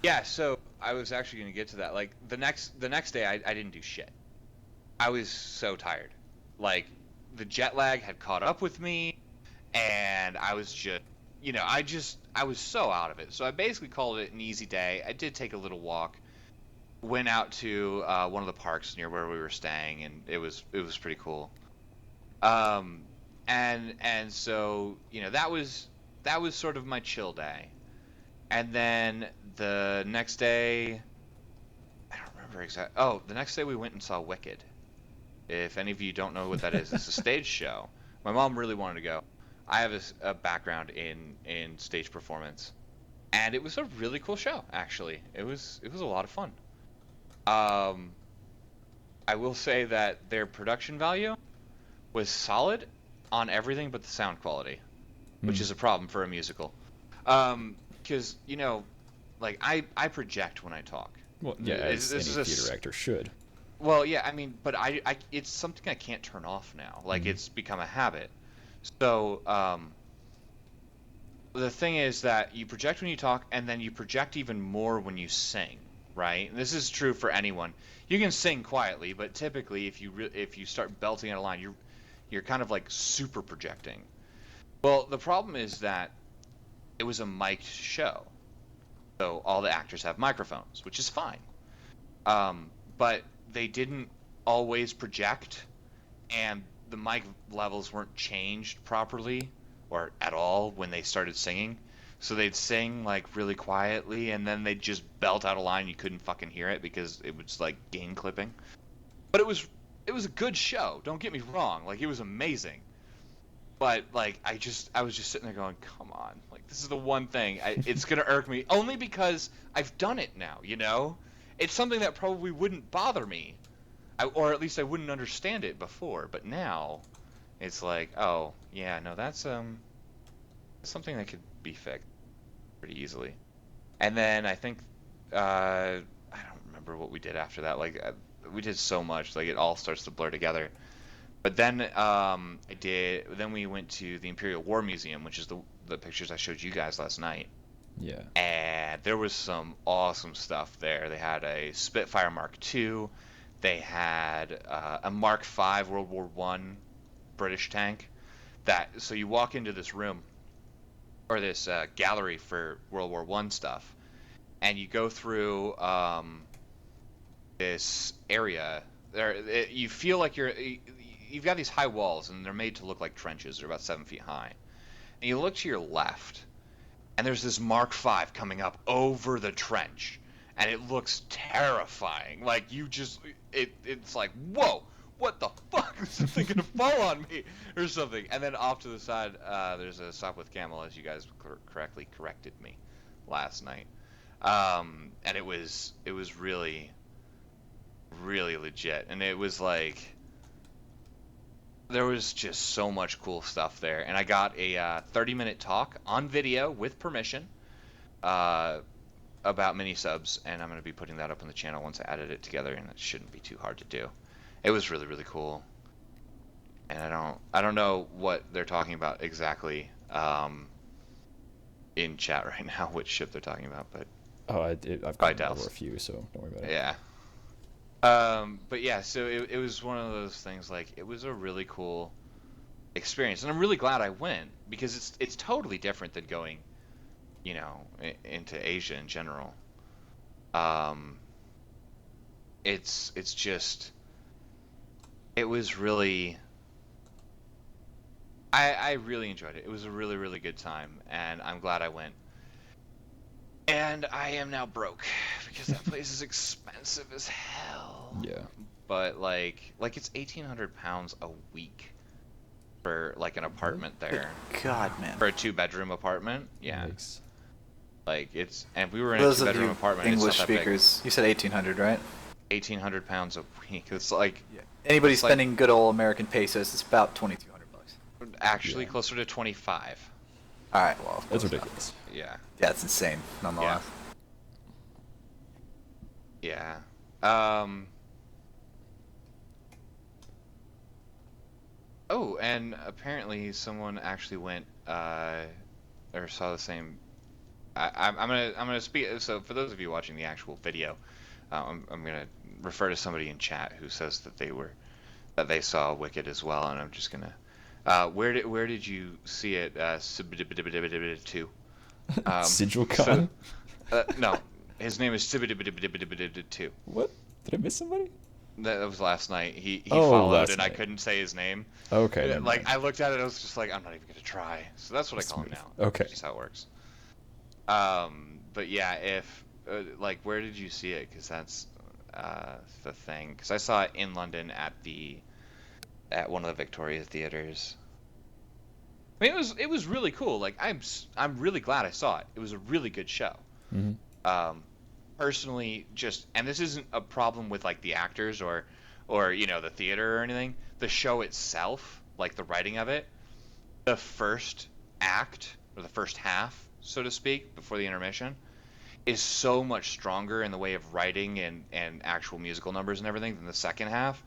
Yeah, so I was actually going to get to that. Like the next day, I didn't do shit. I was so tired. Like the jet lag had caught up with me, and I was just, I was so out of it. So I basically called it an easy day. I did take a little walk, went out to one of the parks near where we were staying, and it was pretty cool. Um, and so that was sort of my chill day. And then the next day, I don't remember exactly. Oh, the next day we went and saw Wicked. If any of you don't know what that is, it's a stage show. My mom really wanted to go. I have a background in stage performance, and it was a really cool show. Actually, it was a lot of fun. Um, I will say that their production value was solid on everything but the sound quality, which Hmm. is a problem for a musical. Because like I project when I talk. Well, yeah, as This any is a theater actor should. well, yeah. I mean, but I it's something I can't turn off now. Like Hmm. it's become a habit. So the thing is that you project when you talk, and then you project even more when you sing, right? And this is true for anyone. You can sing quietly, but typically, if you start belting out a line, you're kind of like super projecting. Well, the problem is that it was a mic'd show, so all the actors have microphones, which is fine. But they didn't always project, and the mic levels weren't changed properly or at all when they started singing. So they'd sing like really quietly, and then they'd just belt out a line you couldn't fucking hear it because it was like gain clipping. But it was a good show. Don't get me wrong. Like it was amazing. But like I was just sitting there going, come on, like this is the one thing it's gonna irk me only because I've done it now. It's something that probably wouldn't bother me, or at least I wouldn't understand it before. But now, it's like, oh yeah, no, that's something that could be fixed pretty easily. And then I think I don't remember what we did after that. Like we did so much, like it all starts to blur together. But then then we went to the Imperial War Museum, which is the pictures I showed you guys last night. Yeah. And there was some awesome stuff there. They had a Spitfire Mark II. They had a Mark V World War One British tank. So you walk into this room or this gallery for World War One stuff, and you go through this area. You feel like you've got these high walls, and they're made to look like trenches. They're about 7 feet high. And you look to your left, and there's this Mark V coming up over the trench, and it looks terrifying. Like it's like, whoa, what the fuck? Is something gonna fall on me or something? And then off to the side, there's a stop with camel, as you guys correctly corrected me last night. And it was really, really legit, and it was like there was just so much cool stuff there, and I got a 30-minute talk on video with permission uh, about mini subs, and I'm going to be putting that up on the channel once I edit it together, and it shouldn't be too hard to do. It was really, really cool, and I don't know what they're talking about exactly in chat right now, which ship they're talking about, but Oh, I've Probably gotten over Dells. a few, so don't worry about it. yeah. But yeah, so it was one of those things, like it was a really cool experience, and I'm really glad I went because it's totally different than going, into Asia in general. Um, it's just it was really I really enjoyed it. It was a really, really good time, and I'm glad I went. And I am now broke because that place is expensive as hell. Yeah. But like it's 1,800 pounds a week for like an apartment there. God, man. For a 2-bedroom apartment, yeah. Yikes. Like it's, and we were in For a those of 2-bedroom you apartment. English it's not that big. speakers, you said 1,800, right? 1,800 pounds a week. It's like Anybody it's like- spending good old American pesos, it's about 2,200 bucks. actually Yeah. closer to 25. All right, well, That's close enough. ridiculous. Yeah. Yeah, it's insane, nonetheless. Yeah. Oh, and apparently someone actually went or saw the same. I'm gonna speak. So for those of you watching the actual video, I'm gonna refer to somebody in chat who says that they saw Wicked as well, and I'm just gonna. Where did you see it? Two. Sigil Khan? No, his name is Two. What? Did I miss somebody? That was last night. He Oh, followed, last and I night. couldn't say his name. Okay. never Like mind. I looked at it, I was just like, I'm not even gonna try. So that's what I call him Smooth. now. Okay. That's just how it works. But yeah, if like, where did you see it? Because that's the thing. Because I saw it in London at one of the Victoria theaters. I mean, it was really cool. Like I'm really glad I saw it. It was a really good show. Mhm. Personally, and this isn't a problem with like the actors or the theater or anything. The show itself, like the writing of it, the first act or the first half, so to speak, before the intermission, is so much stronger in the way of writing and actual musical numbers and everything than the second half.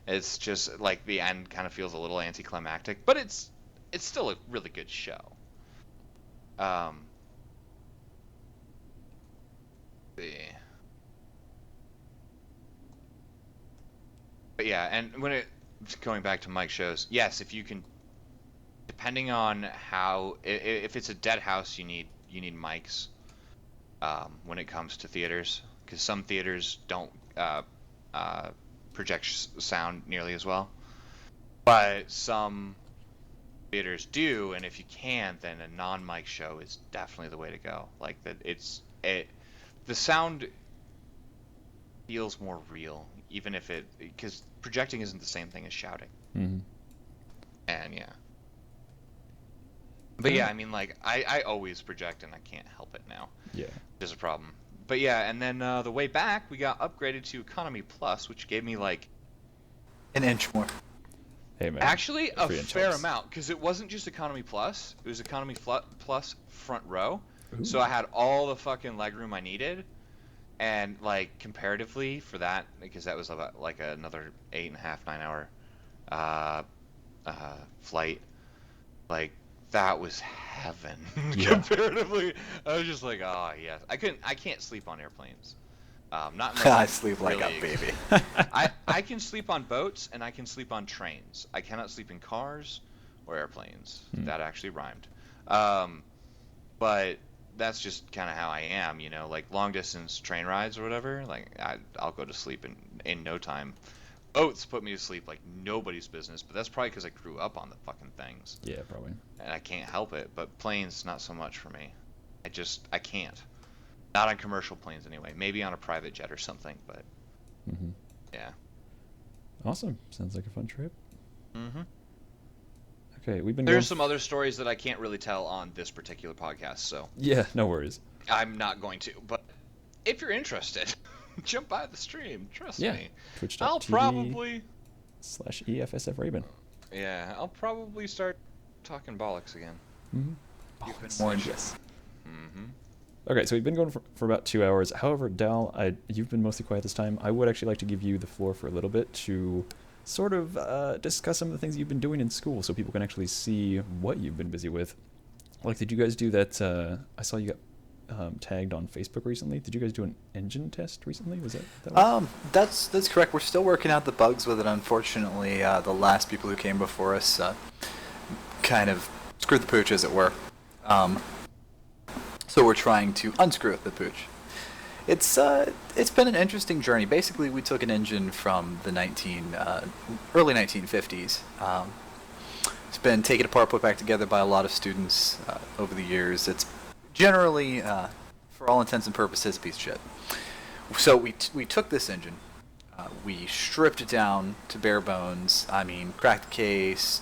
It's just like the end kind of feels a little anticlimactic, but it's still a really good show. Yeah. But yeah, and going back to Mike shows, yes, if you can, depending on how, if it's a dead house, you need mics when it comes to theaters, because some theaters don't project sound nearly as well, but some theaters do, and if you can, then a non-mic show is definitely the way to go. Like that, the sound feels more real, even if because projecting isn't the same thing as shouting. Mhm. And yeah. But yeah, I mean, like, I always project and I can't help it now. Yeah. There's a problem. But yeah, and then the way back, we got upgraded to Economy Plus, which gave me, like, An inch more. Hey man. actually a Free inch fair helps. amount, because it wasn't just Economy Plus, it was Economy Plus front row. Ooh. So I had all the fucking legroom I needed, and like comparatively for that, because that was about like another 8.5, 9 hour flight, like that was heaven. Yeah. Comparatively, I was just like, oh yes, I can't sleep on airplanes. Not unless I I'm sleep like a really- baby. I can sleep on boats and I can sleep on trains. I cannot sleep in cars or airplanes. That actually rhymed. But that's just kind of how I am, like long distance train rides or whatever. Like I'll go to sleep in no time. Boats put me to sleep like nobody's business, but that's probably because I grew up on the fucking things Yeah, probably. and I can't help it. But planes, not so much for me. I can't. Not on commercial planes anyway. Maybe on a private jet or something, but Mhm. yeah. Awesome. Sounds like a fun trip. Mm-hmm. Okay, we've been There's going some other stories that I can't really tell on this particular podcast, so Yeah, no worries. I'm not going to. But if you're interested, jump by the stream. Trust Yeah. me. Twitch.tv I'll probably, /EFSF Raven. I'll probably start talking bollocks again. Mm-hmm. You've been warned. Yes. Mm-hmm. Okay, so we've been going for about 2 hours. However, Dal, you've been mostly quiet this time. I would actually like to give you the floor for a little bit to sort of discuss some of the things you've been doing in school so people can actually see what you've been busy with. Like, did you guys do that? I saw you got tagged on Facebook recently. Did you guys do an engine test recently? Was that was? That's correct. We're still working out the bugs with it. Unfortunately, the last people who came before us kind of screwed the pooch, as it were. So we're trying to unscrew the pooch. It's been an interesting journey. Basically, we took an engine from the early 1950s. It's been taken apart, put back together by a lot of students over the years. It's generally for all intents and purposes, a piece of shit. So we took this engine, we stripped it down to bare bones. I mean, cracked the case,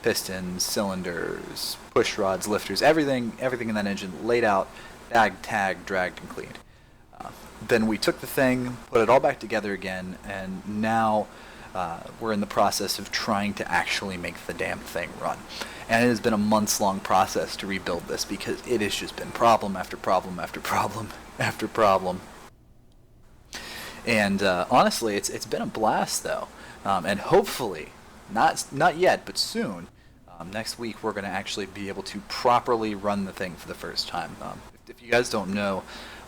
pistons, cylinders, push rods, lifters, everything in that engine laid out, bagged, tagged, dragged, and cleaned. Then we took the thing, put it all back together again, and now we're in the process of trying to actually make the damn thing run. And it has been a months-long process to rebuild this because it has just been problem after problem after problem after problem. And honestly, it's been a blast though, and hopefully, not yet, but soon, next week we're going to actually be able to properly run the thing for the first time. If you guys don't know,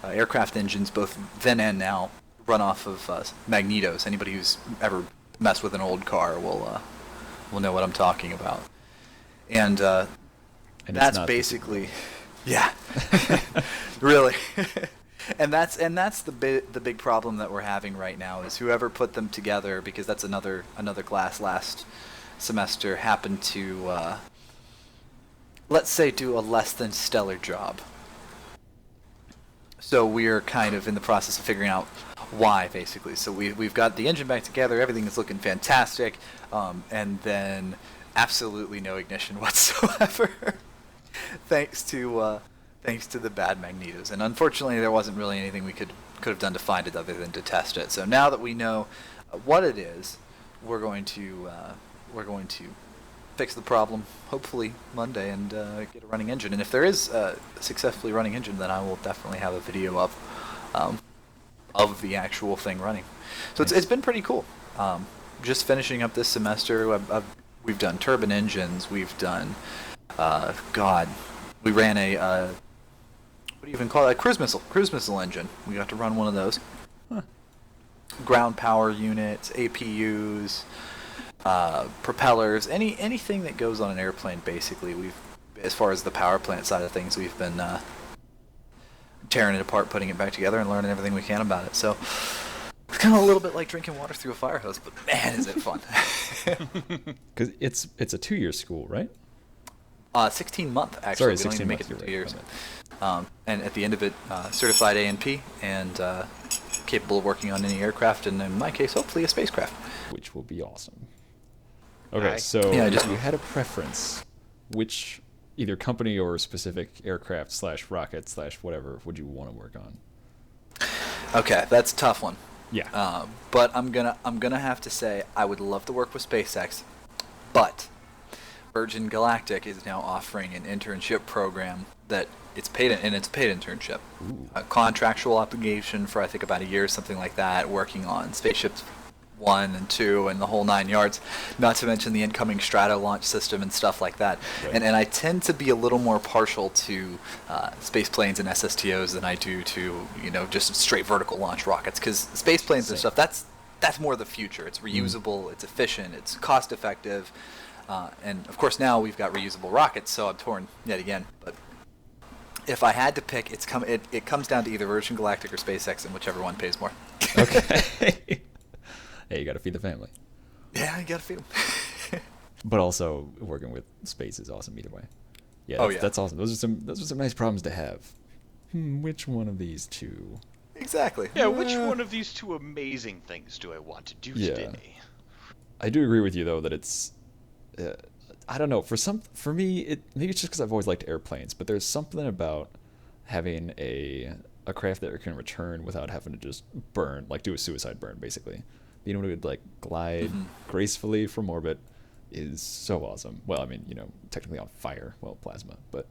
aircraft engines, both then and now, run off of magnetos. Anybody who's ever messed with an old car will know what I'm talking about. And that's basically, yeah, really. And that's the big problem that we're having right now is whoever put them together, because that's another class last semester, happened to let's say do a less than stellar job. So we're kind of in the process of figuring out why, basically. So we've got the engine back together, everything is looking fantastic, and then absolutely no ignition whatsoever, thanks to the bad magnetos. And unfortunately, there wasn't really anything we could have done to find it other than to test it. So now that we know what it is, we're going to fix the problem, hopefully Monday, and get a running engine. And if there is a successfully running engine, then I will definitely have a video of the actual thing running. So it's been pretty cool. Just finishing up this semester, we've done turbine engines. We've done, we ran a what do you even call it? A cruise missile engine. We got to run one of those. Huh. Ground power units, APUs. Propellers, anything that goes on an airplane, basically. As far as the power plant side of things, we've been tearing it apart, putting it back together, and learning everything we can about it. So it's kind of a little bit like drinking water through a fire hose, but man, is it fun! Because it's a 2-year school, right? 16-month actually. Sorry, we don't even 16 make it months, 2 you're years. right. And at the end of it, certified A&P and capable of working on any aircraft, and in my case, hopefully a spacecraft. Which will be awesome. Okay, Nice. so Yeah, if you had a preference, which either company or specific aircraft / rocket / whatever would you want to work on? Okay, that's a tough one. Yeah. But I'm gonna have to say I would love to work with SpaceX, but Virgin Galactic is now offering an internship program that it's paid internship, a contractual obligation for I think about a year, something like that, working on spaceships 1 and 2 and the whole 9 yards, not to mention the incoming Strato launch system and stuff like that. Right. And I tend to be a little more partial to space planes and SSTOs than I do to just straight vertical launch rockets, because space planes and stuff, that's more the future. It's reusable, it's efficient, it's cost effective, and of course now we've got reusable rockets, so I'm torn yet again. But if I had to pick, it comes down to either Virgin Galactic or SpaceX, and whichever one pays more. Okay. Hey, you got to feed the family. Yeah, you gotta feed them. But also, working with space is awesome either way. Yeah, that's awesome. Those are some nice problems to have. Which one of these two? Exactly. Yeah, which one of these two amazing things do I want to do today? I do agree with you though that it's. I don't know. For me, maybe it's just because I've always liked airplanes, but there's something about having a craft that can return without having to just burn, like do a suicide burn, basically. Being able to like glide gracefully from orbit is so awesome. Well, I mean, technically on fire, plasma, but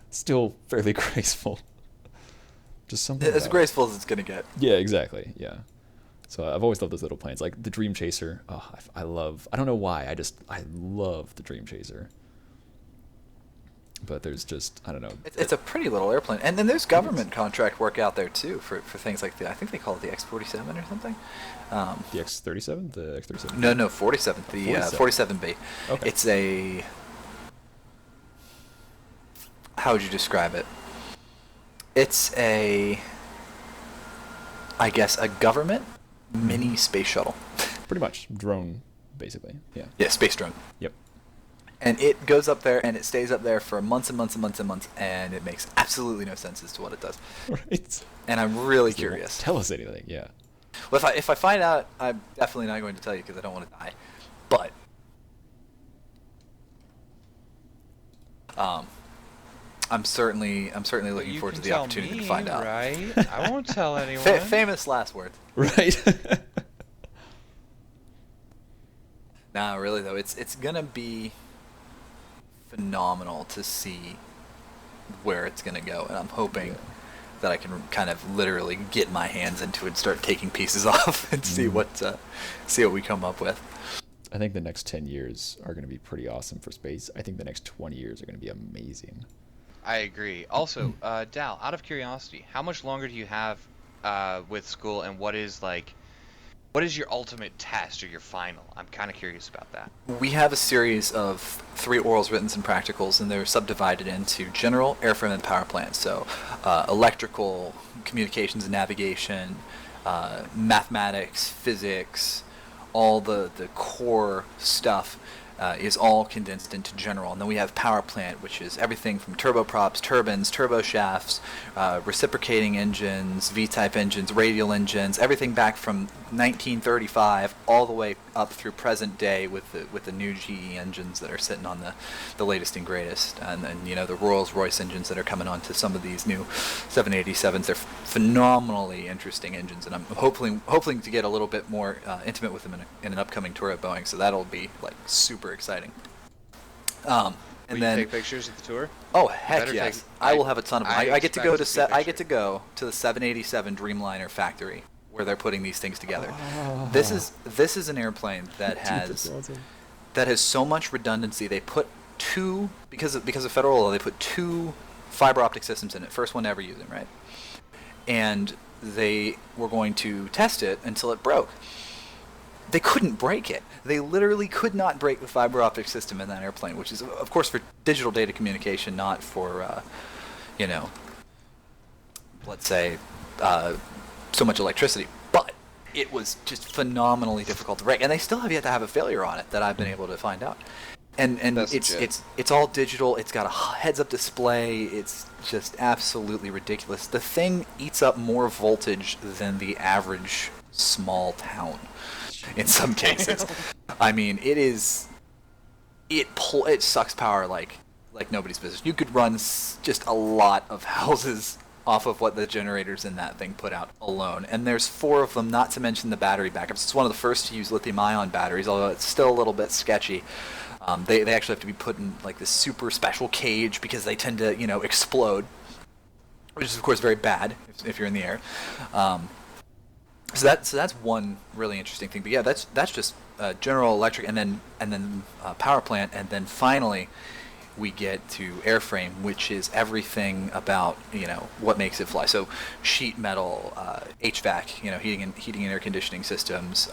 still fairly graceful. Just something as graceful as it's gonna get. Yeah, exactly. Yeah. So I've always loved those little planes, like the Dream Chaser. Oh, I don't know why. I love the Dream Chaser. But there's just, I don't know. It's a pretty little airplane, and then there's government contract work out there too for things like I think they call it the X-47 or something. The X-37, the X-37. No, 47. The 47B. Okay. It's a. How would you describe it? It's I guess a government mini space shuttle. Pretty much drone, basically. Yeah. Yeah, space drone. Yep. And it goes up there and it stays up there for months and months and months and months, and it makes absolutely no sense as to what it does. Right. And I'm really 'Cause they won't curious. tell us anything. Yeah. Well, if I find out, I'm definitely not going to tell you because I don't want to die. But I'm certainly looking You forward to can the tell opportunity me, to find out. Right? I won't tell anyone. Famous last words. Right. Nah, really though, it's gonna be phenomenal to see where it's gonna go, and I'm hoping that I can kind of literally get my hands into it, and start taking pieces off, and see what we come up with. I think the next 10 years are going to be pretty awesome for space. I think the next 20 years are going to be amazing. I agree. Also, Dal, out of curiosity, how much longer do you have with school, and what is your ultimate test or your final? I'm kind of curious about that. We have a series of 3 orals, writtens, and practicals, and they're subdivided into general, airframe, and power plant. So electrical, communications and navigation, mathematics, physics, all the core stuff is all condensed into general. And then we have power plant, which is everything from turboprops, turbines, turbo shafts, reciprocating engines, V-type engines, radial engines, everything back from 1935 all the way up through present day with the new GE engines that are sitting on the latest and greatest, and then the Rolls-Royce engines that are coming onto some of these new 787s. They're phenomenally interesting engines, and I'm hoping to get a little bit more intimate with them in an upcoming tour at Boeing. So that'll be like super exciting. Will And you then take pictures of the tour? oh heck Better yes, take- I will have a ton of them. I I get to expect go to to see I get to pictures. go to the 787 Dreamliner factory where they're putting these things together. This is an airplane that has so much redundancy. They put two because of federal law. They put 2 fiber optic systems in it. First one to ever use them, right? And they were going to test it until it broke. They couldn't break it. They literally could not break the fiber optic system in that airplane, which is, of course, for digital data communication, not for, let's say, so much electricity. But it was just phenomenally difficult to break, and they still have yet to have a failure on it that I've been able to find out. And That's it's legit. it's all digital. It's got a heads-up display. It's just absolutely ridiculous. The thing eats up more voltage than the average small town in some cases. I mean, it sucks power like nobody's business. You could run just a lot of houses off of what the generators in that thing put out alone. And there's 4 of them, not to mention the battery backups. It's one of the first to use lithium-ion batteries, although it's still a little bit sketchy. They actually have to be put in like this super special cage because they tend to explode, which is of course very bad if you're in the air. So that's one really interesting thing. But yeah, that's just General Electric, and then power plant, and then finally we get to airframe, which is everything about what makes it fly. So sheet metal, HVAC, heating and air conditioning systems.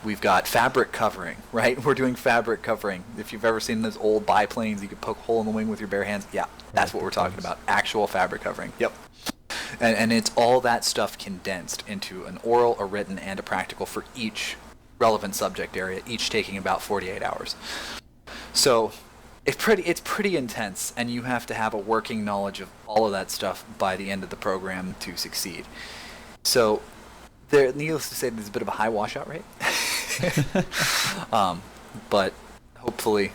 We've got fabric covering, right? We're doing fabric covering. If you've ever seen those old biplanes, you could poke a hole in the wing with your bare hands. Yeah, that's what we're talking about. Actual fabric covering. Yep. And it's all that stuff condensed into an oral, a written, and a practical for each relevant subject area, each taking about 48 hours. So it's pretty intense, and you have to have a working knowledge of all of that stuff by the end of the program to succeed. So needless to say, there's a bit of a high washout rate. But hopefully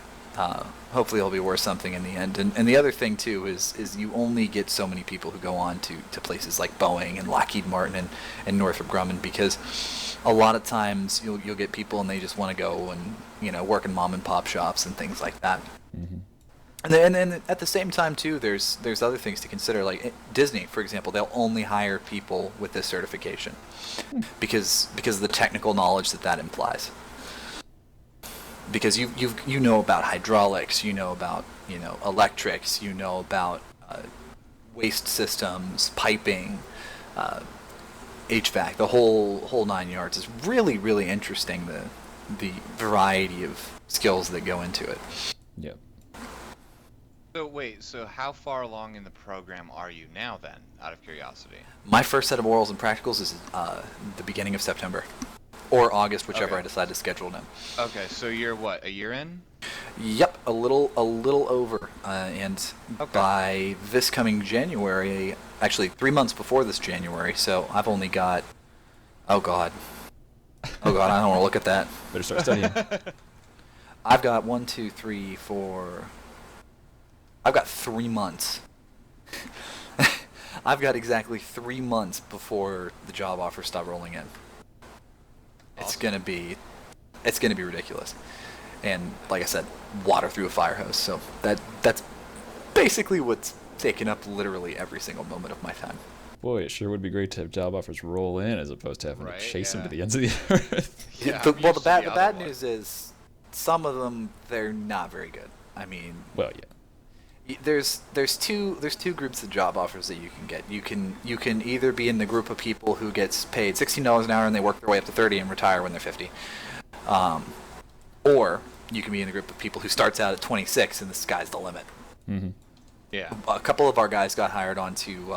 it'll be worth something in the end. And the other thing too is you only get so many people who go on to places like Boeing and Lockheed Martin and Northrop Grumman, because a lot of times you'll get people and they just want to go and work in mom and pop shops and things like that. Mm-hmm. And then at the same time too, there's other things to consider. Like Disney, for example, they'll only hire people with this certification because of the technical knowledge that implies. Because you know about hydraulics, you know about electrics, you know about waste systems, piping, HVAC, the whole 9 yards. Is really, really interesting, the variety of skills that go into it. Yep. So wait, so how far along in the program are you now then, out of curiosity? My first set of orals and practicals is the beginning of September. Or August, whichever Okay. I decide to schedule them. Okay, so you're what, a year in? Yep, a little over, and Okay. by this coming January, actually 3 months before this January, so I've only got, oh god, I don't want to look at that. Better start studying. I've got 4. I've got 3 months. I've got exactly 3 months before the job offers start rolling in. It's Awesome. gonna be ridiculous, and like I said, water through a fire hose. So that's basically what's taken up literally every single moment of my time. Boy, it sure would be great to have job offers roll in as opposed to having Right, to chase them yeah. to the ends of the earth. Yeah, The- I'm well, used to the the other bad one. news is some of them they're not very good. I mean, Well, yeah. there's two groups of job offers that you can get. You can either be in the group of people who gets paid $16 an hour and they work their way up to 30 and retire when they're 50, or you can be in the group of people who starts out at 26 and the sky's the limit. Hmm. Yeah. A couple of our guys got hired onto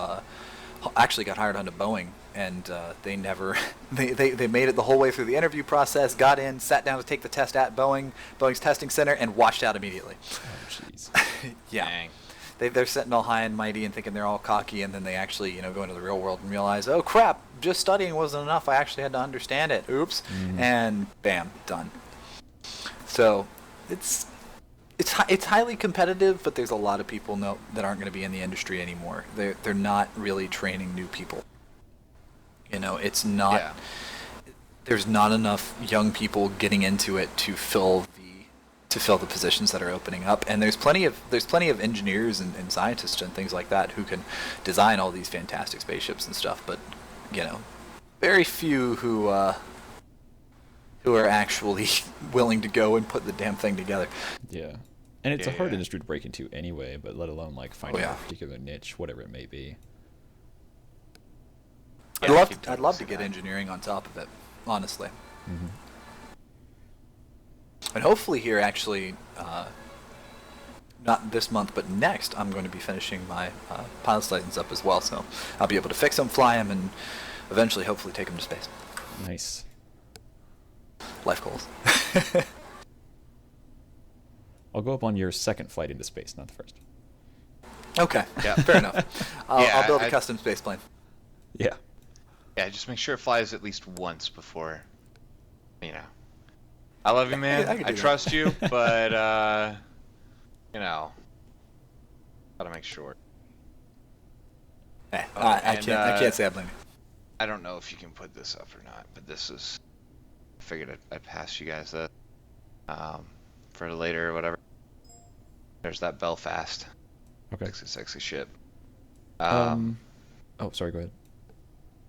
Boeing, and they never they made it the whole way through the interview process, got in, sat down to take the test at Boeing's testing center, and washed out immediately. Oh, jeez. Yeah. Dang. They're sitting all high and mighty and thinking they're all cocky, and then they actually, go into the real world and realize, oh crap, just studying wasn't enough. I actually had to understand it. Oops. And bam, done. So it's highly competitive, but there's a lot of people that aren't going to be in the industry anymore. They're not really training new people. It's not. Yeah. There's not enough young people getting into it to fill the positions that are opening up, and there's plenty of engineers and scientists and things like that who can design all these fantastic spaceships and stuff, but very few who are actually willing to go and put the damn thing together. Yeah. And it's a Yeah, hard yeah. industry to break into anyway, but let alone like finding yeah. a particular niche, whatever it may be. Yeah, I keep I'd totally love to see get that. engineering on top of it, honestly. Hmm. And hopefully here, actually, not this month, but next, I'm going to be finishing my pilot's license up as well, so I'll be able to fix them, fly them, and eventually, hopefully, take them to space. Nice. Life goals. I'll go up on your second flight into space, not the first. Okay, Yeah. fair enough. Yeah, I'll build a I- custom space plane. Yeah. Yeah, just make sure it flies at least once before, I love you, man. I can do that. trust you, but, gotta make sure. I and, can't say I blame you. I don't know if you can put this up or not, but this is. I figured I'd pass you guys this for later or whatever. There's that Belfast. Okay. Sexy ship. Oh, sorry, go ahead.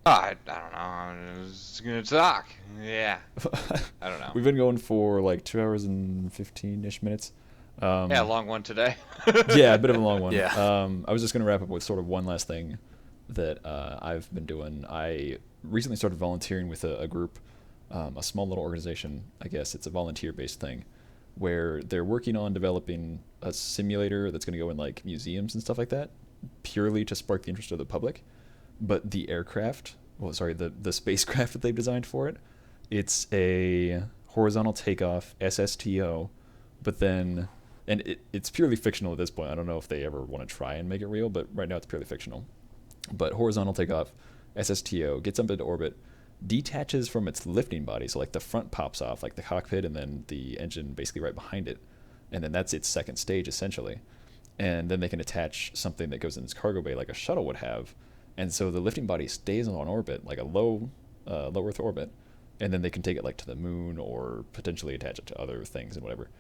I don't know. I was gonna talk. Yeah. I don't know. We've been going for like 2 hours and 15-ish minutes. Yeah, long one today. Yeah, a bit of a long one. Yeah. I was just going to wrap up with sort of one last thing that I've been doing. I recently started volunteering with a group, a small little organization, I guess. It's a volunteer-based thing where they're working on developing a simulator that's going to go in like museums and stuff like that, purely to spark the interest of the public. But the the spacecraft that they've designed for it, it's a horizontal takeoff SSTO, but then, and it's purely fictional at this point. I don't know if they ever want to try and make it real, but right now it's purely fictional. But horizontal takeoff SSTO gets up into orbit, detaches from its lifting body, so like the front pops off, like the cockpit, and then the engine basically right behind it, and then that's its second stage essentially. And then they can attach something that goes in its cargo bay like a shuttle would have, and so the lifting body stays on orbit, like a low Earth orbit, and then they can take it like to the moon or potentially attach it to other things and whatever.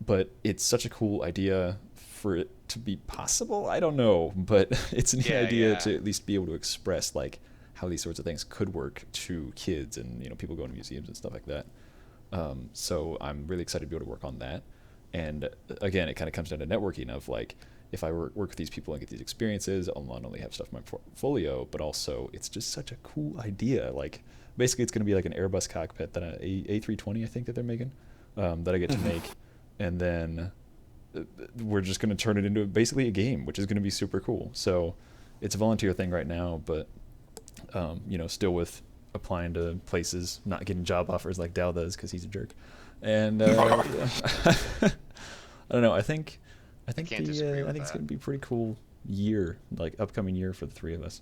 But it's such a cool idea for it to be possible. I don't know, but it's an Yeah, idea yeah. to at least be able to express like how these sorts of things could work to kids and people going to museums and stuff like that. So I'm really excited to be able to work on that. And again, it kind of comes down to networking of like, if I work with these people and get these experiences, I'll not only have stuff in my portfolio, but also it's just such a cool idea. Like basically it's going to be like an Airbus cockpit, that A320 I think that they're making, that I get to make. And then we're just going to turn it into basically a game, which is going to be super cool. So it's a volunteer thing right now, but still with applying to places, not getting job offers like Dow does because he's a jerk. And don't know. I think can't disagree with I think it's that. gonna be a pretty cool year, like upcoming year for the three of us.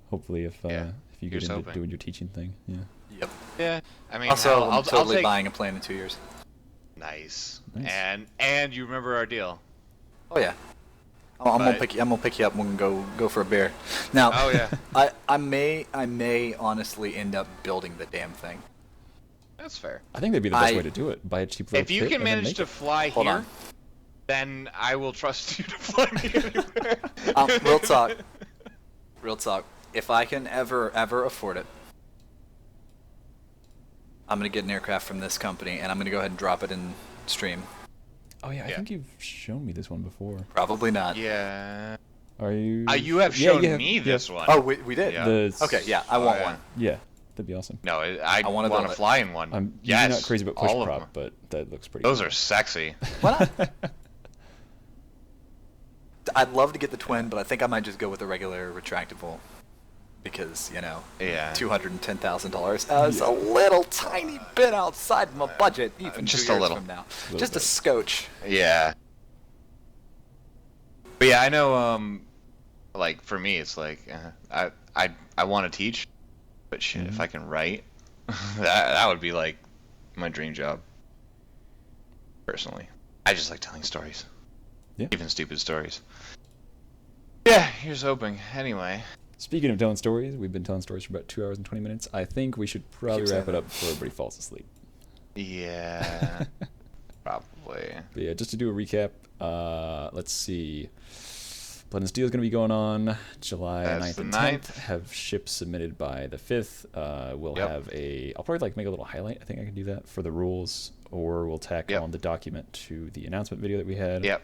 Hopefully, if you get here's into hoping. doing your teaching thing, yeah. Yep. Yeah. I mean, Also, hell, I'm I'll totally take... buying a plane in 2 years. Nice. Nice. And you remember our deal. Oh yeah. I'm gonna But- pick you. I'm gonna pick you up. We're gonna go for a beer. Now, Oh, yeah. I may honestly end up building the damn thing. That's fair. I think that'd be the best I- way to do it. Buy a cheap little If you kit can and then manage make to it. fly Hold here, on. then I will trust you to fly me anywhere. Real talk. Real talk. If I can ever afford it, I'm gonna get an aircraft from this company, and I'm gonna go ahead and drop it in stream. Oh yeah, I Yeah. think you've shown me this one before. Probably not. Yeah. Are you? You have Yeah, shown you have- me yeah. this one. Oh, we did. Yeah. Okay, yeah, I want yeah. one. Yeah, that'd be awesome. No, I wanna want build to it. fly in one. I'm yes. usually not crazy about push all of prop, them. but that looks pretty. Those cool. are sexy. Why not? I'd love to get the twin, but I think I might just go with the regular retractable because Yeah. $210,000 is a little tiny bit outside my budget, even just 2 a years little. from now. Little Just a bit. scotch. Yeah. But yeah, I know. Like for me, it's like I want to teach, but shit, if I can write, that would be like my dream job. Personally, I just like telling stories. Yeah. Even stupid stories. Yeah, here's hoping. Anyway. Speaking of telling stories, we've been telling stories for about 2 hours and 20 minutes. I think we should probably Keep saying wrap it that. up before everybody falls asleep. Yeah. Probably. But yeah, just to do a recap, let's see. Blood and Steel is going to be going on July That's 9th the and 9th. 10th. Have ships submitted by the 5th. We'll Yep. have I'll probably like make a little highlight. I think I can do that for the rules, or we'll tack Yep. on the document to the announcement video that we had. Yep.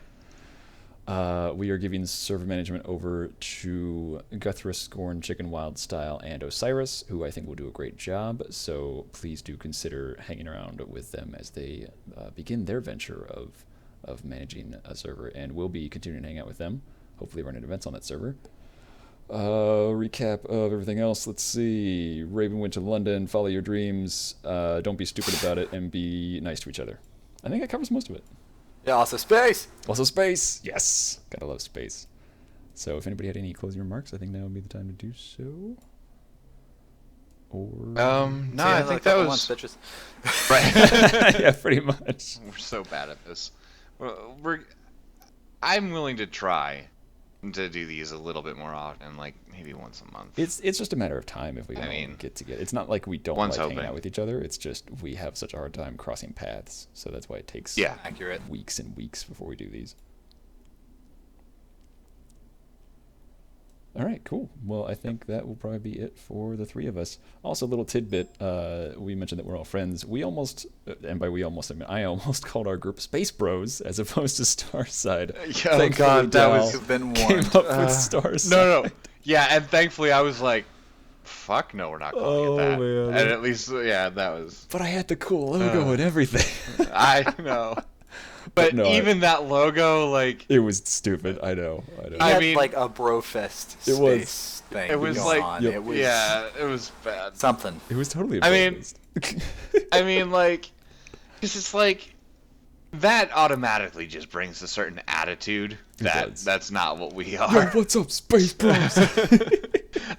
We are giving server management over to Guthrie, Scorn, Chicken Wild Style, and Osiris, who I think will do a great job. So please do consider hanging around with them as they begin their venture of managing a server, and we'll be continuing to hang out with them. Hopefully running events on that server. Recap of everything else. Let's see. Raven went to London. Follow your dreams. Don't be stupid about it, and be nice to each other. I think that covers most of it. Yeah, also space. Also space. Yes. Gotta love space. So if anybody had any closing remarks, I think now would be the time to do so. Or No, See you I in a think that couple was months, bitches. right. yeah, pretty much. We're so bad at this. I'm willing to try to do these a little bit more often, like maybe once a month. It's just a matter of time if we can I all mean, get together. It's not like we don't one's like hanging hoping. out with each other. It's just we have such a hard time crossing paths. So that's why it takes Yeah. Accurate. weeks and weeks before we do these. All right, cool. Well, I think that will probably be it for the three of us. Also, a little tidbit. We mentioned that we're all friends. We almost, and by we almost, I mean I almost called our group Space Bros as opposed to StarSide. Oh, Thankfully, God, that Dal was- You've been came warned. up with StarSide. No. Yeah, and thankfully I was like, fuck no, we're not calling Oh, it that. man. And at least, yeah, that was... But I had the cool logo and everything. I know. But no, even that logo, like... It was stupid. I know. He I had mean- like a brofest It was. space thing It was going like... on. Yep. It was Yeah, it was bad. something. It was totally. I mean- ableist. I mean, like... Because it's like... That automatically just brings a certain attitude does. that's not what we Yo, are. what's up, Space Bros?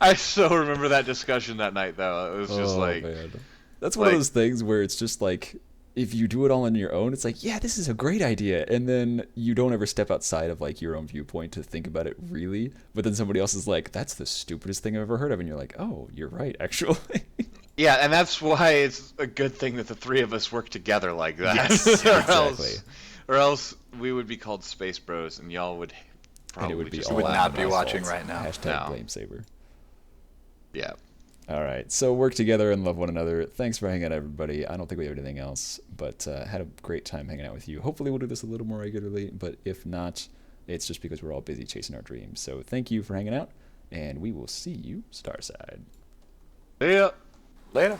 I so remember that discussion that night, though. It was just like... man. That's one of like- those things where it's just like, if you do it all on your own, it's like, yeah, this is a great idea, and then you don't ever step outside of like your own viewpoint to think about it really. But then somebody else is like, that's the stupidest thing I've ever heard of, and you're like, oh, you're right, actually. Yeah, and that's why it's a good thing that the three of us work together like that. Yes, exactly. Or else we would be called Space Bros, and y'all would And probably it would be just all would out not of be my watching fault. right now. Hashtag No. blame Saber. Yeah. All right, so work together and love one another. Thanks for hanging out, everybody. I don't think we have anything else, but had a great time hanging out with you. Hopefully we'll do this a little more regularly, but if not, it's just because we're all busy chasing our dreams. So thank you for hanging out, and we will see you Starside. Yeah. Later.